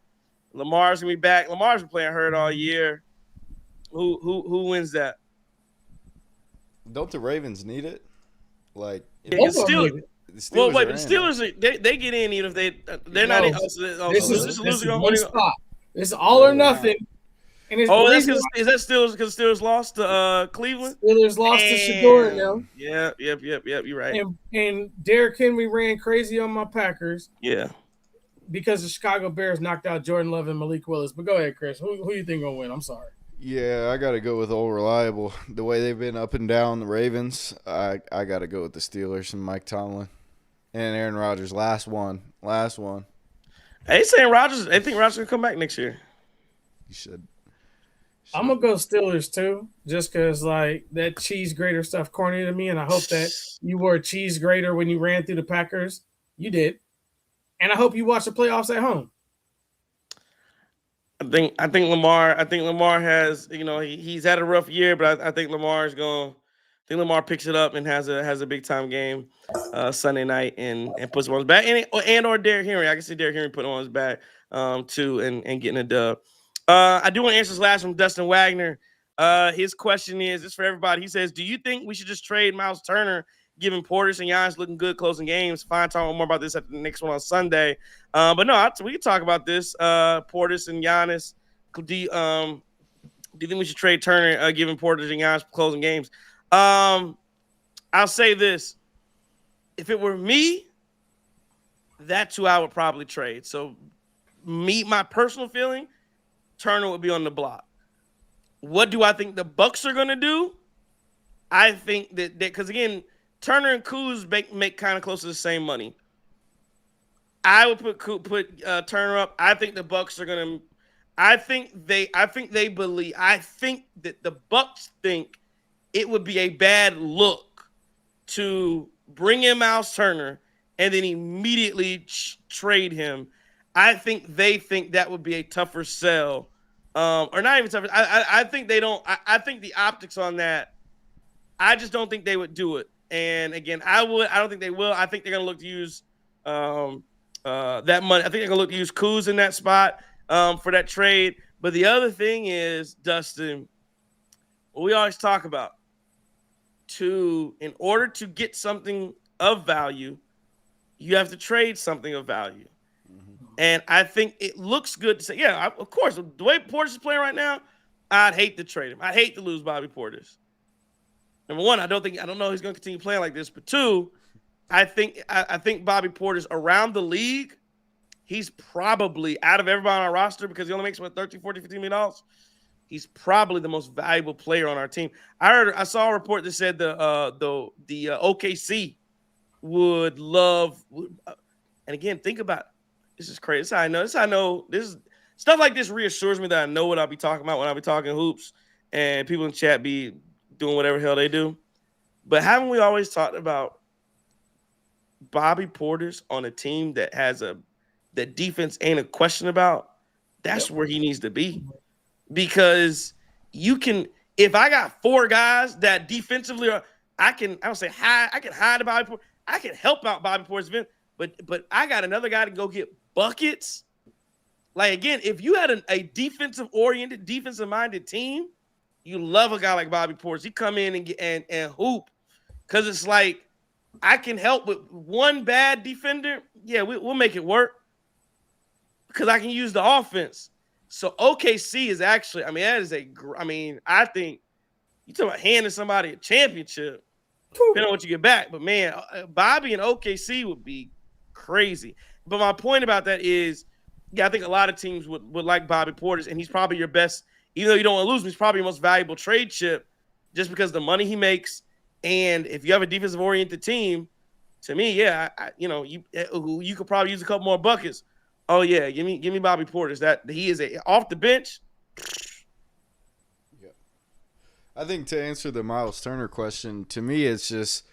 Lamar's gonna be back. Lamar's been playing hurt all year. Who wins that? Don't the Ravens need it? Like the Steelers. Well, wait, but the Steelers they get in even if they're not in. This is one spot. It's all or nothing. And that's because because Steelers lost to Cleveland. Steelers lost to Shador now. Yeah, yep. You're right. And Derrick Henry ran crazy on my Packers. Yeah, because the Chicago Bears knocked out Jordan Love and Malik Willis. But go ahead, Chris. Who you think gonna win? I'm sorry. Yeah, I got to go with old reliable. The way they've been up and down the Ravens, I got to go with the Steelers and Mike Tomlin and Aaron Rodgers. Last one. They saying Rodgers. They think Rodgers gonna come back next year. You should. I'm gonna go Steelers too, just because like that cheese grater stuff corny to me, and I hope that you wore a cheese grater when you ran through the Packers. You did, and I hope you watch the playoffs at home. I think Lamar. I think Lamar has. He's had a rough year, but I think Lamar's going. I think Lamar picks it up and has a big time game Sunday night and puts him on his back and or Derrick Henry. I can see Derrick Henry putting on his back too and getting a dub. I do want to answer this last from Dustin Wagner. His question is this for everybody. He says, "Do you think we should just trade Miles Turner, given Portis and Giannis looking good closing games?" Fine, talk more about this at the next one on Sunday. But no, we can talk about this. Portis and Giannis. Do you think we should trade Turner, given Portis and Giannis closing games? I'll say this: if it were me, that's who I would probably trade. So, my personal feeling. Turner would be on the block. What do I think the Bucks are going to do? I think that because again, Turner and Kuz make kind of close to the same money. I would put Turner up. I think the Bucks are going to. I think that the Bucks think it would be a bad look to bring in Miles Turner and then immediately trade him. I think they think that would be a tougher sell. Or not even tougher. I think they don't. I think the optics on that, I just don't think they would do it. And again, I don't think they will. I think they're going to look to use that money. I think they're going to look to use Kuz in that spot for that trade. But the other thing is, Dustin, what we always talk about, in order to get something of value, you have to trade something of value. And I think it looks good to say, yeah, of course, the way Portis is playing right now, I'd hate to trade him. I'd hate to lose Bobby Portis. Number one, I don't know he's going to continue playing like this. But two, I think Bobby Portis around the league, he's probably out of everybody on our roster because he only makes $13, $14, $15 million. He's probably the most valuable player on our team. I saw a report that said the OKC would love, and again, think about it. This is crazy. This is how I know. This is how I know. This is stuff like this reassures me that I know what I'll be talking about when I'll be talking hoops, and people in chat be doing whatever hell they do. But haven't we always talked about Bobby Porter's on a team that has that defense ain't a question about? That's where he needs to be, because you can. If I got 4 guys that defensively are, I don't say hide. I can hide Bobby Porter. I can help out Bobby Porter's event, but I got another guy to go get buckets. Like, again, if you had a defensive-oriented, defensive-minded team, you love a guy like Bobby Portis. He come in and hoop, because it's like, I can help with one bad defender. Yeah, we'll make it work, because I can use the offense. So OKC is actually, I think you talk about handing somebody a championship, depending on what you get back. But, man, Bobby and OKC would be crazy. But my point about that is, yeah, I think a lot of teams would like Bobby Portis, and he's probably your best, even though you don't want to lose him, he's probably your most valuable trade chip just because of the money he makes. And if you have a defensive-oriented team, to me, yeah, you could probably use a couple more buckets. Oh, yeah, give me Bobby Portis. That he is off the bench. Yeah. I think to answer the Miles Turner question, to me, it's just,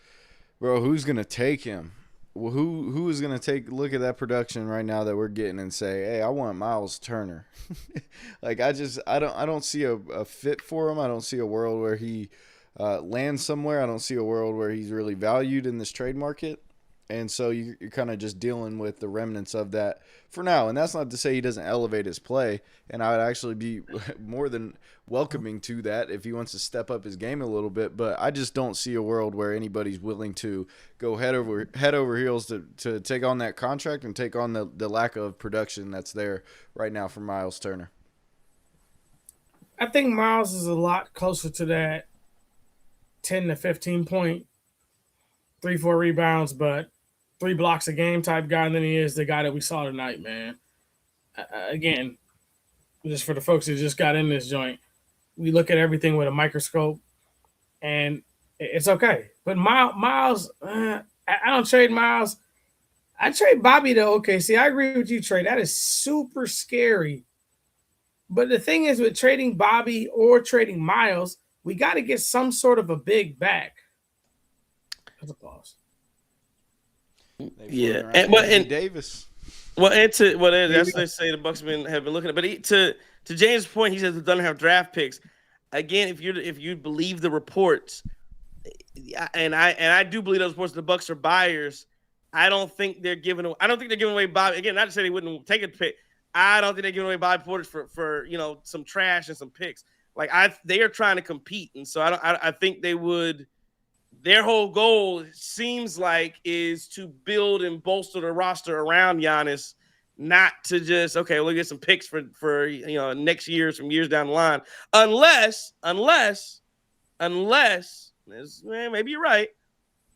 bro, who's going to take him? Well, who is going to look at that production right now that we're getting and say, hey, I want Miles Turner? Like, I don't see a fit for him. I don't see a world where he lands somewhere. I don't see a world where he's really valued in this trade market. And so you're kind of just dealing with the remnants of that for now. And that's not to say he doesn't elevate his play. And I would actually be more than welcoming to that if he wants to step up his game a little bit. But I just don't see a world where anybody's willing to go head over heels to take on that contract and take on the lack of production that's there right now for Miles Turner. I think Miles is a lot closer to that 10 to 15 point, 3-4 rebounds, but 3 blocks a game type guy than he is the guy that we saw tonight, man. Again, just for the folks who just got in this joint, we look at everything with a microscope, and it's okay. But Miles, I don't trade Miles. I trade Bobby to OKC. I agree with you, Trey. That is super scary. But the thing is, with trading Bobby or trading Miles, we got to get some sort of a big back. That's a pause. Yeah, and Davis. That's what they say the Bucks have been looking at. But to James' point, he says they don't have draft picks. Again, if you believe the reports, and I do believe those reports, the Bucks are buyers. I don't think they're giving away Bobby. Again, not to say they wouldn't take a pick. I don't think they're giving away Bobby Portis for some trash and some picks. Like, they are trying to compete, and so I think they would. Their whole goal seems like is to build and bolster the roster around Giannis, not to just, okay, we'll get some picks for next year, some years down the line. Unless maybe you're right.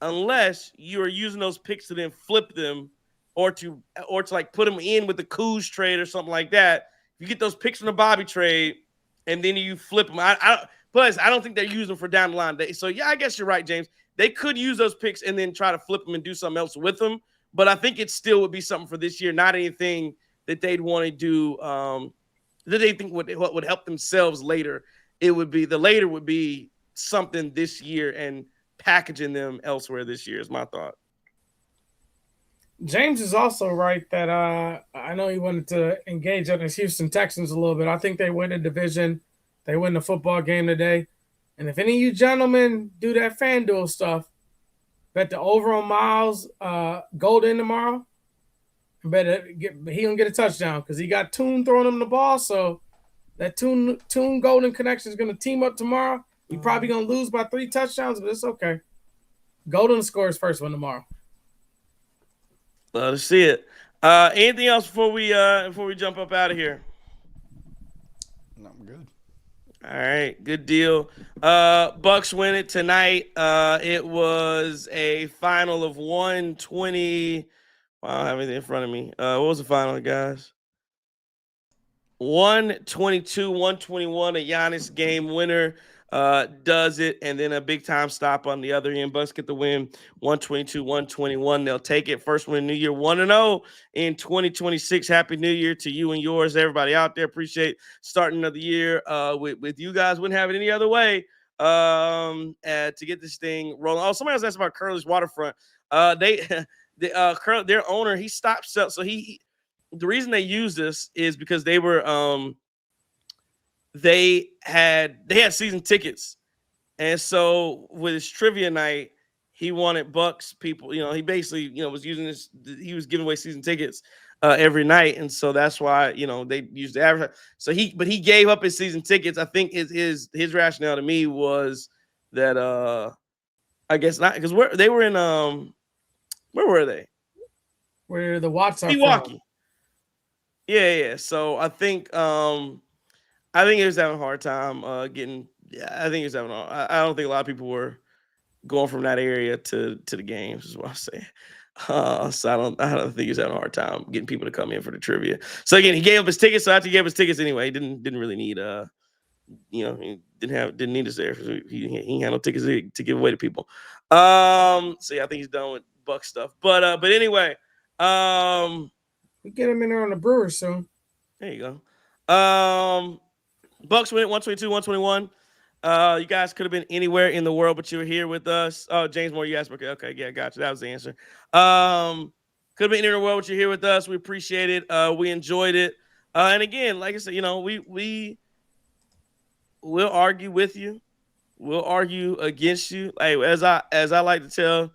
Unless you are using those picks to then flip them or to like put them in with the Kuz trade or something like that. You get those picks from the Bobby trade and then you flip them. Plus, I don't think they're using them for down the line. So, yeah, I guess you're right, James. They could use those picks and then try to flip them and do something else with them. But I think it still would be something for this year, not anything that they'd want to do that they think what would help themselves later. The later would be something this year and packaging them elsewhere this year is my thought. James is also right that I know he wanted to engage on his Houston Texans a little bit. I think they win the division. They win the football game today. And if any of you gentlemen do that FanDuel stuff, bet the over on Miles Golden tomorrow. He gonna get a touchdown because he got Toon throwing him the ball. So that Toon Golden connection is gonna team up tomorrow. He's probably gonna lose by 3 touchdowns, but it's okay. Golden scores first one tomorrow. Love to see it. Anything else before we jump up out of here? No, I'm good. All right, good deal. Bucks win it tonight. It was a final of 120. Wow, I don't have anything in front of me. What was the final, guys? 122-121, a Giannis game winner. does it, and then a big time stop on the other end. Bucks get the win, 122-121. They'll take it. First win in New Year, 1-0 in 2026. Happy New Year to you and yours, everybody out there. Appreciate starting of the year with you guys. Wouldn't have it any other way to get this thing rolling. Oh, somebody else asked about Curly's Waterfront. Their owner, he stopped sell. So the reason they use this is because they were they had season tickets, and so with his trivia night, he wanted Bucks people. He basically was using this. He was giving away season tickets every night, and so that's why they used the advertise. So he gave up his season tickets. I think his rationale to me was that I guess not, because they were in where were they? Where the Watts are Milwaukee. from. Yeah. So I think he was having a hard time getting. Yeah, I think he was having. I don't think a lot of people were going from that area to the games. Is what I'm saying. So I don't think he was having a hard time getting people to come in for the trivia. So again, he gave up his tickets. So after he gave up his tickets anyway, he didn't really need he didn't need us there. He had no tickets to give away to people. So yeah, I think he's done with Buck stuff. But anyway, we get him in there on the Brewers soon. There you go. Bucks win 122-121. You guys could have been anywhere in the world, but you were here with us. Oh, James Moore, you asked. Okay, yeah, gotcha. That was the answer. Could have been anywhere in the world, but you're here with us. We appreciate it. We enjoyed it. And again, like I said, we'll argue with you. We'll argue against you. Hey, as I like to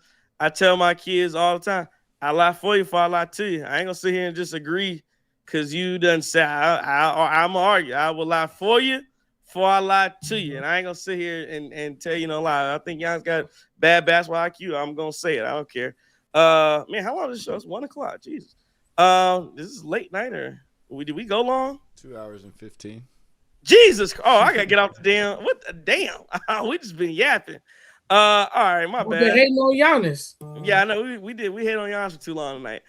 tell my kids all the time, I lie for you before I lie to you. I ain't gonna sit here and just agree because you done say I'm gonna argue. I will lie for you before I lie to you, and I ain't gonna sit here and tell you no lie. I think y'all's got bad basketball IQ. I'm gonna say it. I don't care. Man, how long is this show? It's 1:00. Jesus. This is late night, or did we go long? 2 hours and 15. Jesus. Oh, I gotta get off the damn. What the damn? We just been yapping. All right, my bad. We've been hating on Giannis. Yeah, I know we did. We hate on Giannis for too long tonight.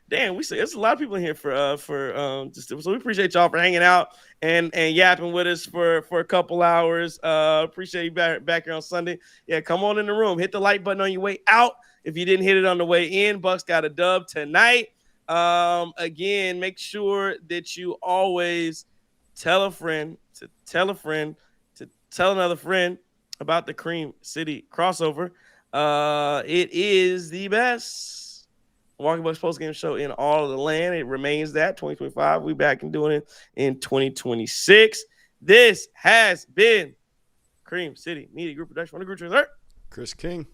Damn, we say there's a lot of people in here for just so we appreciate y'all for hanging out and yapping with us for a couple hours. Appreciate you back here on Sunday. Yeah, come on in the room. Hit the like button on your way out. If you didn't hit it on the way in, Bucks got a dub tonight. Again, make sure that you always tell a friend to tell a friend to tell another friend about the Cream City crossover. It is the best Milwaukee Bucks Postgame Show in all of the land. It remains that 2025. We back and doing it in 2026. This has been Cream City Media Group production. On the group resort, Chris King,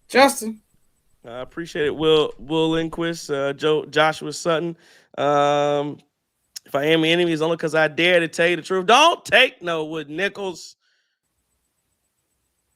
Justin. I appreciate it. Will Lindquist, Joshua Sutton. If I am an enemy, it's only because I dare to tell you the truth. Don't take no with Nichols.